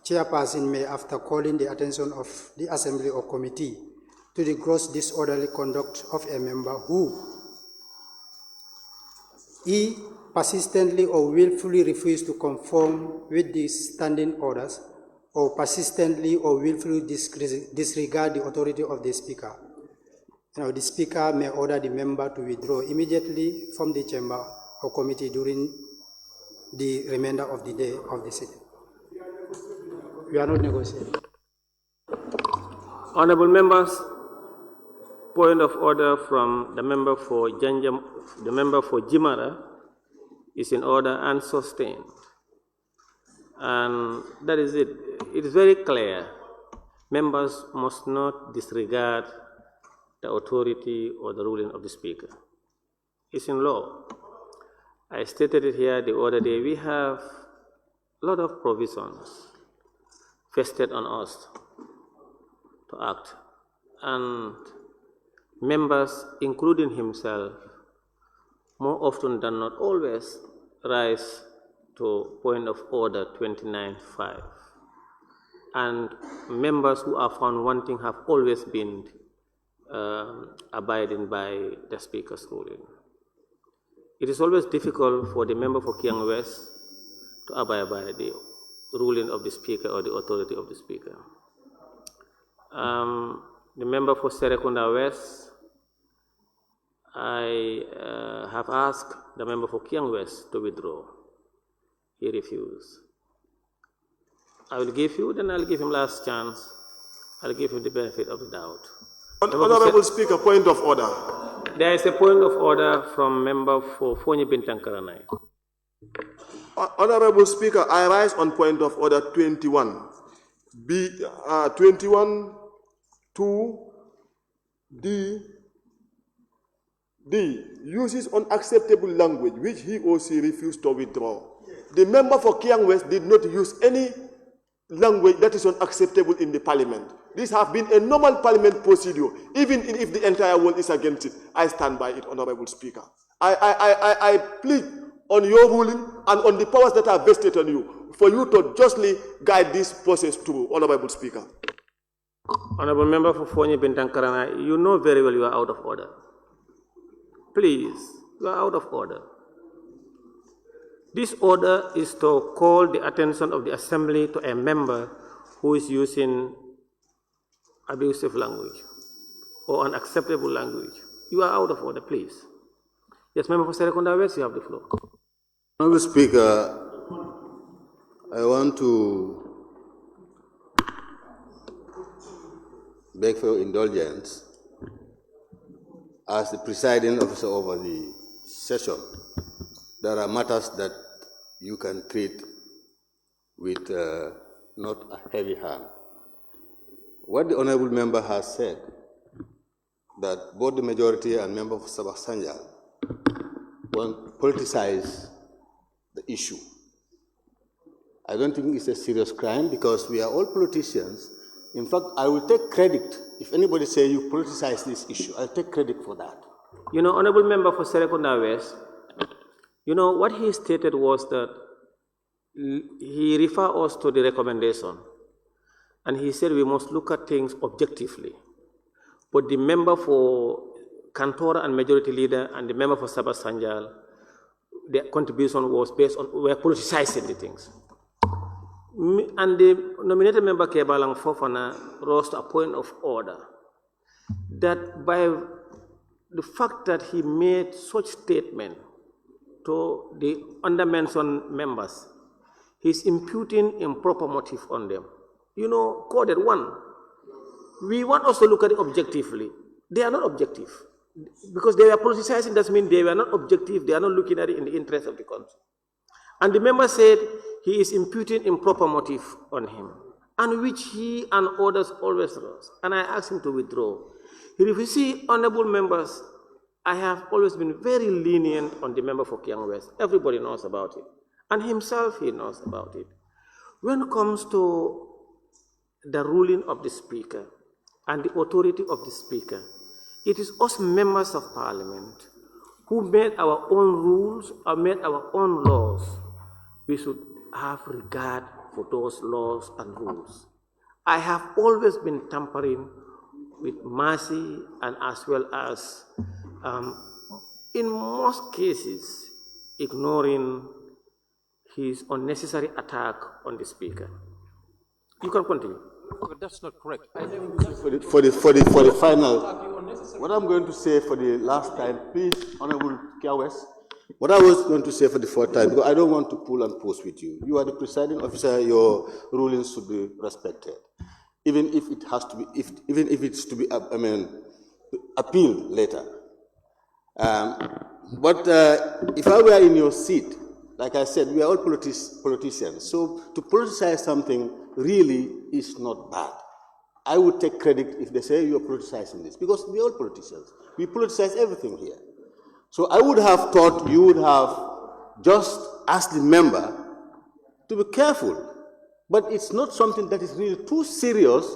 Chairperson may, after calling the attention of the Assembly or Committee to the gross disorderly conduct of a member who he persistently or willfully refused to conform with the standing orders or persistently or willfully disregard the authority of the Speaker. The Speaker may order the member to withdraw immediately from the chamber or committee during the remainder of the day of the sitting. We are not negotiating. Honorable members, point of order from the member for Jimara is in order and sustained. And that is it. It is very clear. Members must not disregard the authority or the ruling of the Speaker. It's in law. I stated it here the other day. We have a lot of provisions vested on us to act. And members, including himself, more often than not always rise to point of order 29.5. And members who are found wanting have always been abiding by the Speaker's ruling. It is always difficult for the member for Kiang West to abide by the ruling of the Speaker or the authority of the Speaker. The member for Serekunda West, I have asked the member for Kiang West to withdraw. He refused. I will give you, then I'll give him last chance. I'll give him the benefit of the doubt. Honorable Speaker, point of order. There is a point of order from member for Fonyi Bintankaranai. Honorable Speaker, I rise on point of order 21. 21 2 D uses unacceptable language which he or she refused to withdraw. The member for Kiang West did not use any language that is unacceptable in the parliament. This has been a normal parliament procedure, even if the entire world is against it. I stand by it, Honorable Speaker. I plead on your ruling and on the powers that are vested on you for you to justly guide this process through, Honorable Speaker. Honorable Member for Fonyi Bintankarana, you know very well you are out of order. Please, you are out of order. This order is to call the attention of the Assembly to a member who is using abusive language or unacceptable language. You are out of order, please. Yes, Member for Serekunda West, you have the floor. Honorable Speaker, I want to beg for your indulgence as the presiding officer over the session. There are matters that you can treat with not a heavy hand. What the honorable member has said, that both the majority and member for Sabah Sanjal want to politicize the issue. I don't think it's a serious crime because we are all politicians. In fact, I will take credit. If anybody say you politicize this issue, I'll take credit for that. You know, Honorable Member for Serekunda West, you know, what he stated was that he referred us to the recommendation, and he said we must look at things objectively. But the member for Kantora and Majority Leader and the member for Sabah Sanjal, their contribution was based on, we're politicizing the things. And the nominated member Kebalang Fofana rose to a point of order that by the fact that he made such statement to the undermentioned members, he's imputing improper motive on them. You know, coded one. we want us to look at it objectively. They are not objective. Because they are politicizing, that means they were not objective, they are not looking at it in the interest of the country. And the member said he is imputing improper motive on him, and which he and others always lost. And I asked him to withdraw. If you see, honorable members, I have always been very lenient on the member for Kiang West. Everybody knows about it. And himself, he knows about it. When it comes to the ruling of the Speaker and the authority of the Speaker, it is us members of Parliament who made our own rules or made our own laws. We should have regard for those laws and rules. I have always been tampering with mercy and as well as, in most cases, ignoring his unnecessary attack on the Speaker. You can continue. But that's not correct. For the final, what I'm going to say for the last time, please, Honorable Kiawes, what I was going to say for the fourth time, because I don't want to pull and push with you. You are the presiding officer, your rulings should be respected. Even if it has to be, even if it's to be, appealed later. But if I were in your seat, like I said, we are all politicians. So to politicize something really is not bad. I would take credit if they say you are politicizing this, because we are all politicians. We politicize everything here. So I would have thought you would have just asked the member to be careful. But it's not something that is really too serious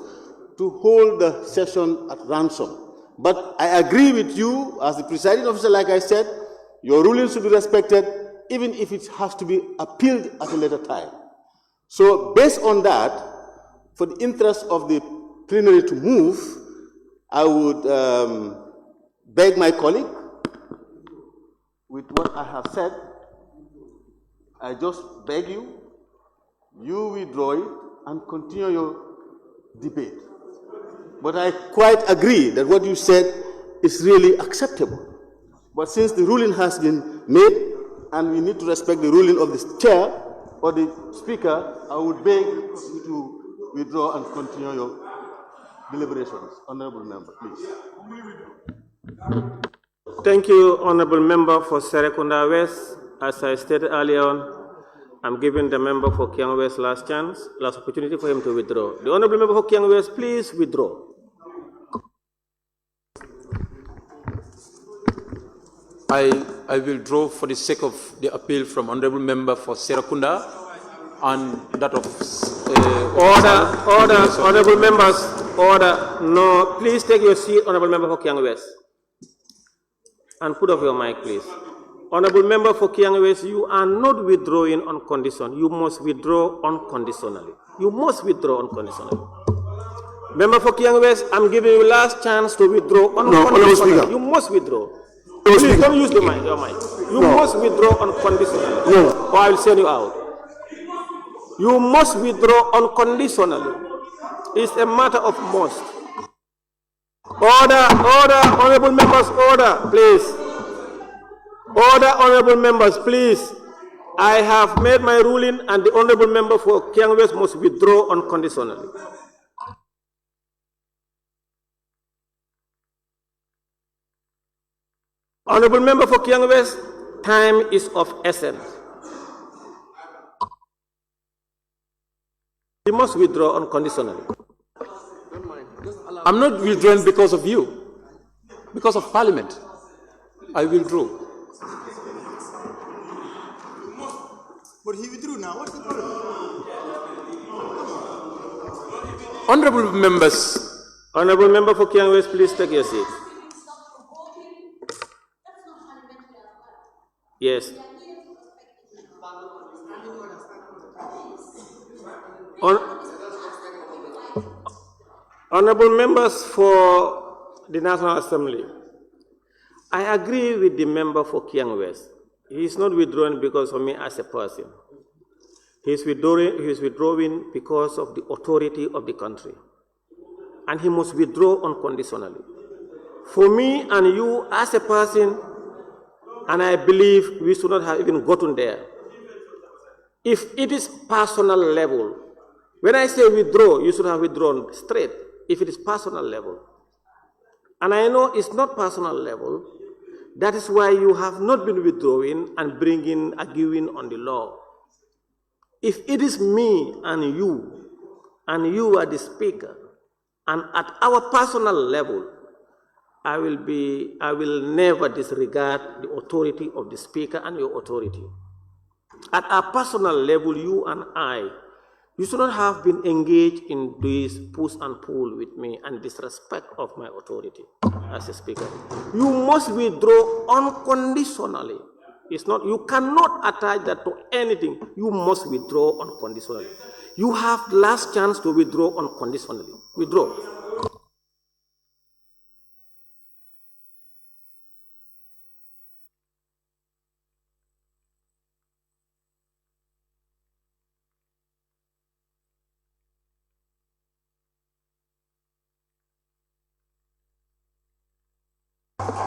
to hold the session at ransom. But I agree with you as the presiding officer, like I said, your rulings should be respected, even if it has to be appealed at a later time. So based on that, for the interest of the plenary to move, I would beg my colleague, with what I have said, I just beg you, you withdraw it and continue your debate. But I quite agree that what you said is really acceptable. But since the ruling has been made, and we need to respect the ruling of the chair or the speaker, I would beg you to withdraw and continue your deliberations. Honorable member, please. Thank you, honorable member for Serekunda West. As I stated earlier on, I'm giving the member for Kiang West last opportunity for him to withdraw. The honorable member for Kiang West, please withdraw. I will draw for the sake of the appeal from honorable member for Serekunda and that of Order, honorable members, order. No, please take your seat, honorable member for Kiang West. And put off your mic, please. Honorable member for Kiang West, you are not withdrawing on condition. You must withdraw unconditionally. You must withdraw unconditionally. Member for Kiang West, I'm giving you last chance to withdraw unconditionally. No, you must withdraw. Please don't use the mic, your mic. You must withdraw unconditionally. No. Or I will send you out. You must withdraw unconditionally. It's a matter of must. Order, honorable members, order, please. Order, honorable members, please. I have made my ruling and the honorable member for Kiang West must withdraw unconditionally. Honorable member for Kiang West, time is of essence. You must withdraw unconditionally. I'm not withdrawing because of you, because of Parliament. I withdraw. But he withdrew now. What's the problem? Honorable members. Honorable member for Kiang West, please take your seat. Yes. Honorable members for the National Assembly, I agree with the member for Kiang West. He is not withdrawing because of me as a person. He is withdrawing because of the authority of the country. And he must withdraw unconditionally. For me and you as a person, and I believe we should not have even gotten there. If it is personal level, when I say withdraw, you should have withdrawn straight. if it is personal level. And I know it's not personal level. That is why you have not been withdrawing and arguing on the law. If it is me and you are the speaker, and at our personal level, I will never disregard the authority of the speaker and your authority. At our personal level, you and I, you should not have been engaged in this push and pull with me and disrespect of my authority as a speaker. You must withdraw unconditionally. It's not, you cannot attach that to anything. You must withdraw unconditionally. You have the last chance to withdraw unconditionally. Withdraw.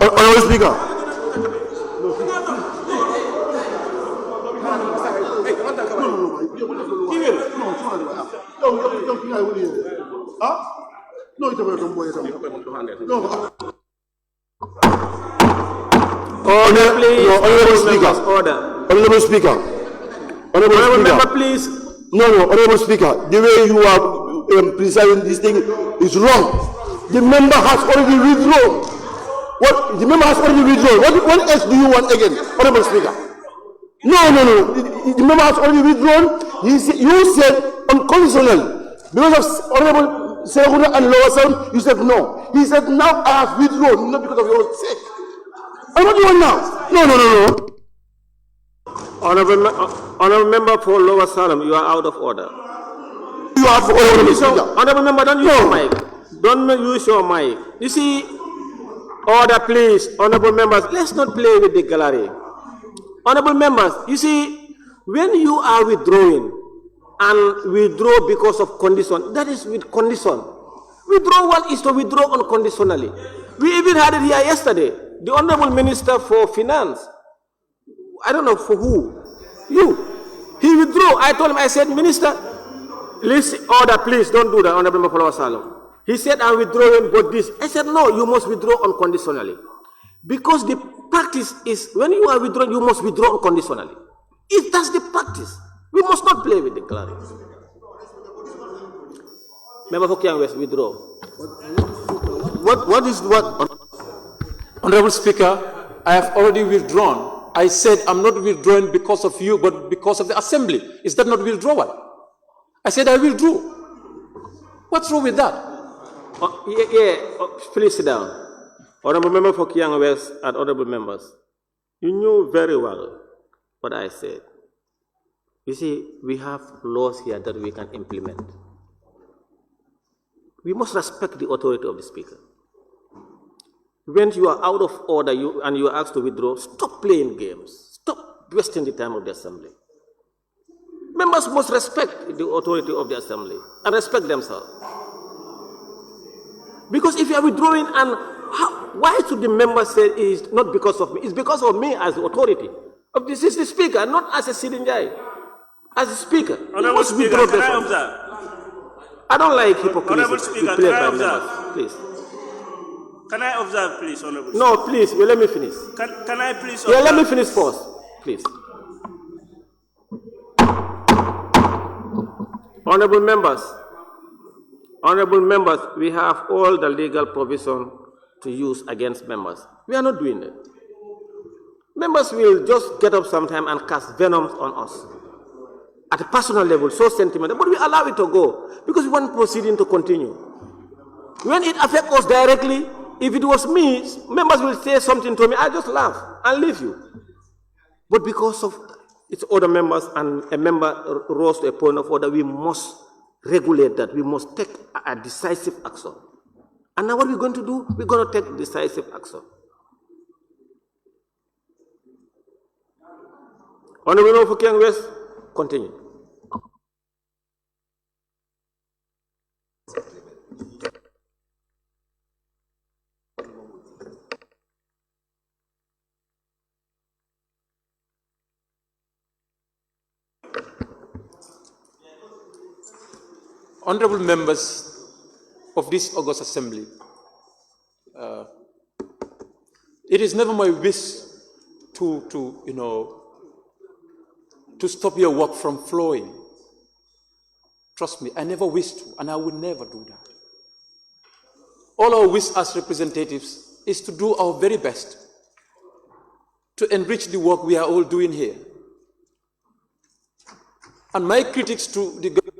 Honorable Speaker. Honorable Speaker. Honorable Member, please. No, Honorable Speaker. The way you are presiding this thing is wrong. The member has already withdrawn. What? The member has already withdrawn. What else do you want again, Honorable Speaker? No. The member has already withdrawn. You said unconditional. Because of Honorable Sehuda and Lower Sound, you said no. He said now I have withdrawn, not because of your sake. And what do you want now? No. Honorable Member for Lower Salem, you are out of order. You are out of order, Honorable Member, don't use your mic. Don't use your mic. You see, order please, honorable members, let's not play with the gallery. Honorable members, you see, when you are withdrawing and withdraw because of condition, that is with condition. Withdrawal is to withdraw unconditionally. We even had it here yesterday. The Honorable Minister for Finance, I don't know for who, he withdrew. I told him, I said, Minister, listen, order please, don't do that, Honorable Member for Salom. He said, I'm withdrawing but this. I said, no, you must withdraw unconditionally. Because the practice is, when you are withdrawing, you must withdraw unconditionally. If that's the practice, we must not play with the gallery. Member for Kiang West, withdraw. What is what? Honorable Speaker, I have already withdrawn. I said I'm not withdrawing because of you, but because of the assembly. Is that not withdrawal? I said I withdrew. What's wrong with that? Please sit down. Honorable Member for Kiang West and honorable members, you knew very well what I said. You see, we have laws here that we can implement. We must respect the authority of the Speaker. When you are out of order and you are asked to withdraw, stop playing games. Stop wasting the time of the Assembly. Members must respect the authority of the Assembly and respect themselves. Because if you are withdrawing, and why should the member say it is not because of me? It's because of me as the authority. This is the Speaker, not as a sitting guy. As a Speaker, Honorable Speaker, can I observe? I don't like hypocrisy. Honorable Speaker, can I observe? Please. Can I observe, please, Honorable No, please, let me finish. Can I please observe? Yeah, let me finish first, please. Honorable members, we have all the legal provision to use against members. We are not doing it. Members will just get up sometime and cast venoms on us at a personal level, so sentimental, but we allow it to go because we want proceeding to continue. When it affects us directly, if it was me, members will say something to me, I just laugh and leave you. But because of it's other members and a member rose to a point of order, we must regulate that. We must take a decisive action. And now what we're going to do, we're going to take decisive action. Honorable Member for Kiang West, continue. Honorable members, of this August Assembly. It is never my wish to stop your work from flowing. Trust me, I never wish to, and I will never do that. All our wish as representatives is to do our very best to enrich the work we are all doing here. And my critics to the government.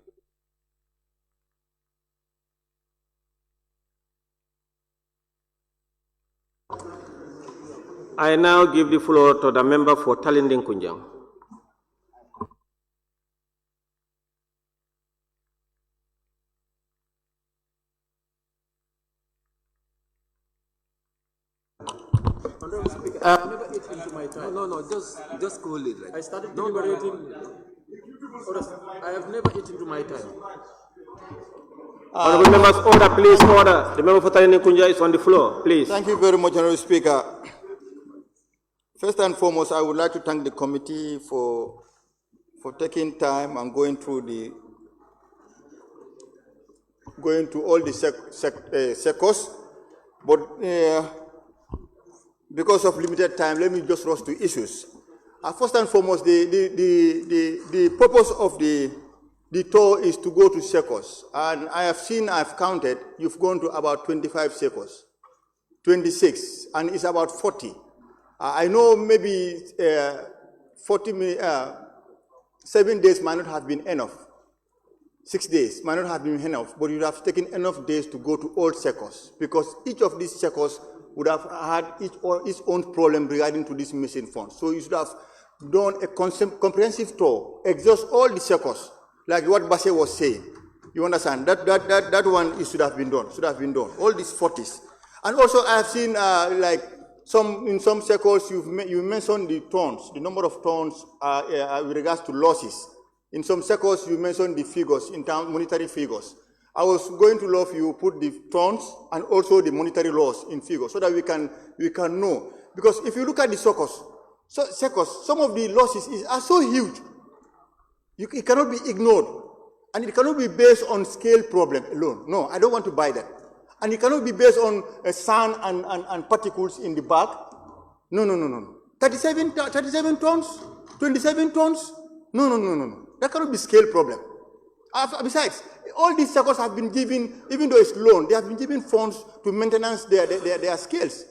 I now give the floor to the member for Talinding Kunjang. No, just go late. I started deliberating. I have never eaten to my time. Honorable members, order, please, order. The member for Talinding Kunjang is on the floor, please. Thank you very much, Honorable Speaker. First and foremost, I would like to thank the committee for taking time and going through all the sectors. But because of limited time, let me just rush to issues. First and foremost, the purpose of the tour is to go to sectors. And I've counted, you've gone to about 25 sectors, 26, and it's about 40. I know maybe 7 days might not have been enough. 6 days might not have been enough, but you'd have taken enough days to go to all sectors, because each of these sectors would have had its own problem regarding to this missing funds. So you should have done a comprehensive tour, exhaust all the sectors, like what Basse was saying. You understand? That one should have been done, all these 40s. And also I have seen in some sectors you mentioned the tons, the number of tons with regards to losses. In some sectors you mentioned the figures, in terms monetary figures. I was going to love you put the tons and also the monetary loss in figures so that we can know. Because if you look at the sectors, some of the losses are so huge. It cannot be ignored. And it cannot be based on scale problem alone. No, I don't want to buy that. And it cannot be based on sand and particles in the bag. No. 37 tons? 27 tons? No. That cannot be scale problem. Besides, all these sectors have been given, even though it's loan, they have been given funds to maintenance their scales.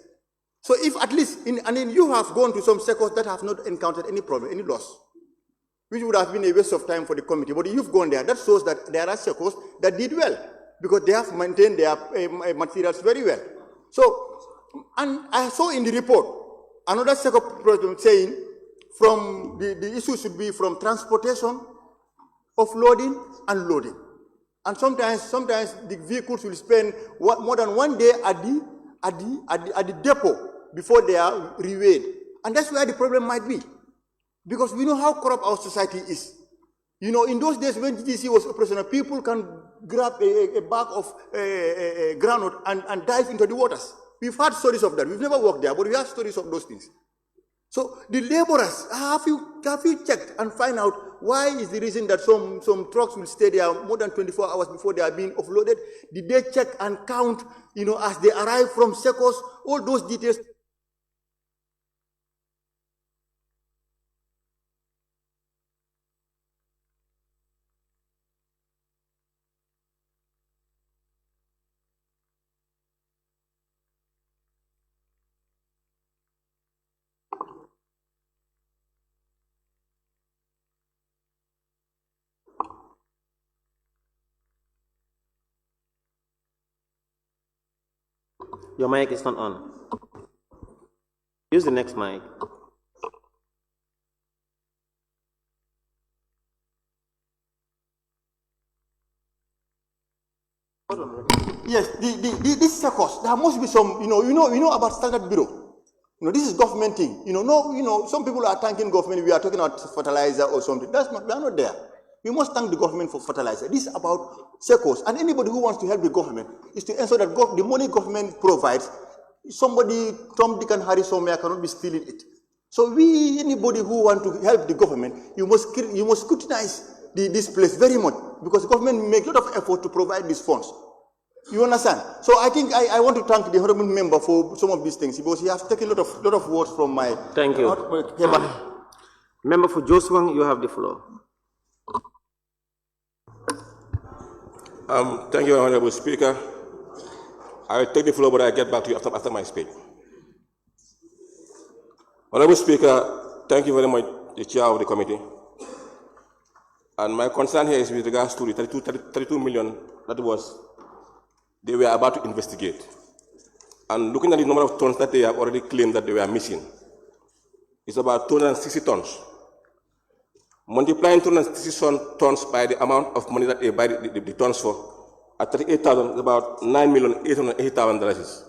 So if at least, and then you have gone to some sectors that have not encountered any problem, any loss, which would have been a waste of time for the committee, but you've gone there. That shows that there are sectors that did well, because they have maintained their materials very well. So, and I saw in the report, another sector problem saying from the issue should be from transportation, offloading, and loading. And sometimes the vehicles will spend more than 1 day at the depot before they are reweighed. And that's where the problem might be. Because we know how corrupt our society is. You know, in those days when GDC was operational, people can grab a bag of groundnut and dive into the waters. We've had stories of that. We've never worked there, but we have stories of those things. So the laborers, have you checked and find out why is the reason that some trucks will stay there more than 24 hours before they are being offloaded? Did they check and count, as they arrive from sectors? All those details. Your mic is not on. Use the next mic. Yes, these sectors, there must be some, you know about Standard Bureau. This is government thing. Some people are thanking government, we are talking about fertilizer or something. We are not there. We must thank the government for fertilizer. This is about sectors, and anybody who wants to help the government is to ensure that the money government provides, somebody, Tom, Dick, and Harry somewhere cannot be stealing it. So anybody who wants to help the government, you must scrutinize this place very much, because the government makes a lot of effort to provide these funds. You understand? So I think I want to thank the honorable member for some of these things because he has taken a lot of words from my... Thank you. Member for Joswang, you have the floor. Thank you, Honorable Speaker. I will take the floor, but I'll get back to you after my speech. Honorable Speaker, thank you very much, the chair of the committee. And my concern here is with regards to the 32 million that they were about to investigate. And looking at the number of tons that they have already claimed that they were missing, it's about 260 tons. Multiplying 260 tons by the amount of money that they buy the tons for, at 38,000, it's about $9,880,000.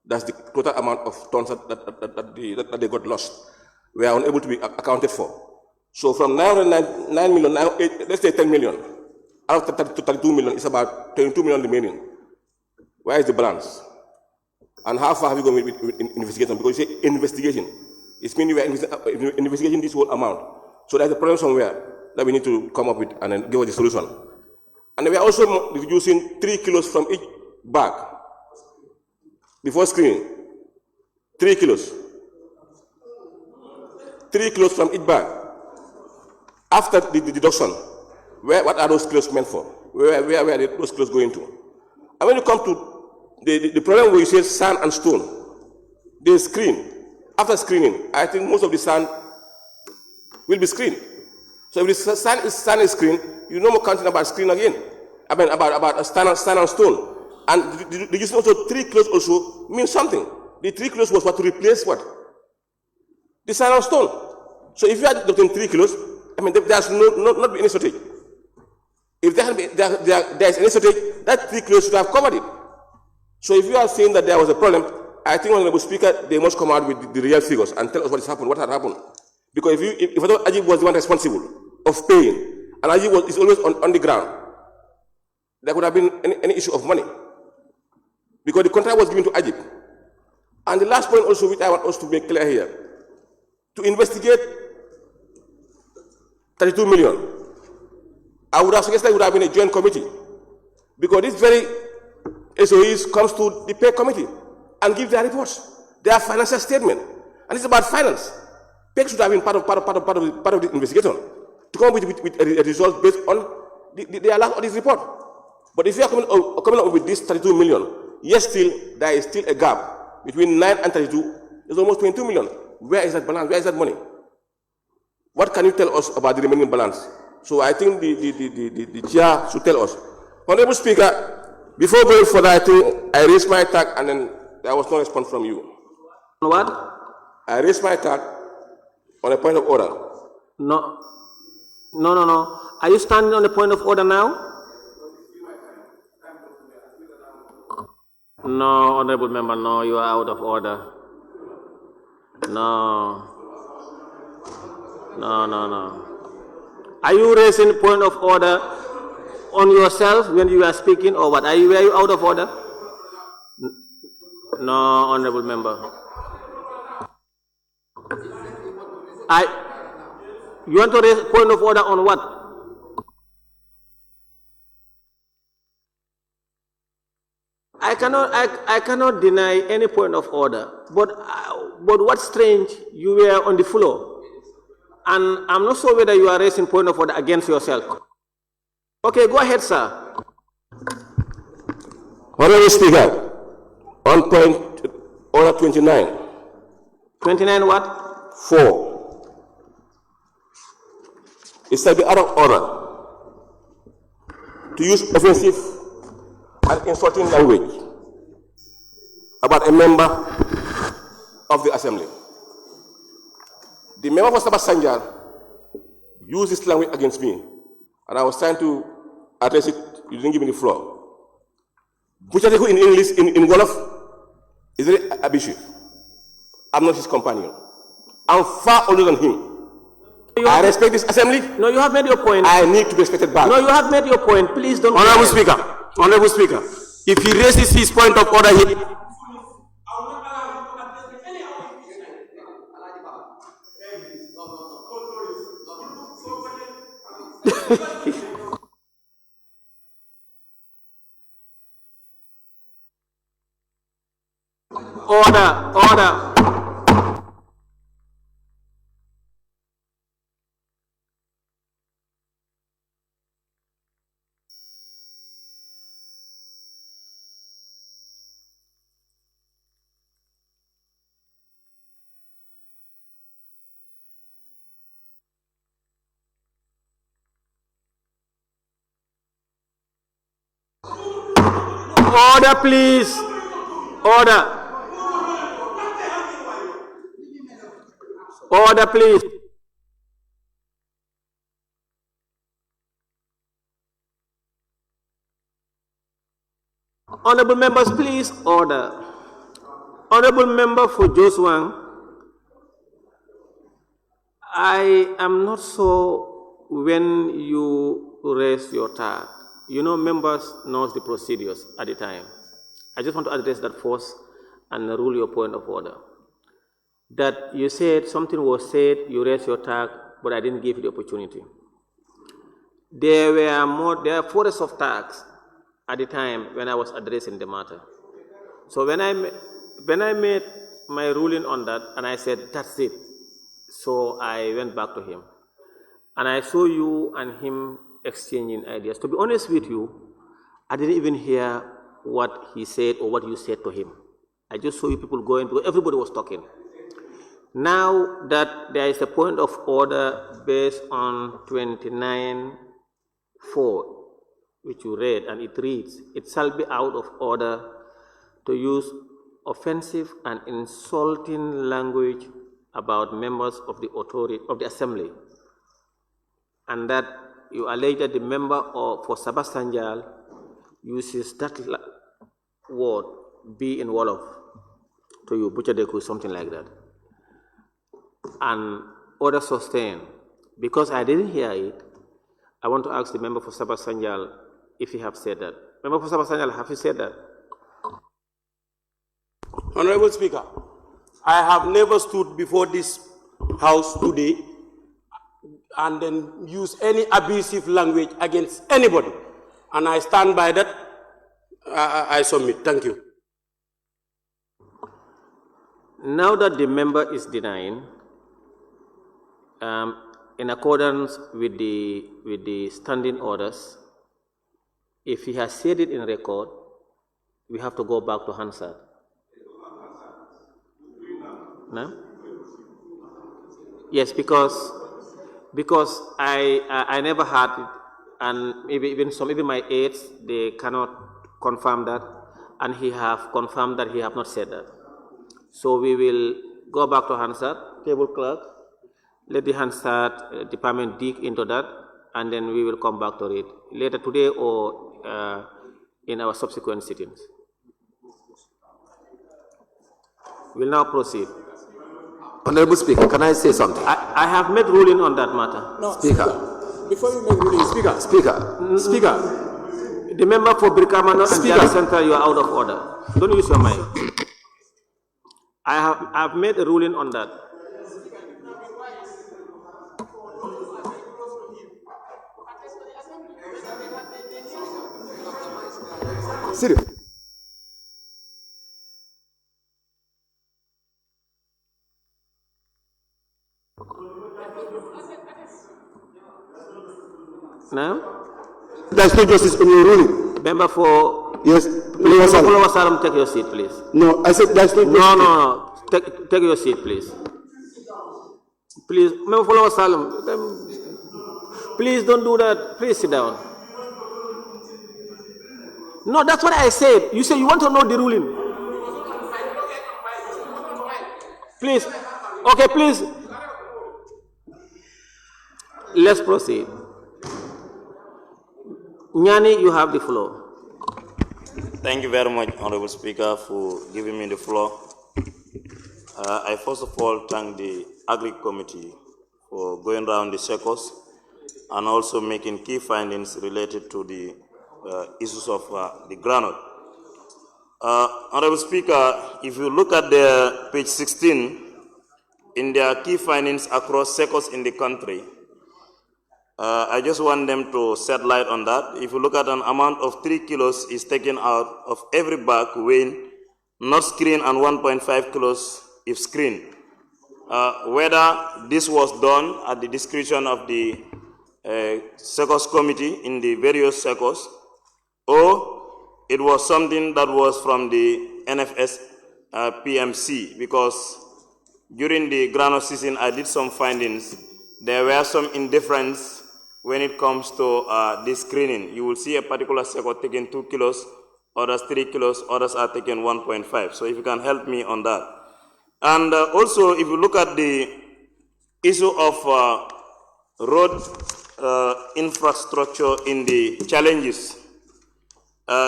That's the total amount of tons that they got lost. We are unable to be accounted for. So from 9 million, let's say 10 million, out of 32 million, it's about 22 million remaining. Where is the balance? And how far have you gone with investigation? Because you say investigation. It means we are investigating this whole amount. So there's a problem somewhere that we need to come up with and then give us a solution. And we are also reducing 3 kilos from each bag before screening. 3 kilos. 3 kilos from each bag. After the deduction, what are those kilos meant for? Where are those kilos going to? And when you come to the problem where you say sand and stone, they screen. After screening, I think most of the sand will be screened. So if the sand is screened, you no more counting about screen again. I mean about sand and stone. And the use also 3 kilos also means something. The 3 kilos was what to replace what? The sand and stone. So if you are deducting 3 kilos, I mean there's not be any shortage. If there is any shortage, that 3 kilos should have covered it. So if you are saying that there was a problem, I think, Honorable Speaker, they must come out with the real figures and tell us what has happened, what had happened. Because if Ajib was the one responsible of paying, and Ajib is always on the ground, there could have been any issue of money. Because the contract was given to Ajib. And the last point also, which I want us to make clear here, to investigate 32 million, I would have suggested it would have been a joint committee. Because this very SOEs comes to the pay committee and give their reports, their financial statement. And it's about finance. PEC should have been part of the investigation to come with a result based on their last audit report. But if you are coming up with this 32 million, yes, there is still a gap between 9 and 32. It's almost 22 million. Where is that balance? Where is that money? What can you tell us about the remaining balance? So I think the chair should tell us. Honorable Speaker, before going further, I think I raised my tag and then there was no response from you. What? I raised my tag on a point of order. No. Are you standing on the point of order now? No, Honorable Member, no, you are out of order. No. Are you raising point of order on yourself when you are speaking or what? Were you out of order? No, Honorable Member. You want to raise point of order on what? I cannot deny any point of order, but what's strange, you were on the floor, and I'm not sure whether you are raising point of order against yourself. Okay, go ahead, sir. Honorable Speaker, on point order 29. 29 what? 4. It shall be out of order to use offensive and insulting language about a member of the Assembly. The member for Sabah Sanjar used this language against me, and I was trying to address it. You didn't give me the floor. Buchateku in English, in Wolof, is very abusive. I'm not his companion. I'm far older than him. I respect this assembly. No, you have made your point. I need to be respected back. No, you have made your point. Please don't. Honorable Speaker, if he raises his point of order, Order. Order, please. Order. Order, please. Honorable members, please order. Honorable member for Joswang, I am not sure when you raise your tag. You know, members knows the procedures at the time. I just want to address that first and rule your point of order. That you said something was said, you raised your tag, but I didn't give you the opportunity. There are forests of tags at the time when I was addressing the matter. So when I made my ruling on that, and I said, that's it. So I went back to him. And I saw you and him exchanging ideas. To be honest with you, I didn't even hear what he said or what you said to him. I just saw you people going, because everybody was talking. Now that there is a point of order based on 29:4, which you read, and it reads, it shall be out of order to use offensive and insulting language about members of the authority of the assembly, and that you allege that the member for Sabastanjal uses that word, be in Wolof, to you, Buchadeku, something like that. And order sustained. Because I didn't hear it, I want to ask the member for Sabastanjal if he have said that. Member for Sabastanjal, have you said that? Honorable Speaker, I have never stood before this House today and then use any abusive language against anybody. And I stand by that. I submit. Thank you. Now that the member is denying, in accordance with the standing orders, if he has said it in record, we have to go back to Hansard. No? Yes, because I never had it, and even my aides, they cannot confirm that, and he have confirmed that he have not said that. So we will go back to Hansard, table clerk, let the Hansard department dig into that, and then we will come back to it later today or in our subsequent sittings. We'll now proceed. Honorable Speaker, can I say something? I have made ruling on that matter. No, Speaker. Before you make ruling, Speaker. Speaker. The member for Brikamano and Jara Center, you are out of order. Don't use your mic. I have made a ruling on that. Serious. Now? There's no justice in your ruling. Member for... Yes. Member Salam, take your seat, please. No, I said there's no justice. No. Take your seat, please. Please, Member for Salam, please don't do that. Please sit down. No, that's what I said. You say you want to know the ruling. Please. Okay, please. Let's proceed. Nyani, you have the floor. Thank you very much, Honorable Speaker, for giving me the floor. I first of all thank the Agri Committee for going around the circles and also making key findings related to the issues of the granite. Honorable Speaker, if you look at the page 16, in their key findings across circles in the country, I just want them to shed light on that. If you look at an amount of 3 kilos is taken out of every bag weighing not screened, and 1.5 kilos if screened. Whether this was done at the discretion of the SECOS committee in the various SECOS, or it was something that was from the NFS PMC, because during the granule season I did some findings. There were some indifference when it comes to this screening. You will see a particular SECO taking 2 kilos, others 3 kilos, others are taking 1.5. So if you can help me on that. And also, if you look at the issue of road infrastructure in the challenges,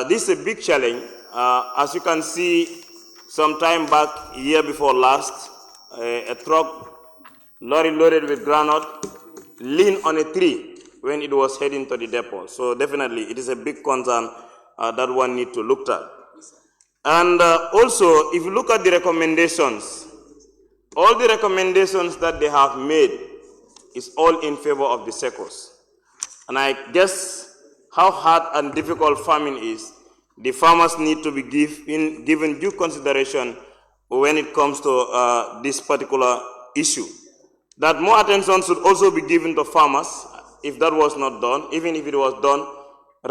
this is a big challenge. As you can see, some time back, year before last, a truck, lorry loaded with granite, leaned on a tree when it was heading to the depot. So definitely, it is a big concern that one need to look at. And also, if you look at the recommendations, all the recommendations that they have made is all in favor of the SECOS. And I guess how hard and difficult farming is, the farmers need to be given due consideration when it comes to this particular issue. That more attention should also be given to farmers if that was not done, even if it was done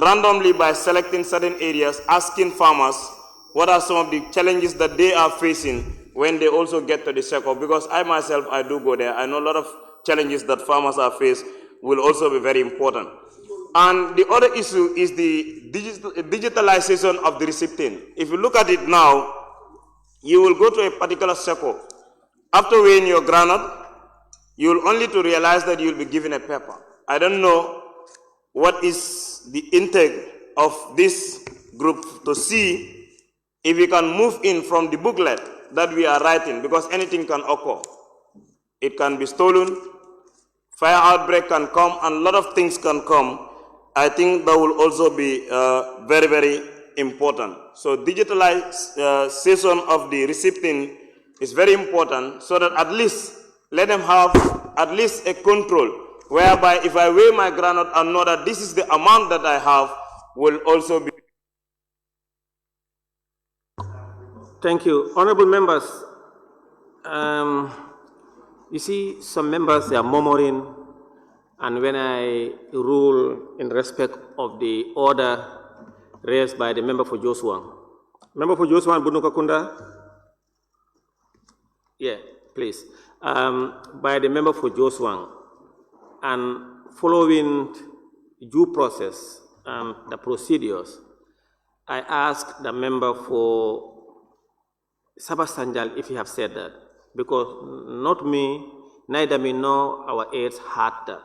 randomly by selecting certain areas, asking farmers what are some of the challenges that they are facing when they also get to the SECO. Because I myself, I do go there. I know a lot of challenges that farmers are faced will also be very important. And the other issue is the digitalization of the recipient. If you look at it now, you will go to a particular SECO. After weighing your granite, you will only to realize that you will be given a paper. I don't know what is the intake of this group to see if we can move in from the booklet that we are writing, because anything can occur. It can be stolen, fire outbreak can come, and a lot of things can come. I think that will also be very, very important. So digitalization of the recipient is very important, so that at least let them have at least a control, whereby if I weigh my granite and know that this is the amount that I have, will also be. Thank you. Honorable members, you see some members, they are murmuring, and when I rule in respect of the order raised by the member for Joshua. Member for Joshua Bunukakunda? Yeah, please. By the member for Joshua, and following due process and the procedures, I ask the member for Sabasanjal if he have said that, because not me, neither me nor our aides heard that.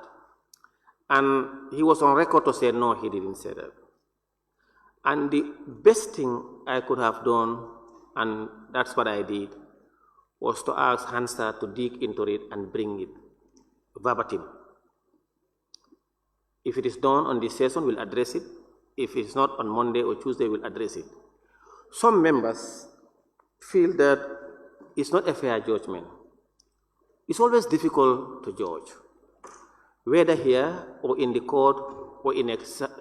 And he was on record to say no, he didn't say that. And the best thing I could have done, and that's what I did, was to ask Hansa to dig into it and bring it verbatim. If it is done on this session, we'll address it. If it's not on Monday or Tuesday, we'll address it. Some members feel that it's not a fair judgment. It's always difficult to judge, whether here or in the court or in a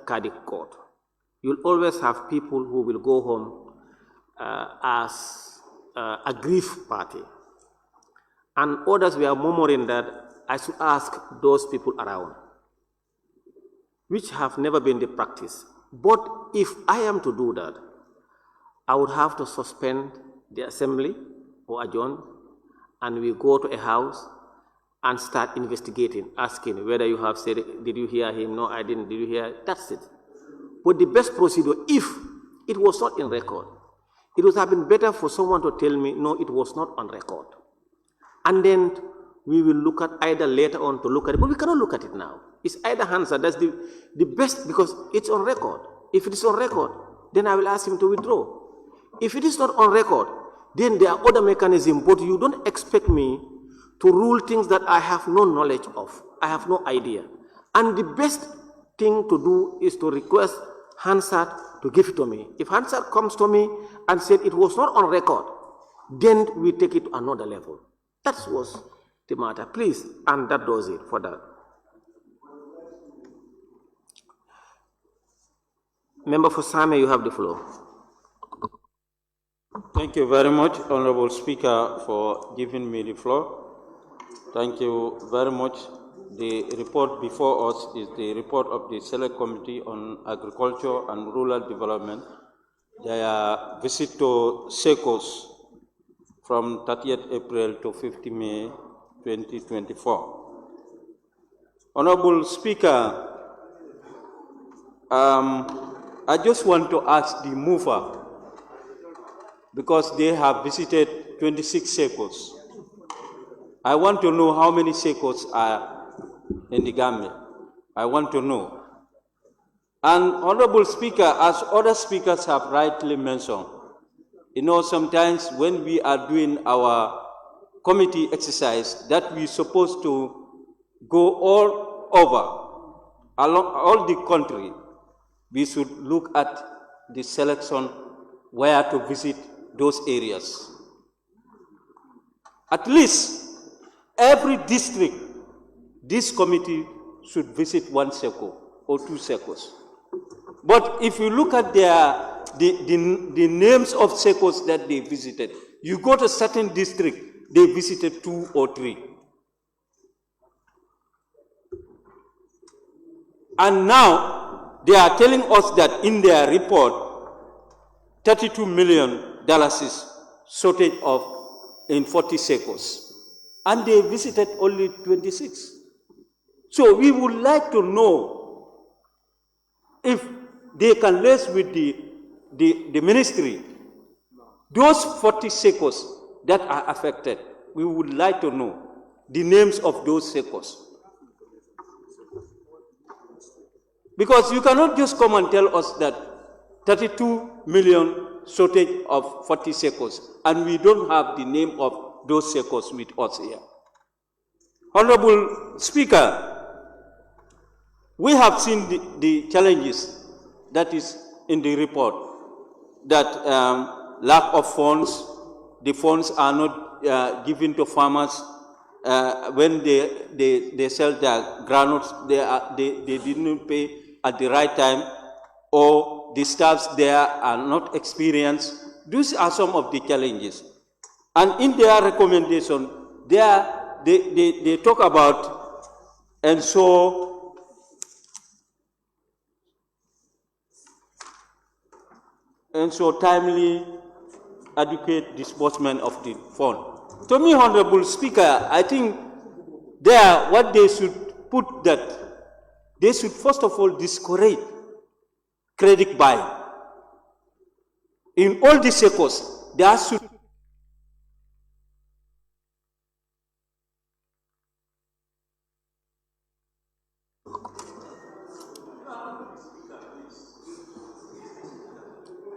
Cardiff court. You'll always have people who will go home as a grief party. And others were murmuring that I should ask those people around, which have never been the practice. But if I am to do that, I would have to suspend the assembly or adjourn, and we go to a house and start investigating, asking whether you have said, did you hear him? No, I didn't. Did you hear? That's it. But the best procedure, if it was not in record, it would have been better for someone to tell me, no, it was not on record. And then we will look at either later on to look at it, but we cannot look at it now. It's either Hansa, that's the best, because it's on record. If it is on record, then I will ask him to withdraw. If it is not on record, then there are other mechanisms, but you don't expect me to rule things that I have no knowledge of. I have no idea. And the best thing to do is to request Hansard to give it to me. If Hansard comes to me and said it was not on record, then we take it to another level. That was the matter. Please, and that does it for that. Member for Same, you have the floor. Thank you very much, Honorable Speaker, for giving me the floor. Thank you very much. The report before us is the report of the Select Committee on Agriculture and Rural Development. Their visit to Secos from 30th April to 50 May 2024. Honorable Speaker, I just want to ask the mover, because they have visited 26 Secos. I want to know how many Secos are in the Gambia. I want to know. And Honorable Speaker, as other speakers have rightly mentioned, you know, sometimes when we are doing our committee exercise, that we're supposed to go all over, along all the country, we should look at the selection where to visit those areas. At least every district, this committee should visit one SECO or two SECOs. But if you look at the names of SECOs that they visited, you go to certain district, they visited 2 or 3. And now they are telling us that in their report, $32 million is shortage of in 40 SECOs. And they visited only 26. So we would like to know if they can liaise with the ministry, those 40 SECOs that are affected, we would like to know the names of those SECOs. Because you cannot just come and tell us that 32 million shortage of 40 SECOs, and we don't have the name of those SECOs with us here. Honorable Speaker, we have seen the challenges that is in the report, that lack of funds, the funds are not given to farmers when they sell their granules, they didn't pay at the right time, or the staffs there are not experienced. These are some of the challenges. And in their recommendation, they talk about ensure timely, adequate disbursement of the fund. To me, Honorable Speaker, I think there what they should put that they should first of all discourage credit buying. In all the sectors, there should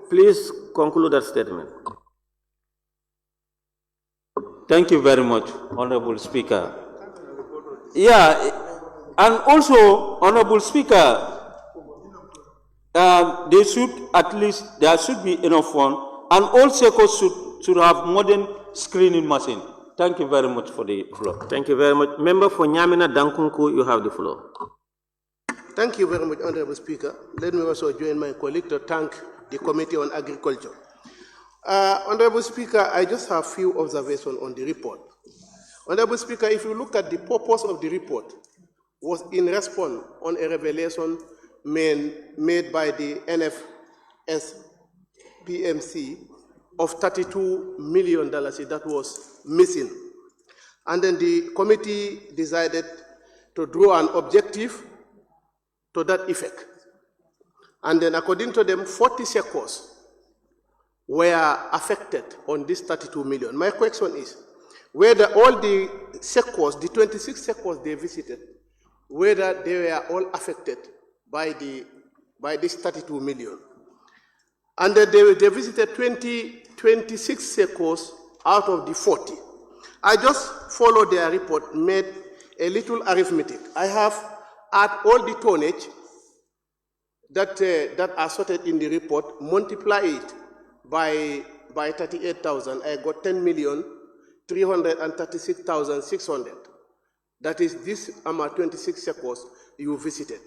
Please conclude that statement. Thank you very much, Honorable Speaker. Yeah, and also, Honorable Speaker, they should at least, there should be enough fund, and all sectors should have modern screening machine. Thank you very much for the floor. Thank you very much. Member for Nyamina Dankunku, you have the floor. Thank you very much, Honorable Speaker. Let me also join my colleague to thank the Committee on Agriculture. Honorable Speaker, I just have a few observations on the report. Honorable Speaker, if you look at the purpose of the report, was in response on a revelation made by the NFSPMC of $32 million that was missing. And then the committee decided to draw an objective to that effect. And then according to them, 40 sectors were affected on this 32 million. My question is, whether all the sectors, the 26 sectors they visited, whether they were all affected by this 32 million. And they visited 26 sectors out of the 40. I just followed their report, made a little arithmetic. I have add all the tonnage that are sorted in the report, multiply it by 38,000, I got 10,336,600. That is this amount, 26 sectors you visited.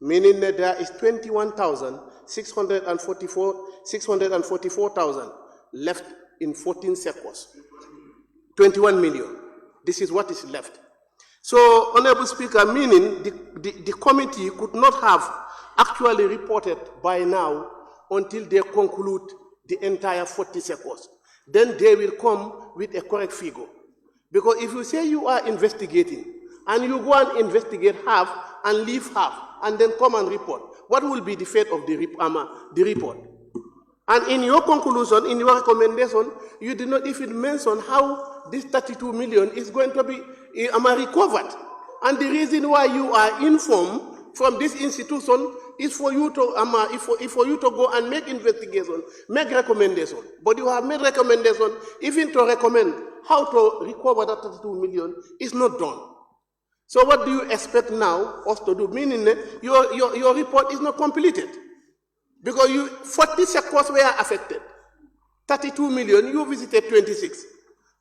Meaning that there is 21,644,000 left in 14 sectors. 21 million. This is what is left. So, Honorable Speaker, meaning the committee could not have actually reported by now until they conclude the entire 40 sectors. Then they will come with a correct figure. Because if you say you are investigating, and you go and investigate half and leave half, and then come and report, what will be the fate of the report? And in your conclusion, in your recommendation, you did not even mention how this 32 million is going to be recovered. And the reason why you are informed from this institution is for you to for you to go and make investigation, make recommendation. But you have made recommendation, even to recommend how to recover that 32 million is not done. So what do you expect now us to do? Meaning your report is not completed. Because 40 sectors were affected. 32 million, you visited 26.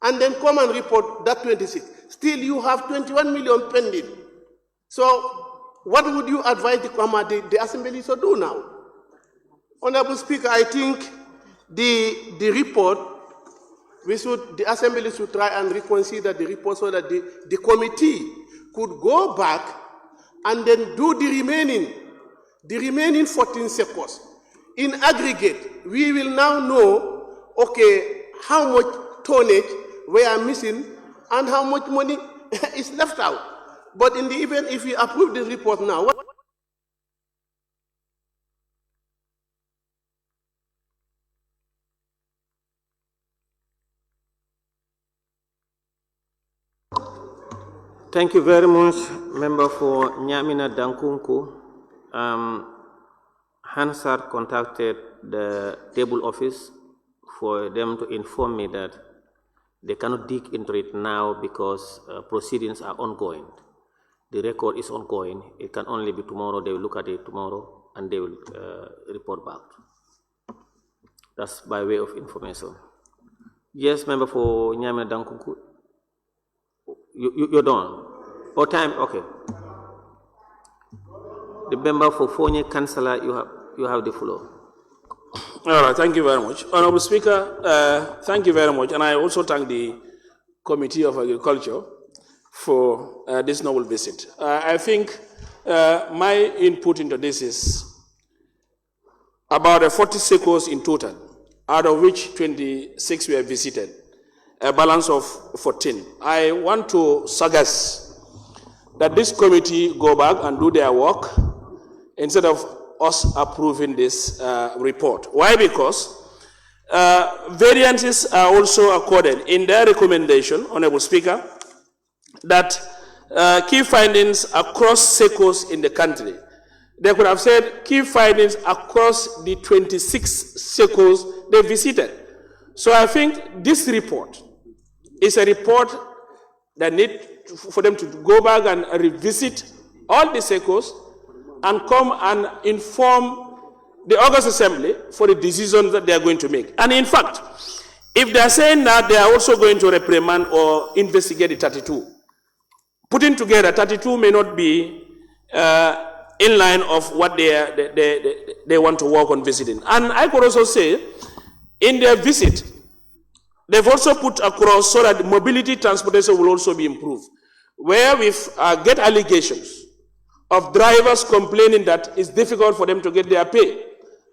And then come and report that 26. Still you have 21 million pending. So what would you advise the assembly to do now? Honorable Speaker, I think the report, the assembly should try and reconsider the report so that the committee could go back and then do the remaining 14 sectors. In aggregate, we will now know, okay, how much tonnage we are missing and how much money is left out. But in the event, if we approve the report now, Thank you very much, Member for Nyamina Dankunku. Hansard contacted the table office for them to inform me that they cannot dig into it now because proceedings are ongoing. The record is ongoing. It can only be tomorrow. They will look at it tomorrow and they will report back. That's by way of information. Yes, Member for Nyamina Dankunku. You're done. Or time? Okay. The member for Fonye Councillor, you have the floor. All right, thank you very much. Honorable Speaker, thank you very much. And I also thank the Committee of Agriculture for this noble visit. I think my input into this is about 40 sectors in total, out of which 26 were visited, a balance of 14. I want to suggest that this committee go back and do their work instead of us approving this report. Why? Because variances are also accorded in their recommendation, Honorable Speaker, that key findings across sectors in the country. They could have said key findings across the 26 sectors they visited. So I think this report is a report that needs for them to go back and revisit all the sectors and come and inform the August Assembly for the decisions that they are going to make. And in fact, if they are saying that they are also going to reprimand or investigate the 32, putting together 32 may not be in line of what they want to work on visiting. And I could also say, in their visit, they've also put across so that mobility transportation will also be improved, where we get allegations of drivers complaining that it's difficult for them to get their pay.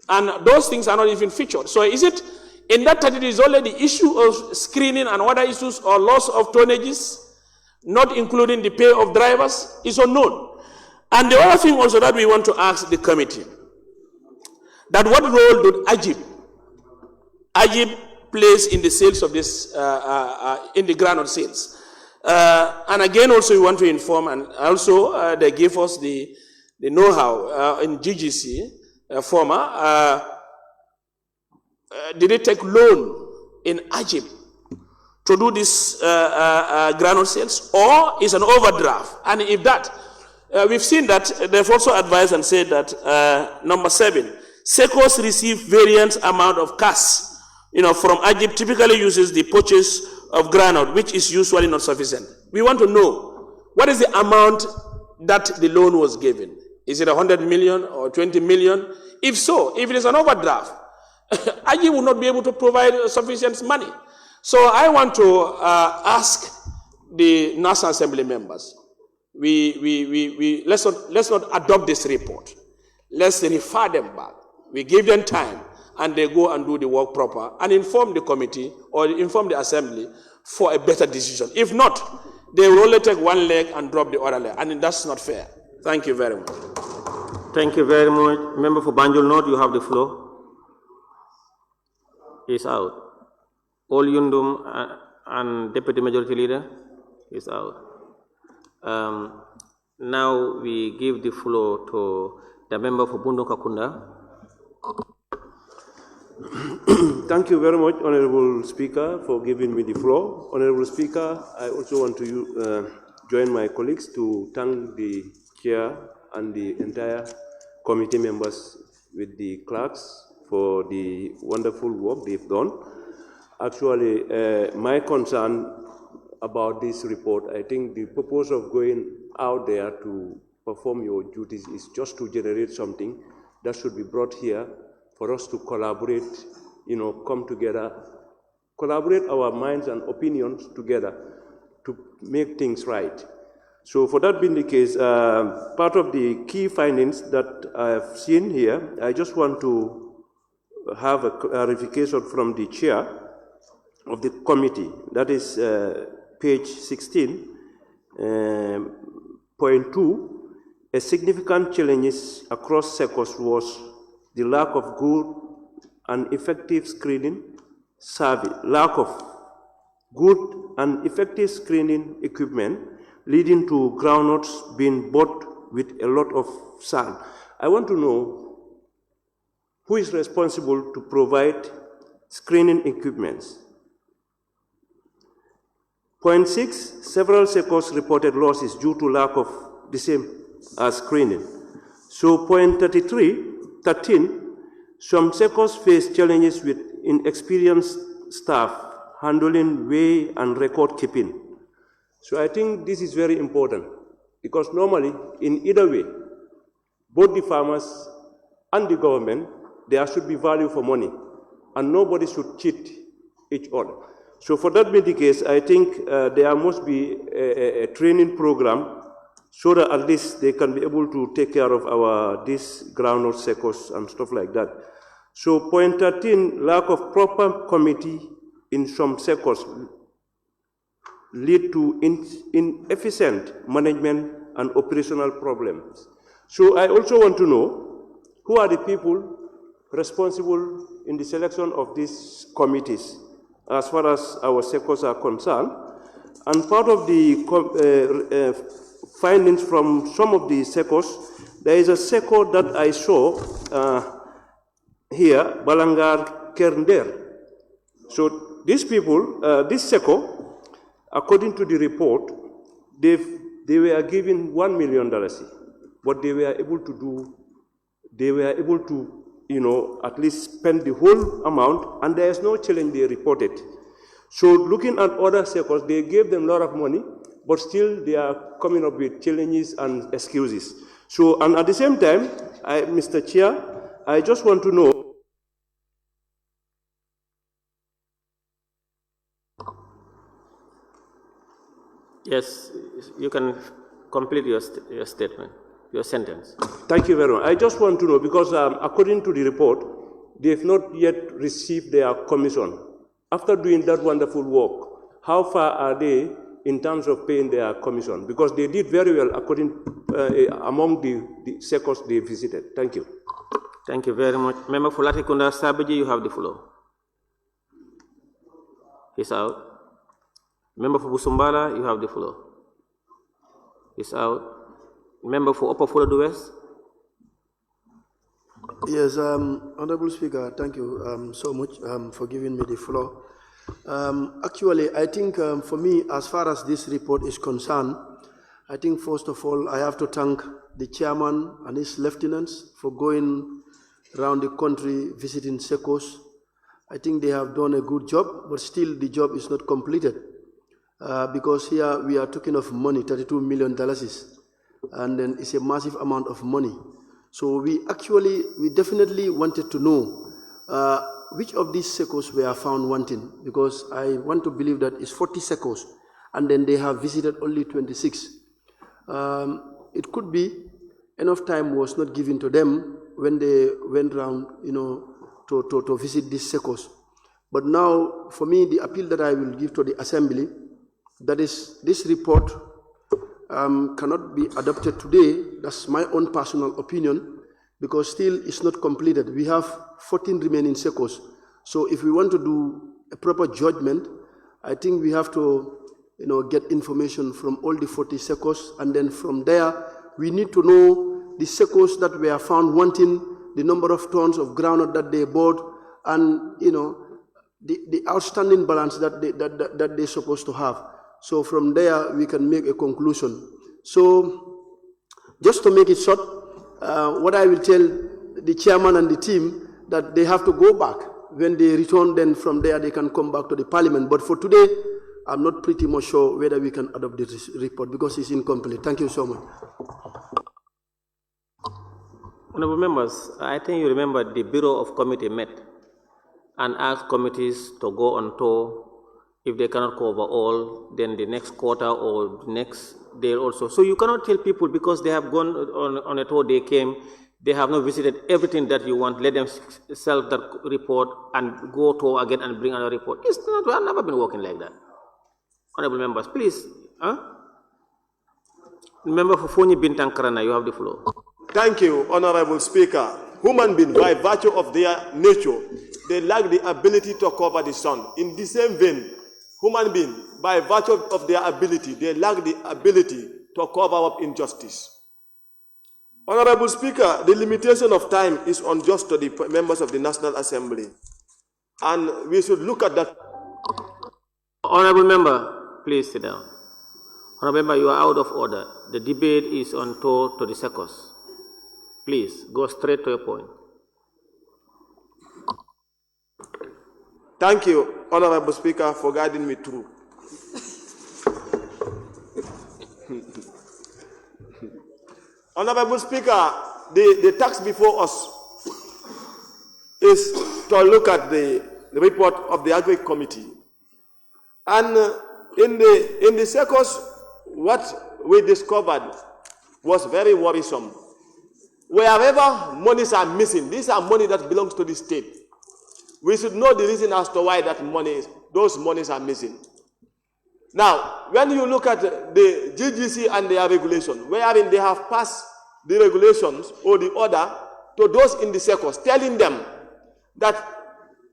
And those things are not even featured. So is it, in that 30 is only the issue of screening and other issues or loss of tonnages, not including the pay of drivers, is unknown. And the other thing also that we want to ask the committee, that what role did Ajib plays in the sales of this, in the groundnut sales? And again, also we want to inform, and also they gave us the know-how in GGC, former. Did they take loan in Ajib to do this groundnut sales, or is an overdraft? And if that, we've seen that they've also advised and said that number 7, sectors receive variant amount of cash, from Ajib typically uses the purchase of groundnut, which is usually not sufficient. We want to know, what is the amount that the loan was given? Is it 100 million or 20 million? If so, if it is an overdraft, AGI will not be able to provide sufficient money. So I want to ask the National Assembly members, let's not adopt this report. Let's refer them back. We give them time, and they go and do the work proper and inform the committee or inform the assembly for a better decision. If not, they will only take one leg and drop the other leg, and that's not fair. Thank you very much. Thank you very much. Member for Banjul North, you have the floor. He's out. All Yundum and Deputy Majority Leader is out. Now we give the floor to the member for Bundu Kakunda. Thank you very much, Honorable Speaker, for giving me the floor. Honorable Speaker, I also want to join my colleagues to thank the Chair and the entire committee members with the clerks for the wonderful work they've done. Actually, my concern about this report, I think the purpose of going out there to perform your duties is just to generate something that should be brought here for us to collaborate, come together, collaborate our minds and opinions together to make things right. So for that being the case, part of the key findings that I have seen here, I just want to have a clarification from the chair of the committee. That is page 16, point 2. A significant challenge across sectors was the lack of good and effective screening service, lack of good and effective screening equipment, leading to groundnuts being bought with a lot of sand. I want to know who is responsible to provide screening equipments. Point 6, several sectors reported losses due to lack of the same as screening. So point 13, some sectors face challenges with inexperienced staff handling weigh and record keeping. So I think this is very important because normally in either way, both the farmers and the government, there should be value for money and nobody should cheat each other. So for that being the case, I think there must be a training program so that at least they can be able to take care of these groundnut sectors and stuff like that. So point 13, lack of proper committee in some sectors lead to inefficient management and operational problems. So I also want to know who are the people responsible in the selection of these committees as far as our sectors are concerned. And part of the findings from some of the sectors, there is a sector that I saw here, Balangar Kernder. So these people, this sector, according to the report, they were given $1 million, but they were able to at least spend the whole amount, and there is no challenge they reported. So looking at other sectors, they gave them a lot of money, but still they are coming up with challenges and excuses. So, and at the same time, Mr. Chair, I just want to know, yes, you can complete your statement, your sentence. Thank you very much. I just want to know, because according to the report, they have not yet received their commission. After doing that wonderful work, how far are they in terms of paying their commission? Because they did very well according among the sectors they visited. Thank you. Thank you very much. Member for Latikunda Sabiji, you have the floor. He's out. Member for Busumbala, you have the floor. He's out. Member for Upper Fuladu West. Yes, Honorable Speaker, thank you so much for giving me the floor. Actually, I think for me, as far as this report is concerned, I think first of all, I have to thank the chairman and his lieutenants for going around the country visiting SECOs. I think they have done a good job, but still the job is not completed because here we are talking of money, $32 million, and then it's a massive amount of money. So we definitely wanted to know which of these SECOs were found wanting? Because I want to believe that it's 40 SECOs, and then they have visited only 26. It could be enough time was not given to them when they went around, to visit these SECOs. But now, for me, the appeal that I will give to the Assembly, that is, this report cannot be adopted today. That's my own personal opinion, because still it's not completed. We have 14 remaining SECOs. So if we want to do a proper judgment, I think we have to get information from all the 40 SECOs, and then from there, we need to know the SECOs that were found wanting, the number of tons of groundnut that they bought, and the outstanding balance that they're supposed to have. So from there, we can make a conclusion. So just to make it short, what I will tell the chairman and the team, that they have to go back. When they return, then from there, they can come back to the parliament. But for today, I'm not pretty much sure whether we can adopt this report because it's incomplete. Thank you so much. Honorable members, I think you remember the Bureau of Committee met and asked committees to go on tour. If they cannot cover all, then the next quarter or the next day also. So you cannot tell people because they have gone on a tour, they came, they have not visited everything that you want, let them sell that report and go tour again and bring another report. It's not, we have never been working like that. Honorable members, please. Member for Fonyi Bintang Karana, you have the floor. Thank you, Honorable Speaker. Human beings, by virtue of their nature, they lack the ability to cover the sun. In the same vein, human beings, by virtue of their ability, they lack the ability to cover up injustice. Honorable Speaker, the limitation of time is unjust to the members of the National Assembly, and we should look at that. Honorable member, please sit down. Honorable member, you are out of order. The debate is on tour to the SECOs. Please, go straight to your point. Thank you, Honorable Speaker, for guiding me through. Honorable Speaker, the task before us is to look at the report of the Agri Committee. And in the SECOs, what we discovered was very worrisome. Wherever monies are missing, these are money that belongs to the state. We should know the reason as to why those monies are missing. Now, when you look at the GGC and their regulation, wherein they have passed the regulations or the order to those in the SECOs, telling them that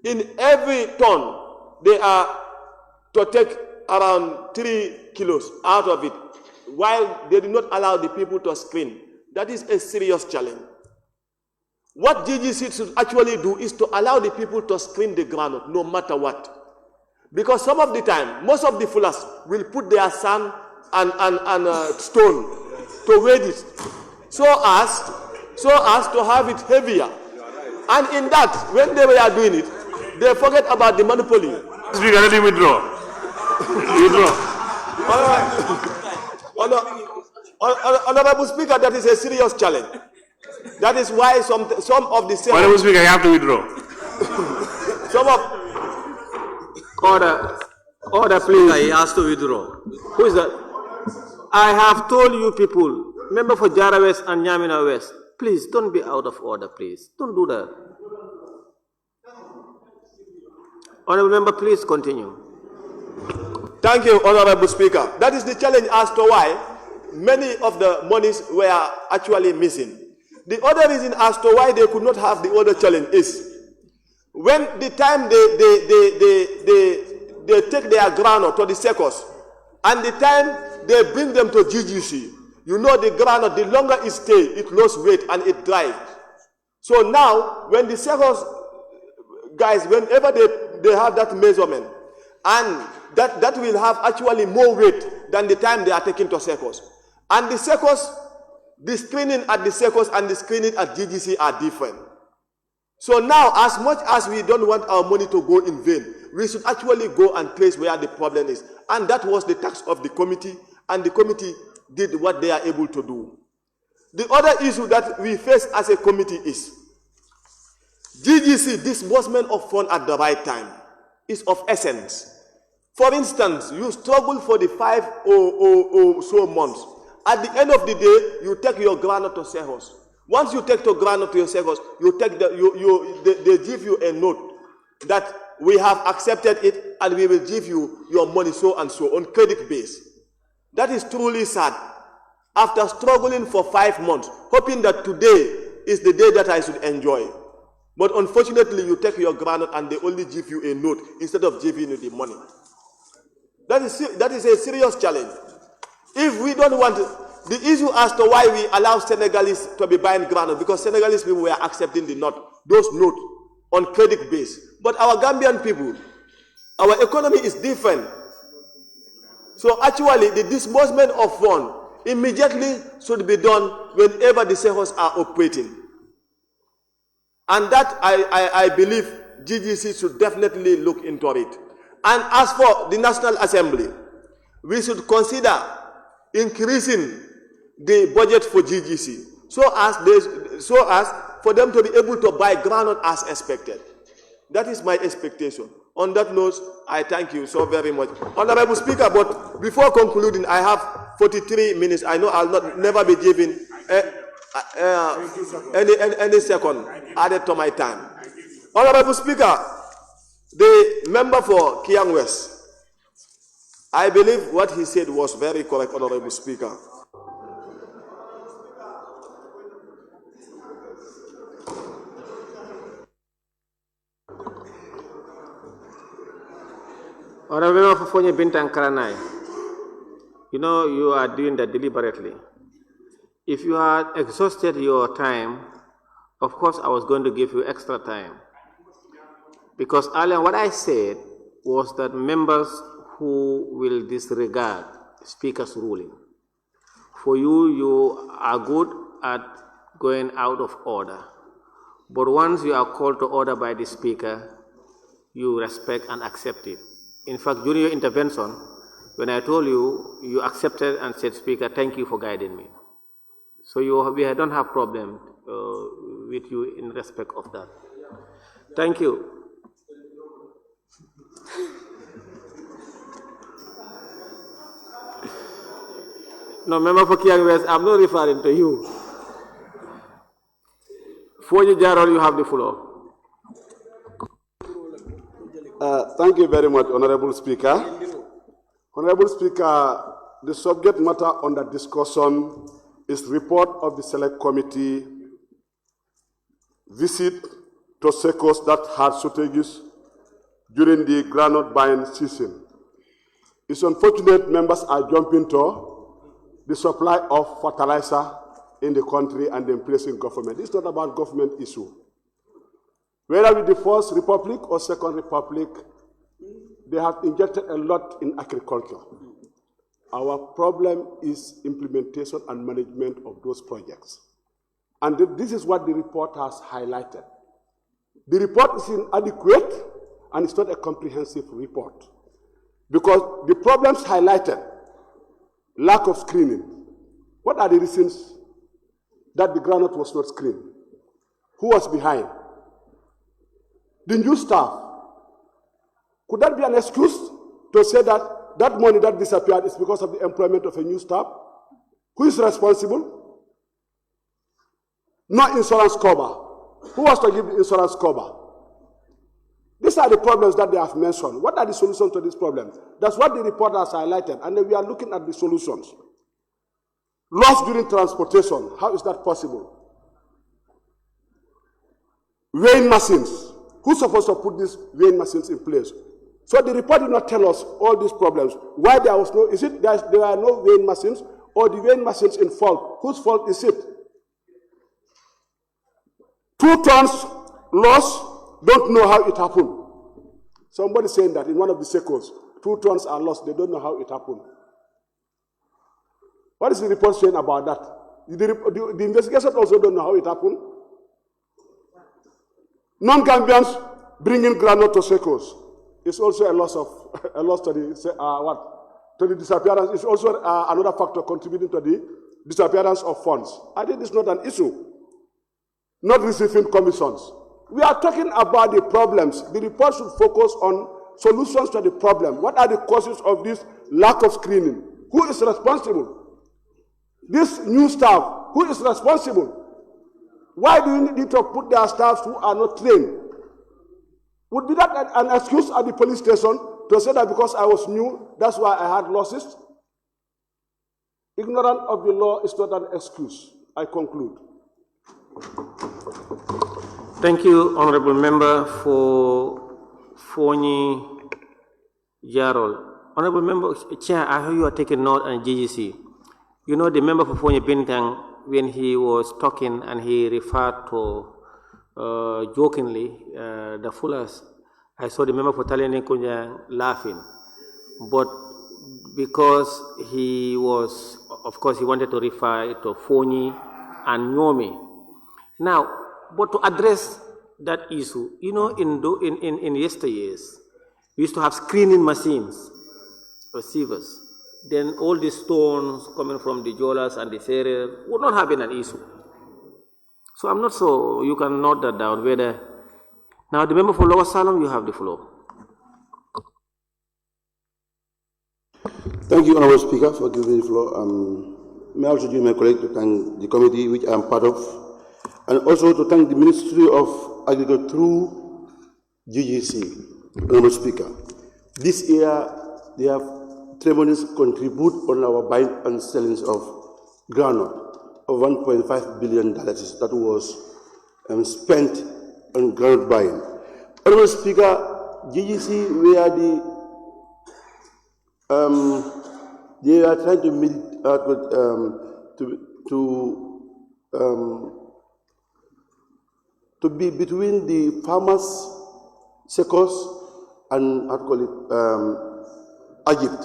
in every ton they are to take around 3 kilos out of it, while they do not allow the people to screen. That is a serious challenge. What GGC should actually do is to allow the people to screen the groundnut, no matter what. Because some of the time, most of the fullers will put their sand and stone to weight it, so as to have it heavier. And in that, when they were doing it, they forget about the monopoly. Speaker, let me withdraw. Honorable Speaker, that is a serious challenge. That is why some of the... Honorable Speaker, you have to withdraw. Order, please. He has to withdraw. Who is that? I have told you people, member for Jara West and Nyamina West, please don't be out of order, please. Don't do that. Honorable member, please continue. Thank you, Honorable Speaker. That is the challenge as to why many of the monies were actually missing. The other reason as to why they could not have the other challenge is when the time they take their groundnut to the SECOs and the time they bring them to GGC, you know the groundnut, the longer it stays, it loses weight and it dries. So now, when the SECOs guys, whenever they have that measurement, and that will have actually more weight than the time they are taken to SECOs. And the SECOs, the screening at the SECOs and the screening at GGC are different. So now, as much as we don't want our money to go in vain, we should actually go and trace where the problem is. And that was the task of the committee, and the committee did what they are able to do. The other issue that we face as a committee is GGC disbursement of funds at the right time is of essence. For instance, you struggle for the 5 or so months. At the end of the day, you take your granite to Sehos. Once you take the granite to your Sehos, they give you a note that we have accepted it and we will give you your money so and so on credit base. That is truly sad. After struggling for 5 months, hoping that today is the day that I should enjoy. But unfortunately, you take your granite and they only give you a note instead of giving you the money. That is a serious challenge. If we don't want the issue as to why we allow Senegalese to be buying granite, because Senegalese people were accepting those notes on credit base. But our Gambian people, our economy is different. So actually, the disbursement of funds immediately should be done whenever the Sehos are operating. And that I believe GGC should definitely look into it. And as for the National Assembly, we should consider increasing the budget for GGC so as for them to be able to buy granite as expected. That is my expectation. On that note, I thank you so very much. Honorable Speaker, but before concluding, I have 43 minutes. I know I'll never be given any second added to my time. Honorable Speaker, the member for Kiang West, I believe what he said was very correct, Honorable Speaker. Honorable Fofonye Bintang Karanai, you know you are doing that deliberately. If you had exhausted your time, of course I was going to give you extra time. Because earlier what I said was that members who will disregard Speaker's ruling, for you are good at going out of order. But once you are called to order by the Speaker, you respect and accept it. In fact, during your intervention, when I told you, you accepted and said, Speaker, thank you for guiding me. So we don't have problem with you in respect of that. Thank you. No, Member for Kiang West, I'm not referring to you. Fonyi Jarol, you have the floor. Thank you very much, Honorable Speaker. Honorable Speaker, the subject matter under discussion is report of the Select Committee visit to sectors that had shortages during the granite buying season. It's unfortunate members are jumping to the supply of fertilizer in the country and the placing government. It's not about government issue. Whether with the First Republic or Second Republic, they have injected a lot in agriculture. Our problem is implementation and management of those projects. And this is what the report has highlighted. The report is inadequate and it's not a comprehensive report. Because the problems highlighted, lack of screening. What are the reasons that the granite was not screened? Who was behind? The new staff. Could that be an excuse to say that that money that disappeared is because of the employment of a new staff? Who is responsible? No insurance cover. Who was to give the insurance cover? These are the problems that they have mentioned. What are the solutions to these problems? That's what the report has highlighted, and then we are looking at the solutions. Loss during transportation, how is that possible? Weighing machines. Who's supposed to put these weighing machines in place? So the report did not tell us all these problems. Why there was no, is it that there are no weighing machines, or the weighing machines in fault? Whose fault is it? 2 tons loss, don't know how it happened. Somebody saying that in one of the sectors, 2 tons are lost, they don't know how it happened. What is the report saying about that? The investigation also don't know how it happened. Non-Gambians bringing granite to sectors. It's also a loss to the disappearance. It's also another factor contributing to the disappearance of funds. I think it's not an issue. Not receiving commissions. We are talking about the problems. The report should focus on solutions to the problem. What are the causes of this lack of screening? Who is responsible? This new staff, who is responsible? Why do you need to put their staffs who are not trained? Would be that an excuse at the police station to say that because I was new, that's why I had losses? Ignorance of the law is not an excuse. I conclude. Thank you, Honorable Member, for Fonyi Jarol. Honorable Member, Chair, I heard you are taking note on GGC. You know, the member for Fonyi Bintang, when he was talking and he referred to jokingly the Fullers, I saw the member for Talene Kunja laughing. But because he was, of course, he wanted to refer to Fonyi and Nyomi. Now, but to address that issue, you know, in yesteryears, we used to have screening machines, receivers. Then all the stones coming from the Jolas and the Serer would not have been an issue. So I'm not so, you can note that down. Whether now the member for Lower Salem, you have the floor. Thank you, Honorable Speaker, for giving me the floor. May I also join my colleague to thank the committee which I am part of, and also to thank the Ministry of Agriculture through GGC, Honorable Speaker. This year, they have tremendously contribute on our buying and selling of groundnut of $1.5 billion that was spent on groundnut buying. Honorable Speaker, GGC, they are trying to meet to be between the farmers, secors, and Egypt.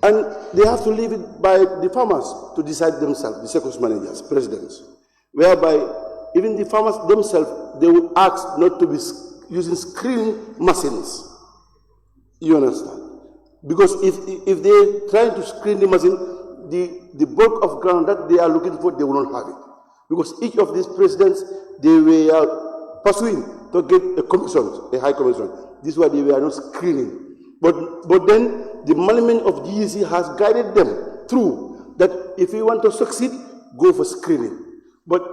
And they have to leave it by the farmers to decide themselves, the secors managers, presidents, whereby even the farmers themselves, they will ask not to be using screening machines. You understand? Because if they try to screen the machine, the bulk of ground that they are looking for, they will not have it. Because each of these presidents, they were pursuing to get a commission, a high commission. This is why they were not screening. But then the management of GEC has guided them through that if you want to succeed, go for screening. But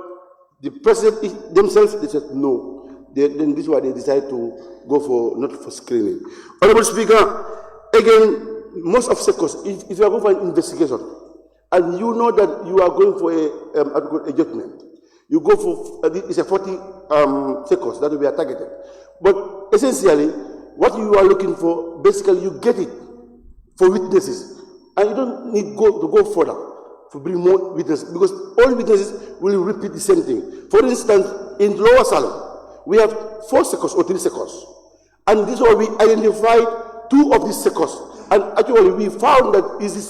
the president themselves, they said no. Then this is why they decided to go for not for screening. Honorable Speaker, again, most of sectors, if you are going for an investigation, and you know that you are going for a judgment, you go for, it's a 40 sectors that we are targeted. But essentially, what you are looking for, basically you get it for witnesses. And you don't need to go further to bring more witnesses, because all witnesses will repeat the same thing. For instance, in Lower Salem, we have 4 sectors or 3 sectors. And this is why we identified 2 of these sectors. And actually we found that it's the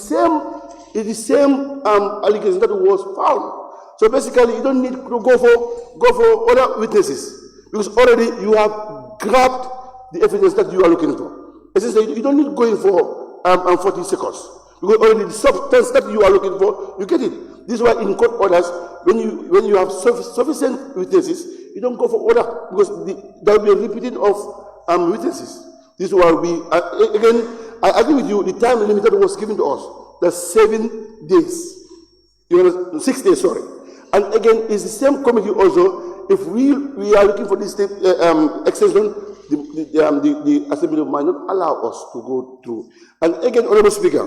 same allegation that was found. So basically you don't need to go for other witnesses, because already you have grabbed the evidence that you are looking for. Essentially, you don't need going for 40 seconds, because already the substance that you are looking for, you get it. This is why in court orders, when you have sufficient witnesses, you don't go for order, because there will be a repeating of witnesses. This is why we, again, I agree with you, the time limit that was given to us, that's 7 days. You know, 6 days, sorry. And again, it's the same committee also, if we are looking for this extension, the Assembly might not allow us to go through. And again, Honorable Speaker,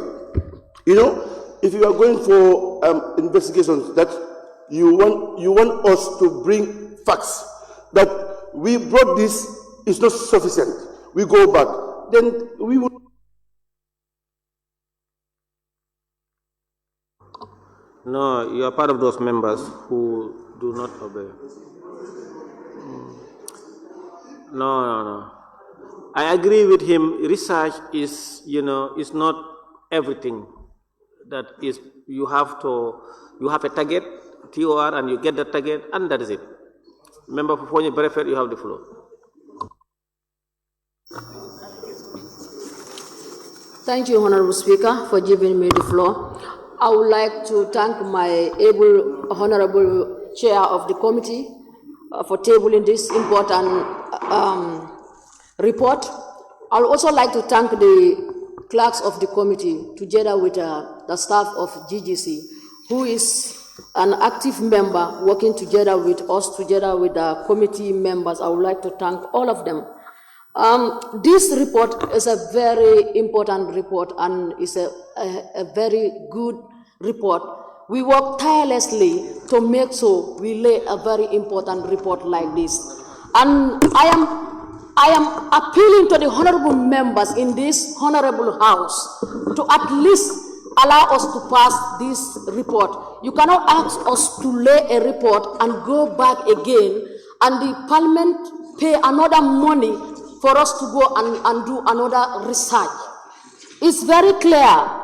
you know, if you are going for investigations that you want us to bring facts, that we brought this is not sufficient, we go back, then we will. No, you are part of those members who do not obey. No. I agree with him. Research is, is not everything. That is, you have a target, TOR, and you get the target, and that is it. Member for Fonyi Brefet, you have the floor. Thank you, Honorable Speaker, for giving me the floor. I would like to thank my able Honorable Chair of the committee for tabling this important report. I would also like to thank the clerks of the committee, together with the staff of GGC, who is an active member working together with us, together with the committee members. I would like to thank all of them. This report is a very important report and is a very good report. We work tirelessly to make sure we lay a very important report like this. And I am appealing to the honorable members in this honorable house to at least allow us to pass this report. You cannot ask us to lay a report and go back again and the parliament pay another money for us to go and do another research. It's very clear.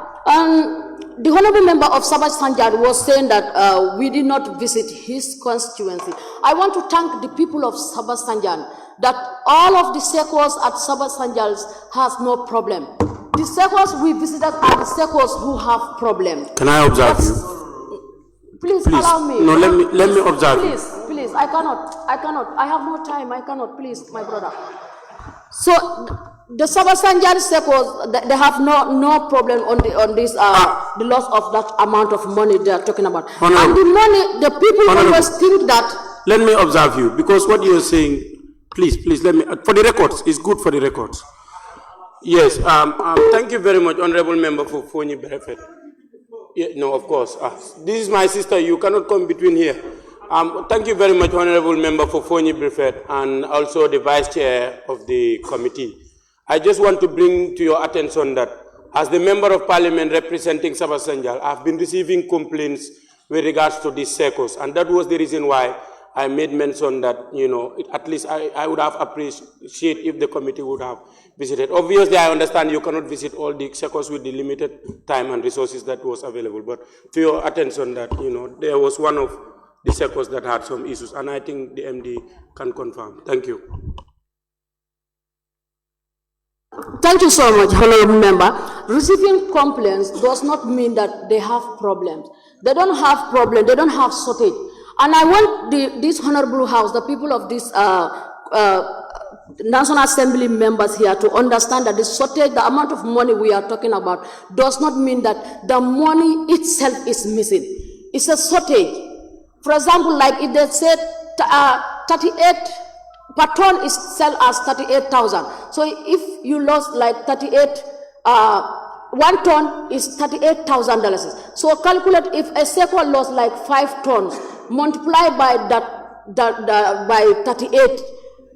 The honorable member of Sabah Sanjad was saying that we did not visit his constituency. I want to thank the people of Sabah Sanjad that all of the sectors at Sabah Sanjad has no problem. The sectors we visited are the sectors who have problems. Can I observe you? Please allow me. No, let me observe you. Please, I cannot. I have no time. I cannot. Please, my brother. So the Sabah Sanjad sectors, they have no problem on this the loss of that amount of money they are talking about. And the money, the people always think that. Let me observe you, because what you are saying, please, let me, for the records, it's good for the records. Yes, thank you very much, Honorable Member for Fonyi Berefet. Yeah, no, of course. This is my sister, you cannot come between here. Thank you very much, Honorable Member for Fonyi Berefet, and also the Vice Chair of the committee. I just want to bring to your attention that as the Member of Parliament representing Sabah Sanjal, I've been receiving complaints with regards to these circles, and that was the reason why I made mention that, you know, at least I would have appreciated if the committee would have visited. Obviously, I understand you cannot visit all the circles with the limited time and resources that was available, but to your attention that, you know, there was one of the circles that had some issues, and I think the MD can confirm. Thank you. Thank you so much, honorable member. Receiving complaints does not mean that they have problems. They don't have problems, they don't have shortage. And I want this honorable house, the people of this National Assembly members here to understand that the shortage, the amount of money we are talking about, does not mean that the money itself is missing. It's a shortage. For example, like if they said 38 per ton is sell as 38,000. So if you lost like 38, 1 ton is $38,000. So calculate if a sector lost like 5 tons, multiply by by 38.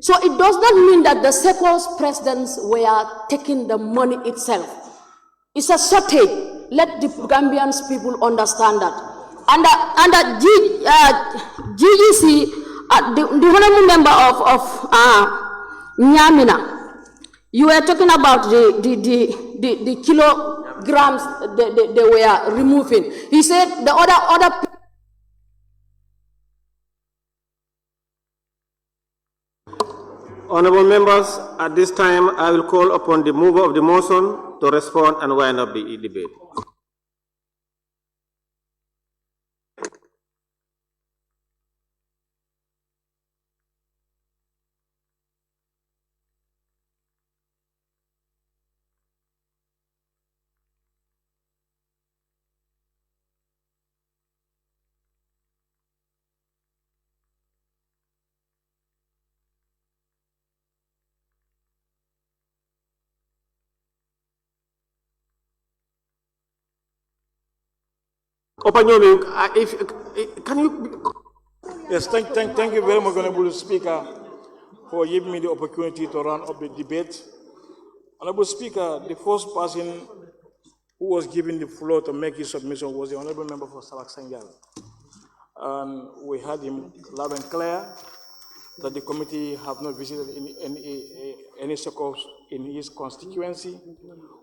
So it does not mean that the sector's presidents were taking the money itself. It's a shortage. Let the Gambian people understand that. And GGC, the honorable member of Nyamina, you were talking about the kilograms they were removing. He said the other. Honorable members, at this time, I will call upon the mover of the motion to respond and wind up the debate. Can you? Yes, thank you very much, Honorable Speaker, for giving me the opportunity to run up the debate. Honorable Speaker, the first person who was given the floor to make his submission was the Honorable Member for Sabah Sanjal. We heard him loud and clear that the committee have not visited any circles in his constituency,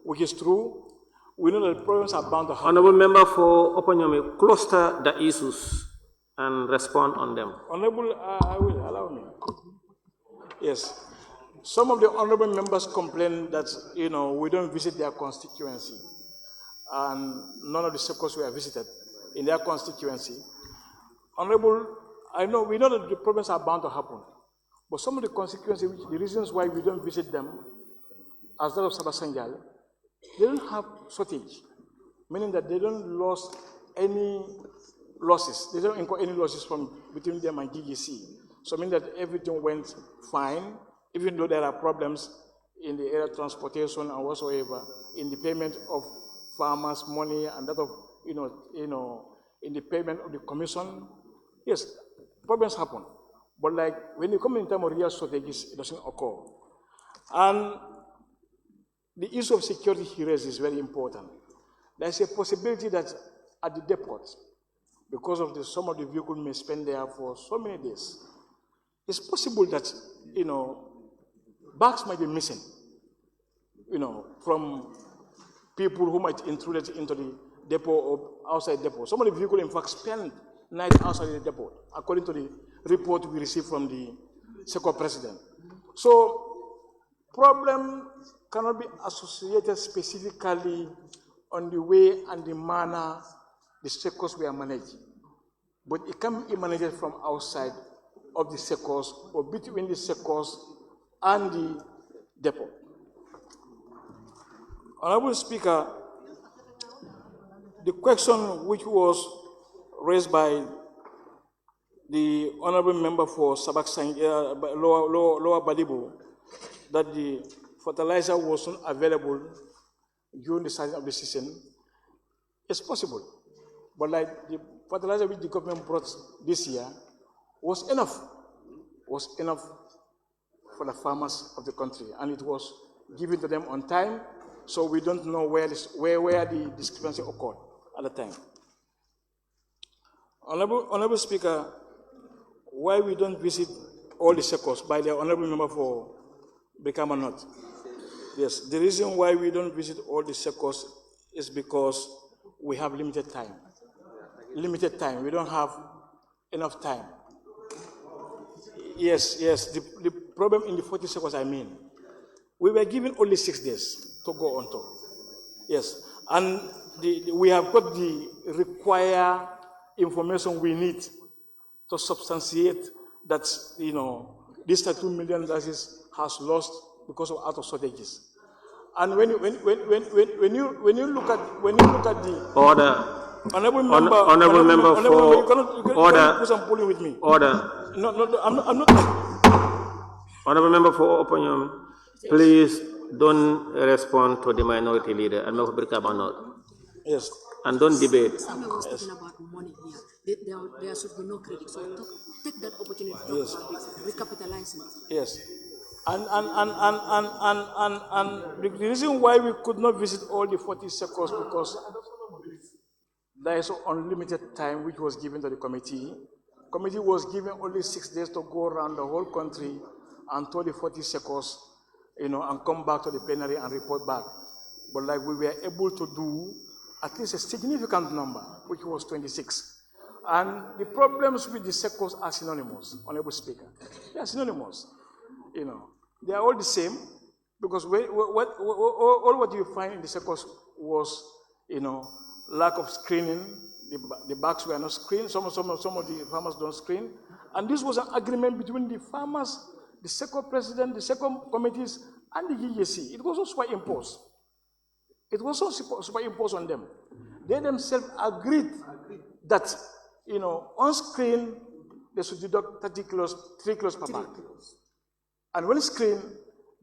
which is true. We know that problems are bound to happen. Honorable Member for Opanyome, cluster the issues and respond on them. Honorable, I will allow me. Yes. Some of the honorable members complain that, you know, we don't visit their constituency. And none of the circles were visited in their constituency. Honorable, we know that the problems are bound to happen, but some of the consequences, the reasons why we don't visit them, as that of Sabah Sanjal, they don't have shortage, meaning that they don't lose any losses. They don't incur any losses from between them and GGC. So meaning that everything went fine, even though there are problems in the area of transportation and whatsoever, in the payment of farmers' money and that of, in the payment of the commission. Yes, problems happen. But like when you come in time of real shortages, it doesn't occur. And the issue of security here is very important. There's a possibility that at the depot, because of some of the vehicles may spend there for so many days, it's possible that, bags might be missing, from people who might intrude into the depot or outside depot. Some of the vehicles, in fact, spend night outside the depot, according to the report we received from the SECO president. So, problem cannot be associated specifically on the way and the manner the SECOs were managed, but it can be managed from outside of the SECOs or between the SECOs and the depot. Honorable Speaker, the question which was raised by the honorable member for Sabak Lower Badibu, that the fertilizer wasn't available during the start of the season, it's possible. But like the fertilizer which the government brought this year was enough for the farmers of the country, and it was given to them on time, so we don't know where the discrepancy occurred at the time. Honorable Speaker, why we don't visit all the SECOs by the honorable member for Brikama. Yes, the reason why we don't visit all the SECOs is because we have limited time. We don't have enough time. Yes, the problem in the 40 SECOs, we were given only 6 days to go on to. Yes, and we have got the required information we need to substantiate that, this $2 million has lost because of out of shortages. And when you look at the order, honorable member for order, you cannot pulling with me. Order. No, I'm not. Honorable member for opinion, please don't respond to the minority leader and Member Brikama not. Yes. And don't debate. Someone was talking about money here. There should be no credit. So take that opportunity to talk about this, recapitalizing it. Yes. And the reason why we could not visit all the 40 SECOs because there is unlimited time which was given to the committee. Committee was given only 6 days to go around the whole country and told the 40 SECOs, and come back to the plenary and report back. But like we were able to do at least a significant number, which was 26. And the problems with the SECOs are synonymous, Honorable Speaker. They are synonymous. They are all the same, because all what you find in the SECOs was, lack of screening. The bags were not screened. Some of the farmers don't screen. And this was an agreement between the farmers, the SECO president, the SECO committees, and the GGC. It was also superimposed. It was also superimposed on them. They themselves agreed that, on screen, they should deduct 3 kilos per bag. And when screened,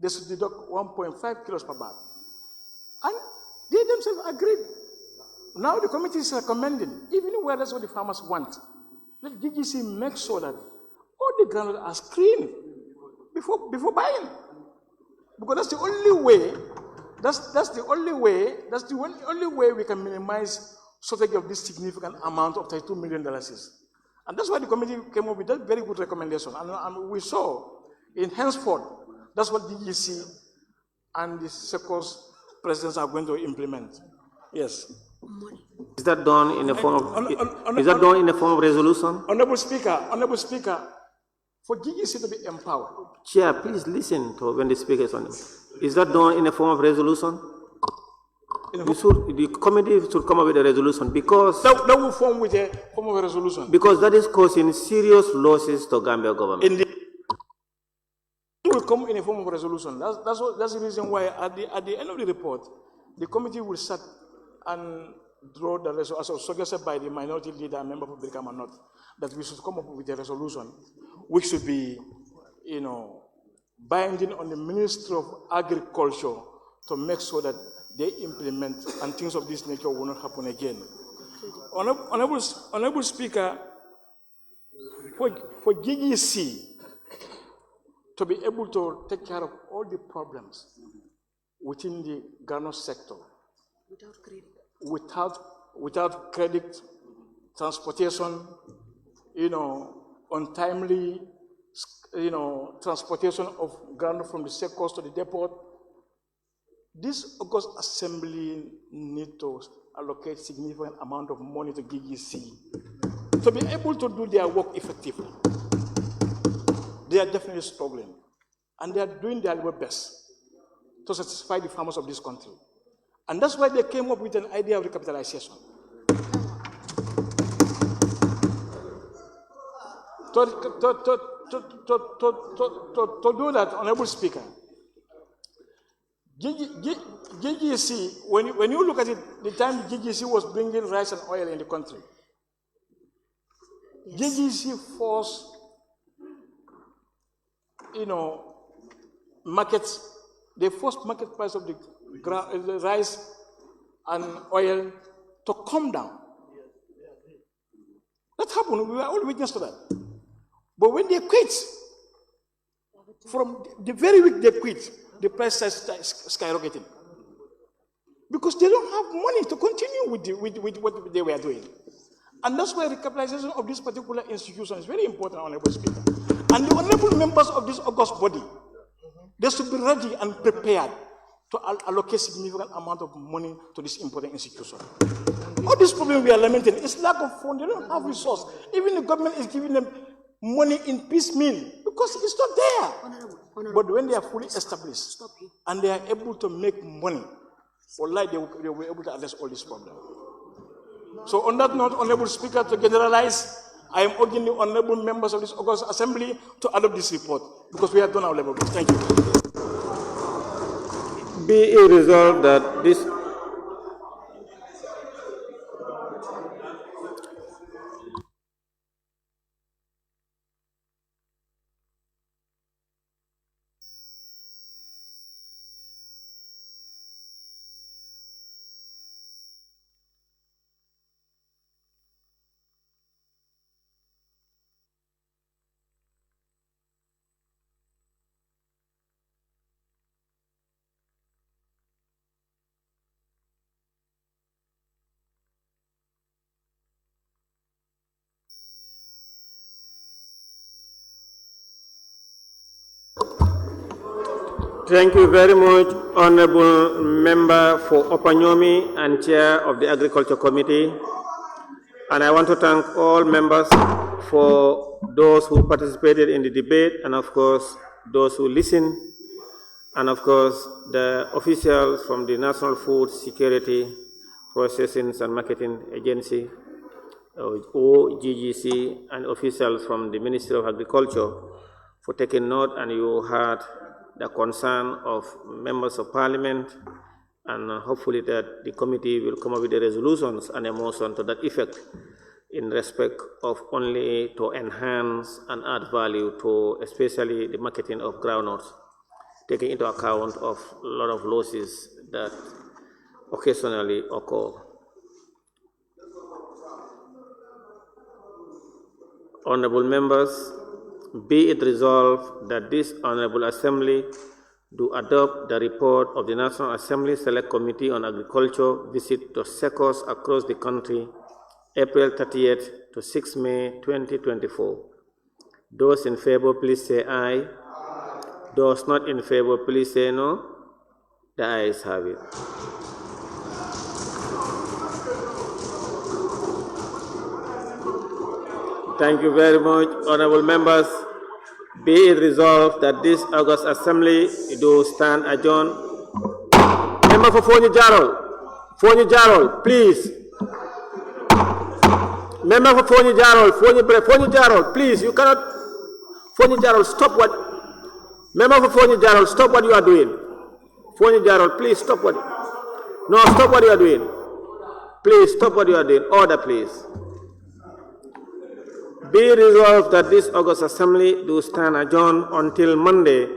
they should deduct 1.5 kilos per bag. And they themselves agreed. Now the committee is recommending, even where that's what the farmers want, let GGC make sure that all the granules are screened before buying. Because that's the only way, that's the only way we can minimize shortage of this significant amount of $32 million. And that's why the committee came up with that very good recommendation. And we saw in henceforth, that's what DGC and the SECO's presidents are going to implement. Yes. Is that done in the form of resolution? Honorable Speaker, for DGC to be empowered. Chair, please listen to when the speaker is on. Is that done in the form of resolution? The committee should come up with a resolution because that will form with a form of a resolution. Because that is causing serious losses to Gambia government. It will come in a form of a resolution. That's the reason why at the end of the report, the committee will sit and draw the resolution, as was suggested by the minority leader and member of the Brikama North, that we should come up with a resolution which should be, binding on the Ministry of Agriculture to make sure that they implement and things of this nature will not happen again. Honorable Speaker, for GGC to be able to take care of all the problems within the garment sector, without credit, transportation, untimely, transportation of garment from the sectors to the depot, this August Assembly need to allocate significant amount of money to GGC to be able to do their work effectively. They are definitely struggling, and they are doing their level best to satisfy the farmers of this country. And that's why they came up with an idea of recapitalization. To do that, Honorable Speaker, GGC, when you look at it, the time GGC was bringing rice and oil in the country, yes. GGC forced, they forced market price of the rice and oil to come down. That happened, we were all witness to that. But when they quit, from the very week they quit, the price started skyrocketing. Because they don't have money to continue with what they were doing. And that's why recapitalization of this particular institution is very important, Honorable Speaker. And the honorable members of this august body, they should be ready and prepared to allocate significant amount of money to this important institution. All this problem we are lamenting is lack of funds. They don't have resources. Even the government is giving them money in piecemeal because it's not there. But when they are fully established and they are able to make money, wallahi, they will be able to address all these problems. So on that note, Honorable Speaker, to generalize, I am urging the honorable members of this August Assembly to adopt this report because we have done our level. Thank you. Be it resolved that this Thank you very much, Honorable Member for Opanyomi and Chair of the Agriculture Committee. And I want to thank all members for those who participated in the debate and, of course, those who listened, and, of course, the officials from the National Food Security Processing and Marketing Agency, OGGC, and officials from the Ministry of Agriculture for taking note, and you heard the concern of members of parliament, and hopefully that the committee will come up with the resolutions and a motion to that effect in respect of only to enhance and add value to especially the marketing of groundnuts, taking into account of a lot of losses that occasionally occur. Honorable members, be it resolved that this Honorable Assembly do adopt the report of the National Assembly Select Committee on Agriculture visit to sectors across the country, April 30th to 6 May 2024. Those in favor, please say aye. Those not in favor, please say no. The ayes have it. Thank you very much, honorable members. Be it resolved that this August Assembly do stand adjourned. Member for Foni Jaro. Fonyi Jarol, please. Member for Fonyi Jarol, Fonyi Jarol, please, you cannot. Fonyi Jarol, stop what. Member for Fonyi Jarol, stop what you are doing. Fonyi Jarol, please stop what. No, stop what you are doing. Please stop what you are doing. Order, please. Be resolved that this August Assembly do stand adjourned until Monday,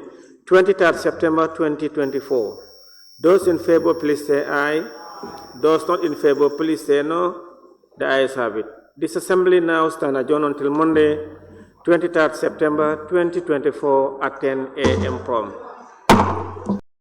23rd September 2024. Those in favor, please say aye. Those not in favor, please say no. The ayes have it. This Assembly now stand adjourned until Monday, 23rd September 2024 at 10 a.m. prompt.